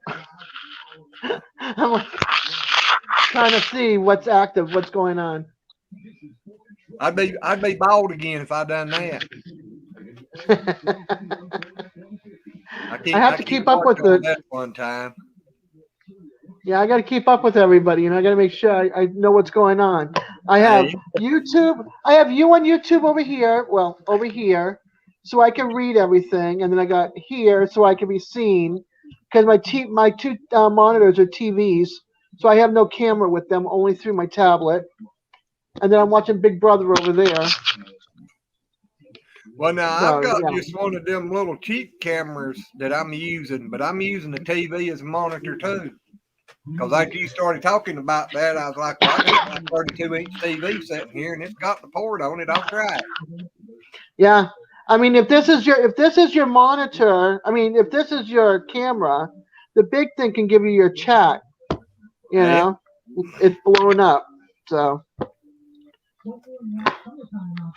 I'm like trying to see what's active, what's going on. I'd be bald again if I done that. I have to keep up with the. That one time. Yeah, I got to keep up with everybody, and I got to make sure I know what's going on. I have YouTube. I have you on YouTube over here. Well, over here, so I can read everything, and then I got here so I can be seen, because my 2 monitors are TVs, so I have no camera with them, only through my tablet. And then I'm watching Big Brother over there. Well, now So, I've got yeah. just one of them little cheap cameras that I'm using, but I'm using the TV as a monitor too. Because after you started talking about that, I was like, well, I got my 32-inch TV sitting here, and it's got the port on it. I'll try it. Yeah, I mean, if this is your monitor, I mean, if this is your camera, the big thing can give you your chat. You know, it's blowing up. So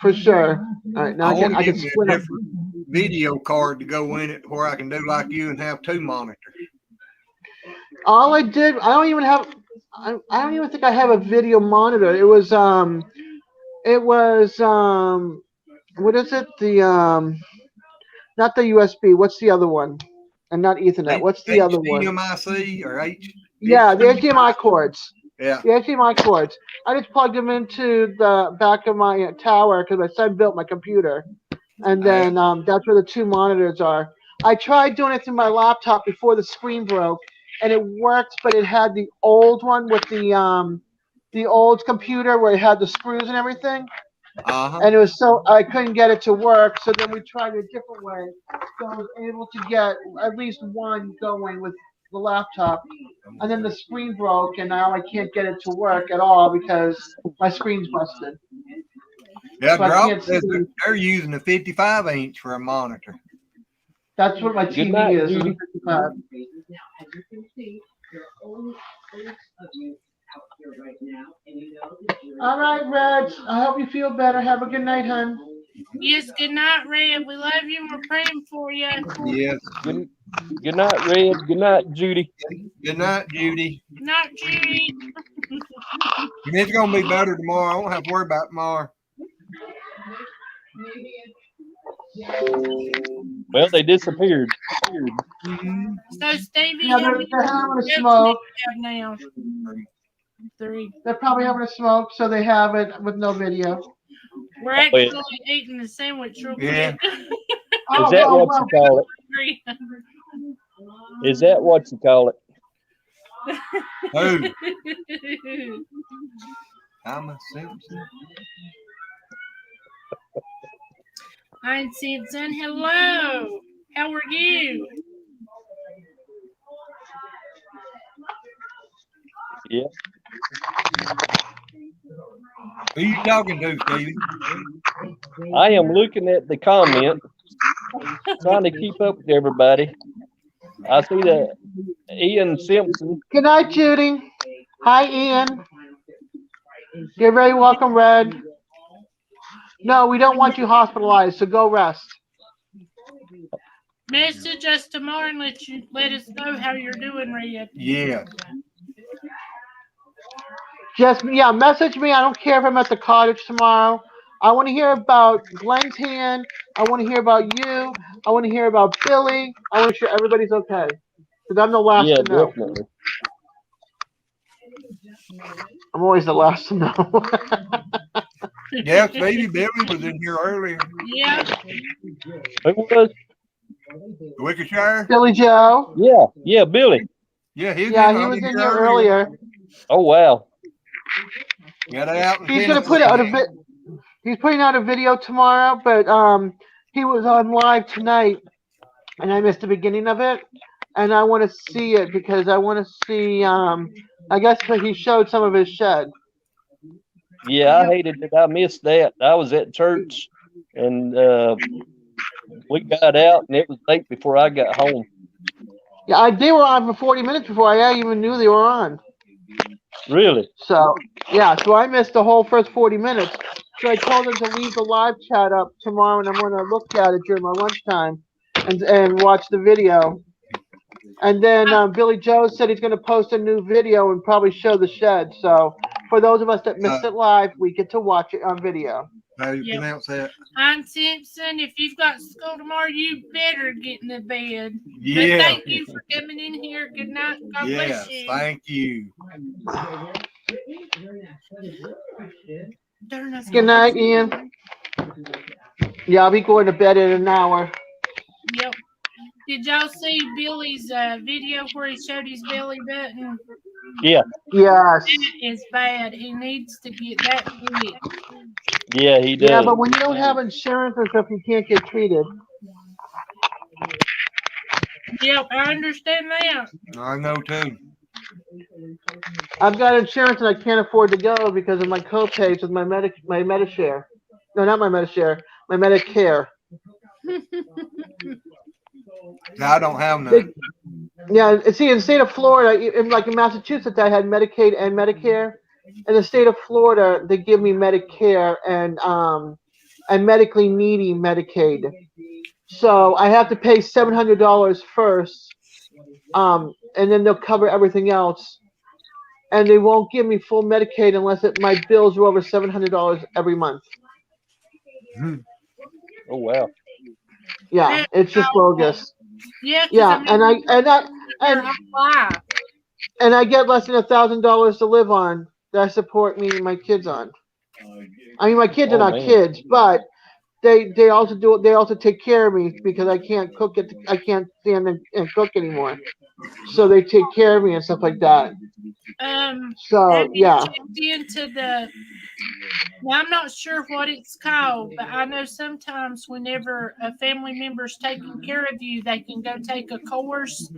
for sure. All right, now I can give split me a up. different video card to go in it where I can do like you and have 2 monitors. All I did, I don't even think I have a video monitor. It was what is it? The not the USB. What's the other one? And not Ethernet. What's the other one? HDMIC or H? Yeah, the HDMI cords. Yeah. The HDMI cords. I just plugged them into the back of my tower because my son built my computer, and then that's where the 2 monitors are. I tried doing it through my laptop before the screen broke, and it worked, but it had the old one with the old computer where it had the screws and everything. And it was so I couldn't get it to work. So then we tried a different way. So I was able to get at least one going with the laptop. And then the screen broke, and now I can't get it to work at all because my screen's busted. Yeah, So I Drop can't says see. they're using a 55-inch for a monitor. That's what my Good TV night, is. Judy. A 55. All right, Reg. I hope you feel better. Have a good night, hon. Yes, good night, Red. We love you. We're praying for you. Yes. Good night, Red. Good night, Judy. Good night, Judy. Not Judy. And it's gonna be better tomorrow. I won't have to worry about tomorrow. Well, they disappeared. So Stevie, Yeah, how they're many having a kids do smoke. you have now? 3. They're probably having a smoke, so they have it with no video. We're actually eating the sandwich real Yeah. quick. Is that what you call it? Is that what you call it? Who? I'm a Simpson. I'm Simpson. Hello. How are you? Yeah. Who you talking to, Stevie? I am looking at the comment, trying to keep up with everybody. I see that Ian Simpson. Good night, Judy. Hi, Ian. You're very welcome, Red. No, we don't want you hospitalized, so go rest. Message us tomorrow and let us know how you're doing, Red. Yeah. Just message me. I don't care if I'm at the cottage tomorrow. I want to hear about Glenn's hand. I want to hear about you. I want to hear about Billy. I want to make sure everybody's okay. Because I'm the last to know. Definitely. I'm always the last to know. Yeah, Stevie Billy was in here earlier. Yeah. Who was? Wickershire? Billy Joe. Yeah, Billy. Yeah, he was Yeah, in, he on was in in here here earlier. earlier. Oh wow. Yeah, they out in He's gonna Tennessee. put out he's putting out a video tomorrow, but he was on live tonight and I missed the beginning of it. And I want to see it because I want to see I guess he showed some of his shed. Yeah, I hated that I missed that. I was at church and we got out and it was late before I got home. Yeah, they were on for 40 minutes before I even knew they were on. Really? So yeah, so I missed the whole first 40 minutes. So I told them to leave the live chat up tomorrow, and I'm going to look at it during my lunchtime and watch the video. And then Billy Joe said he's going to post a new video and probably show the shed. So for those of us that missed it live, we get to watch it on video. How do you pronounce that? Aunt Simpson, if you've got school tomorrow, you better get in the bed. Yeah. But thank you for coming in here. Good night. God Yes, bless you. thank you. Good night, Ian. Yeah, I'll be going to bed in an hour. Yep. Did y'all see Billy's video where he showed his belly button? Yeah. Yes. That is bad. He needs to get that fixed. Yeah, he does. Yeah, but when you don't have insurance or stuff, you can't get treated. Yep, I understand that. I know too. I've got insurance and I can't afford to go because of my co-pays with my Medishare. No, not my Medishare. My Medicare. I don't have none. Yeah, see, in the state of Florida, like in Massachusetts, I had Medicaid and Medicare. In the state of Florida, they give me Medicare and medically needy Medicaid. So I have to pay $700 first, and then they'll cover everything else. And they won't give me full Medicaid unless my bills are over $700 every month. Oh wow. Yeah, it's just bogus. Yeah, yeah, and I get less than $1,000 to live on that I support me and my kids on. I mean, my kids are not kids, but they also take care of me because I can't stand and cook anymore. So they take care of me and stuff like that. So have you yeah. checked into the? Now I'm not sure what it's called, but I know sometimes whenever a family member's taking care of you, they can go take a course,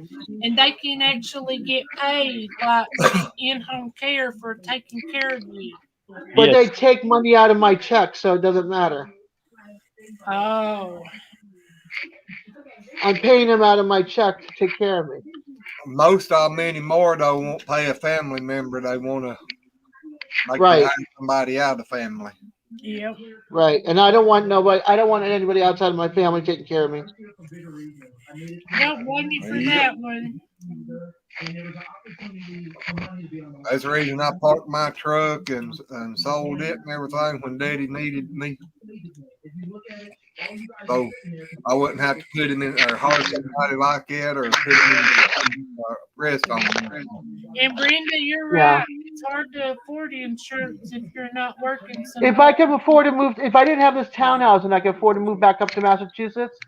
and they can actually get paid like in-home care for taking care of you. But they take money out of my check, so it doesn't matter. Oh. I'm paying them out of my check to take care of me. Most of them anymore, though, won't pay a family member. They want to Right. hire somebody out of the family. Yep. Right. And I don't want nobody. I don't want anybody outside of my family taking care of me. Don't blame you for that one. That's the reason I parked my truck and sold it and everything when Daddy needed me. So I wouldn't have to put him in or hire somebody like that or put him in rest on him. And Brenda, you're right. It's hard to afford insurance if you're not working. If I could afford to move, if I didn't have this townhouse and I could afford to move back up to Massachusetts,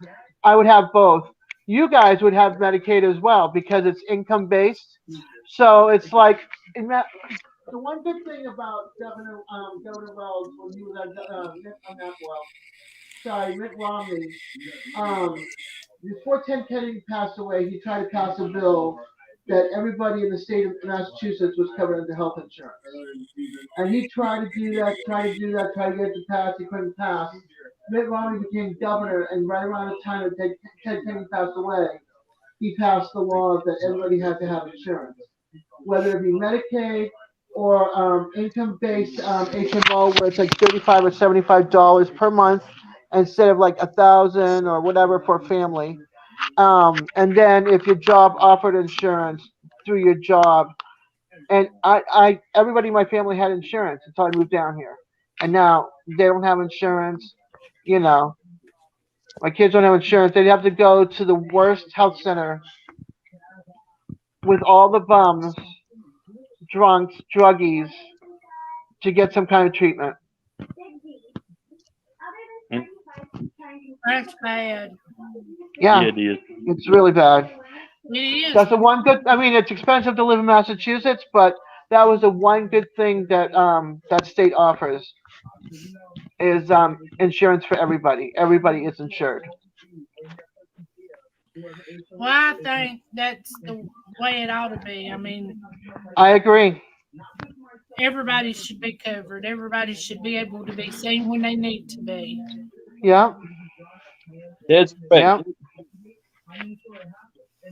I would have both. You guys would have Medicaid as well because it's income based. So it's like the one good thing about Governor Wells when he was Mitt Romney, before Ted Kennedy passed away, he tried to pass a bill that everybody in the state of Massachusetts was covered under health insurance. And he tried to do that, tried to get it to pass, he couldn't pass. Mitt Romney became governor, and right around the time that Ted Kennedy passed away, he passed the law that everybody had to have insurance, whether it be Medicaid or income-based HMO, where it's like $35 or $75 per month instead of like $1,000 or whatever for a family. And then if your job offered insurance through your job, and everybody in my family had insurance until I moved down here, and now they don't have insurance. You know, my kids don't have insurance. They'd have to go to the worst health center with all the bums, drunks, druggies to get some kind of treatment. That's bad. Yeah, Yeah, it is. it's really bad. It is. That's the one good. I mean, it's expensive to live in Massachusetts, but that was the one good thing that that state offers is insurance for everybody. Everybody is insured. Well, I think that's the way it ought to be. I mean, I agree. everybody should be covered. Everybody should be able to be seen when they need to be. Yeah, That's yeah. right.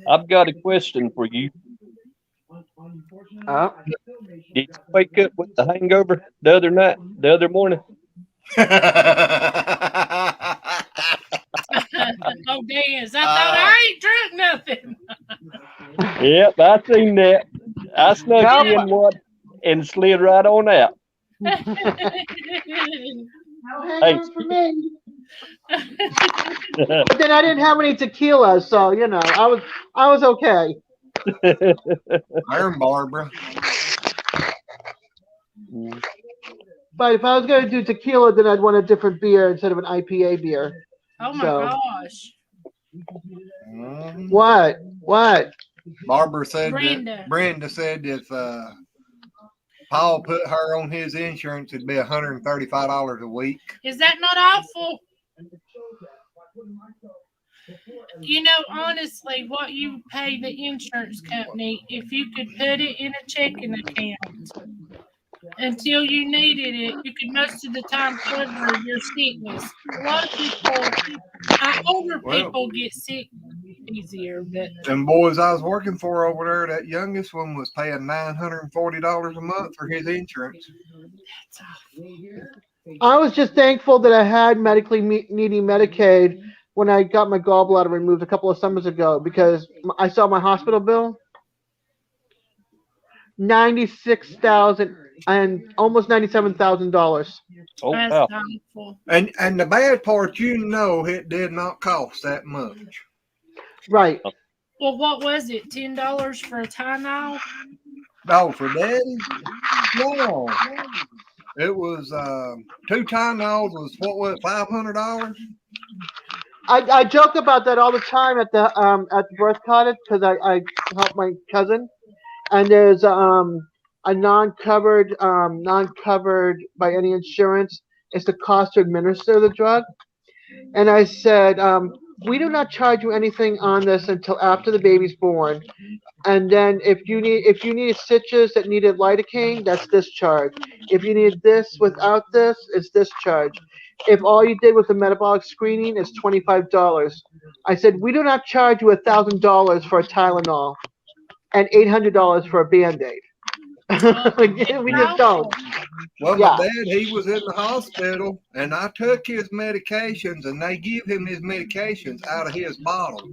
I've got a question for you. Did you wake up with the hangover the other morning? Oh, Dez, I thought I ain't drunk nothing. Yep, I seen that. I snuck No, in one and slid right on out. no Hey, hangover for me. But then I didn't have any tequila, so you know, I was okay. Iron Barbara. But if I was going to do tequila, then I'd want a different beer instead of an IPA beer. Oh my So- gosh. What? What? Barbara said Brenda. that Brenda said if Paul put her on his insurance, it'd be $135 a week. Is that not awful? You know, honestly, what you pay the insurance company, if you could put it in a checking account until you needed it, you could most of the time cover your sickness. A lot of people, older people get sick easier, but Them boys I was working for over there, that youngest one was paying $940 a month for his insurance. that's awful. I was just thankful that I had medically needing Medicaid when I got my gallbladder removed a couple of summers ago because I saw my hospital bill. $96,000 and almost $97,000. oh, That's wow. awful. And the bad part, it did not cost that much. Right. Well, what was it? $10 for a Tylenol? No, for Daddy? No. It was 2 Tylenols was what was it, $500? I joke about that all the time at the birth cottage because I help my cousin, and there's a non-covered by any insurance. It's the cost to administer the drug, and I said we do not charge you anything on this until after the baby's born, and then if you needed stitches that needed lidocaine, that's this charge. If you needed this without this, it's this charge. If all you did was a metabolic screening, it's $25. I said we do not charge you $1,000 for a Tylenol and $800 for a Band-Aid. We just don't. Well, Yeah. my dad, he was in the hospital, and I took his medications, and they give him his medications out of his bottle.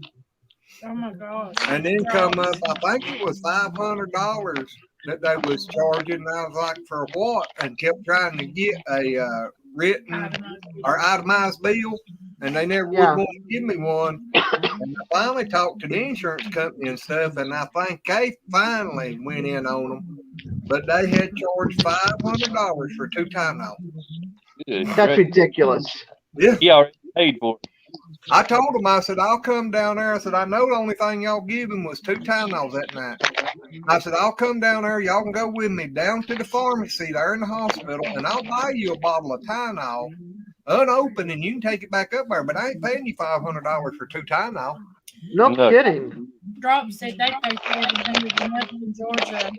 Oh my gosh. And then come up, I think it was $500 that they was charging, and I was like, for what? And kept trying to get a written or itemized bill, and they never Yeah. would want to give me one. And I finally talked to the insurance company and stuff, and I think they finally went in on them. But they had charged $500 for 2 Tylenol. Good. That's ridiculous. Yeah. He already paid for it. I told them, I said, I'll come down there. I said, I know the only thing y'all give him was 2 Tylenols that night. I said, I'll come down there. Y'all can go with me down to the pharmacy there in the hospital, and I'll buy you a bottle of Tylenol unopened, and you can take it back up there. But I ain't paying you $500 for 2 Tylenol. No No. kidding. Drop said they pay $1,400 a month in Georgia.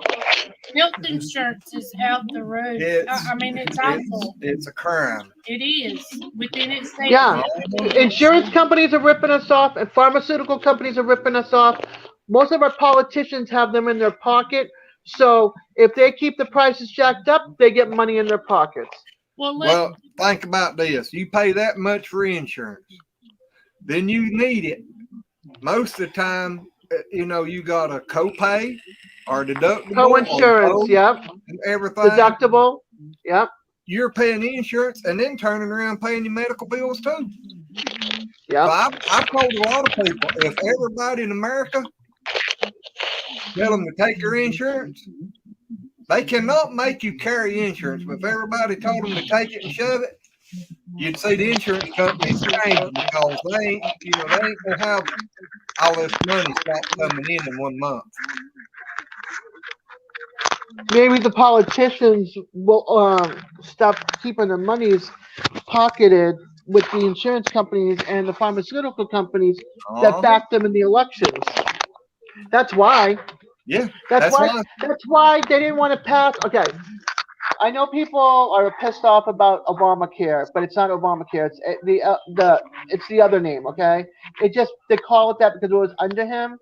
Health insurance is out the roof. I mean, it's awful. It's a crime. It is within its state. Yeah. Insurance companies are ripping us off, and pharmaceutical companies are ripping us off. Most of our politicians have them in their pocket. So if they keep the prices jacked up, they get money in their pockets. Well, think about this. You pay that much for insurance. Then you need it. Most of the time, you got a copay or deductible. Co-insurance, yep. And everything. Deductible, yep. You're paying insurance and then turning around paying your medical bills too. Yeah. So I've told a lot of people, if everybody in America tell them to take your insurance, They cannot make you carry insurance, but if everybody told them to take it and shove it, you'd see the insurance companies change because they ain't gonna have all this money stop coming in 1 month. Maybe the politicians will stop keeping their monies pocketed with the insurance companies and the pharmaceutical companies that back them in the elections. That's why. Yeah, That's why they didn't want to pass. Okay, I know people are pissed off about Obamacare, but it's not Obamacare. It's it's the other name. Okay, they call it that because it was under him.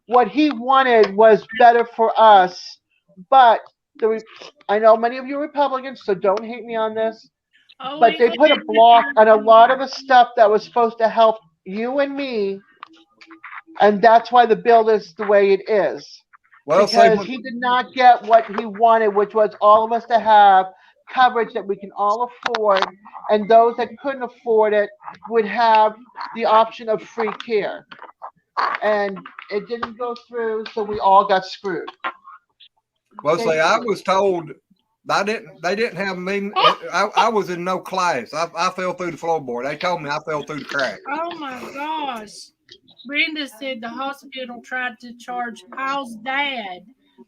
What he wanted was better for us, but I know many of you Republicans, so don't hate me on this. Oh, But they put a block on a lot of the stuff that was supposed to help you and me, and that's why the bill is the way it is. Well, because he did not get what he wanted, which was all of us to have coverage that we can all afford, and those that couldn't afford it would have the option of free care. And it didn't go through, so we all got screwed. Well, see, I was told they didn't have me. I was in no class. I fell through the floorboard. They told me I fell through the crack. Oh my gosh. Brenda said the hospital tried to charge Paul's dad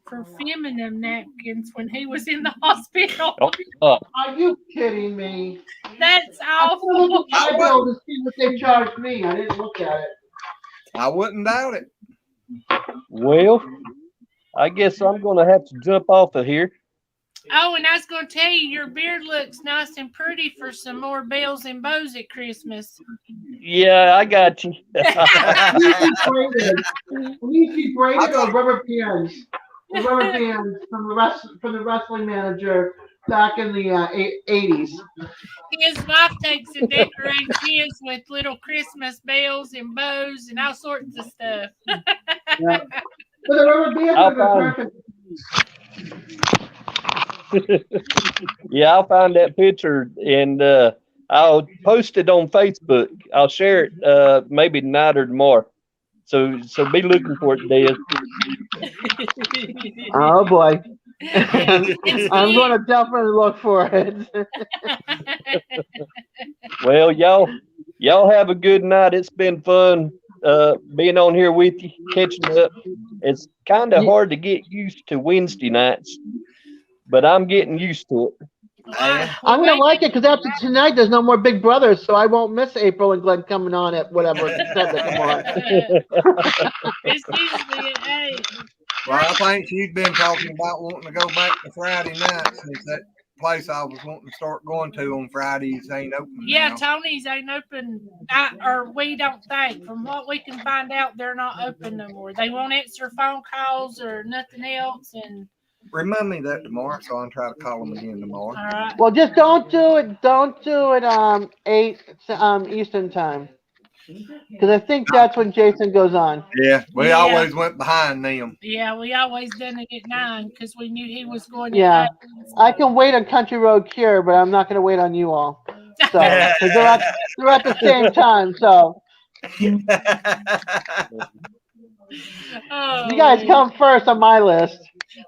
for feminine napkins when he was in the hospital. Are you kidding me? That's awful. I bill to see what they charged me. I didn't look at it. I wouldn't doubt it. Well, I guess I'm going to have to jump off of here. Oh, and I was going to tell you, your beard looks nice and pretty for some more bells and bows at Christmas. Yeah, I got you. We see braided or rubber bands. The rubber bands from the wrestling manager back in the 80s. His wife takes and decorates his with little Christmas bells and bows and all sorts of stuff. Yeah. But the rubber bands are perfect. Yeah, I'll find that picture and I'll post it on Facebook. I'll share it maybe tonight or tomorrow. So be looking for it, Des. Oh boy. I'm going to definitely look for it. Well, y'all have a good night. It's been fun being on here with you, catching up. It's kind of hard to get used to Wednesday nights, but I'm getting used to it. I'm going to like it because after tonight, there's no more Big Brothers, so I won't miss April and Glenn coming on at whatever time they come on. It's usually at 8. Well, I think she's been talking about wanting to go back to Friday night since that place I was wanting to start going to on Fridays ain't open. Yeah, now. Tony's ain't open, or we don't think. From what we can find out, they're not open no more. They won't answer phone calls or nothing else. And remind me that tomorrow, so I'll try to call them again tomorrow. all right. Well, just don't do it 8 Eastern time. Because I think that's when Jason goes on. Yeah, we always went behind them. Yeah, we always done it at 9 because we knew he was going to. Yeah, I can wait on Country Road Cure, but I'm not going to wait on you all. So, because they're at the same time. So, you guys come first on my list.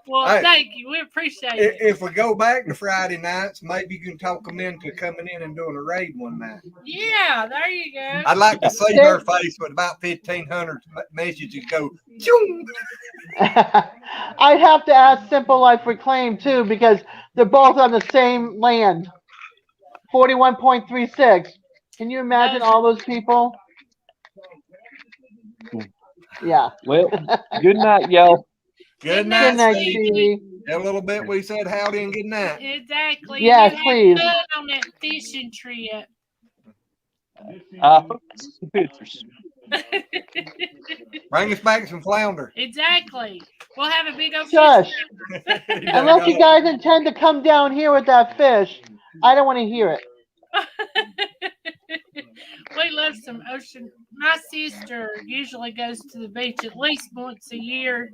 Well, hey, thank you. We appreciate it. If we go back to Friday nights, maybe you can talk them into coming in and doing a raid one night. Yeah, there you go. I'd like to see her face with about 1,500 messages go, choom. I'd have to ask Simple Life Reclaim too, because they're both on the same land. 41.36. Can you imagine all those people? Yeah. Well, good night, y'all. Good night, Stevie. In a little bit, we said howdy and good night. Exactly. Yes, you please. Had fun on that fishing trip. Pictures. Bring us back some flounder. Exactly. We'll have a big old Shush. fish. Unless you guys intend to come down here with that fish, I don't want to hear it. We love some ocean. My sister usually goes to the beach at least once a year,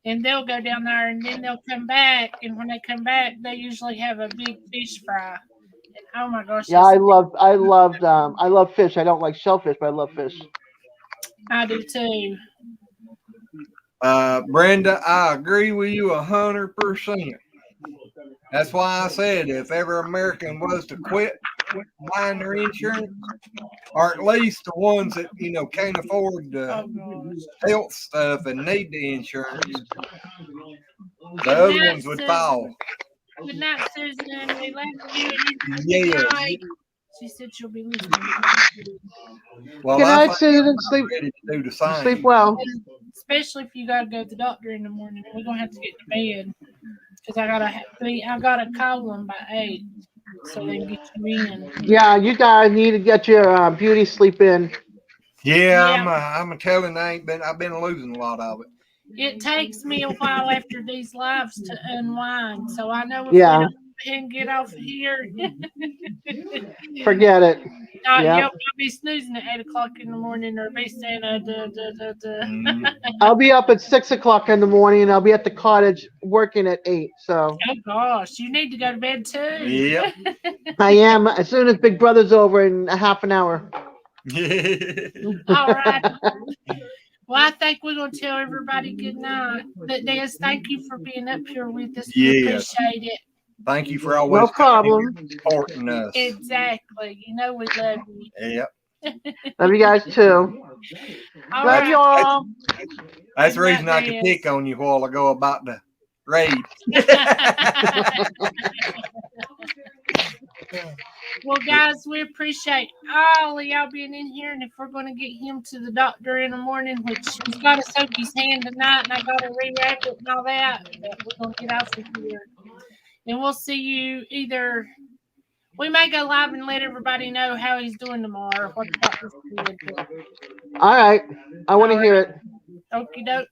and they'll go down there, and then they'll come back. And when they come back, they usually have a big fish fry. And, oh my gosh! Yeah, I love fish. I don't like shellfish, but I love fish. I do too. Brenda, I agree with you 100%. That's why I said if every American was to quit buying their insurance, or at least the ones that can't afford the Oh gosh. health stuff and need the insurance, the Good other night, ones would Susan. fall. Good night, Susan. We love you. Good Yes. night. She said she'll be listening. Well, Good I night, think Susan. I'm Sleep, ready to do the same. sleep well. Especially if you gotta go to the doctor in the morning. We're gonna have to get to bed because I gotta call them by 8 so they can get you in. Yeah, you guys need to get your beauty sleep in. Yeah, Yeah. I'm telling. I've been losing a lot of it. It takes me a while after these lives to unwind, so I know if Yeah. we don't go ahead and get off here, Forget it. Yeah. you'll be snoozing at 8 o'clock in the morning or be saying, I'll be up at 6 o'clock in the morning, and I'll be at the cottage working at 8. So oh gosh, you need to go to bed too. Yep. I am as soon as Big Brother's over in a half an hour. All right. Well, I think we're going to tell everybody good night. But Des, thank you for being up here with us. We Yes. appreciate it. Thank you for always No problem. supporting us. Exactly. You know we love you. Yep. Love you guys too. All Love right. you all. That's the Good reason night, I could Des. pick on you a while ago about the raid. Well, guys, we appreciate all of y'all being in here. And if we're going to get him to the doctor in the morning, which he's got to soak his hand tonight, and I got to rewrap it and all that, but we're going to get off of here. And we'll see you either. We may go live and let everybody know how he's doing tomorrow. What the doctor said. All right. I want to hear it. Okie doke.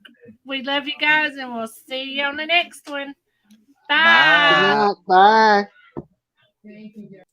We love you guys, and we'll see you on the next one. Bye. Good night. Bye.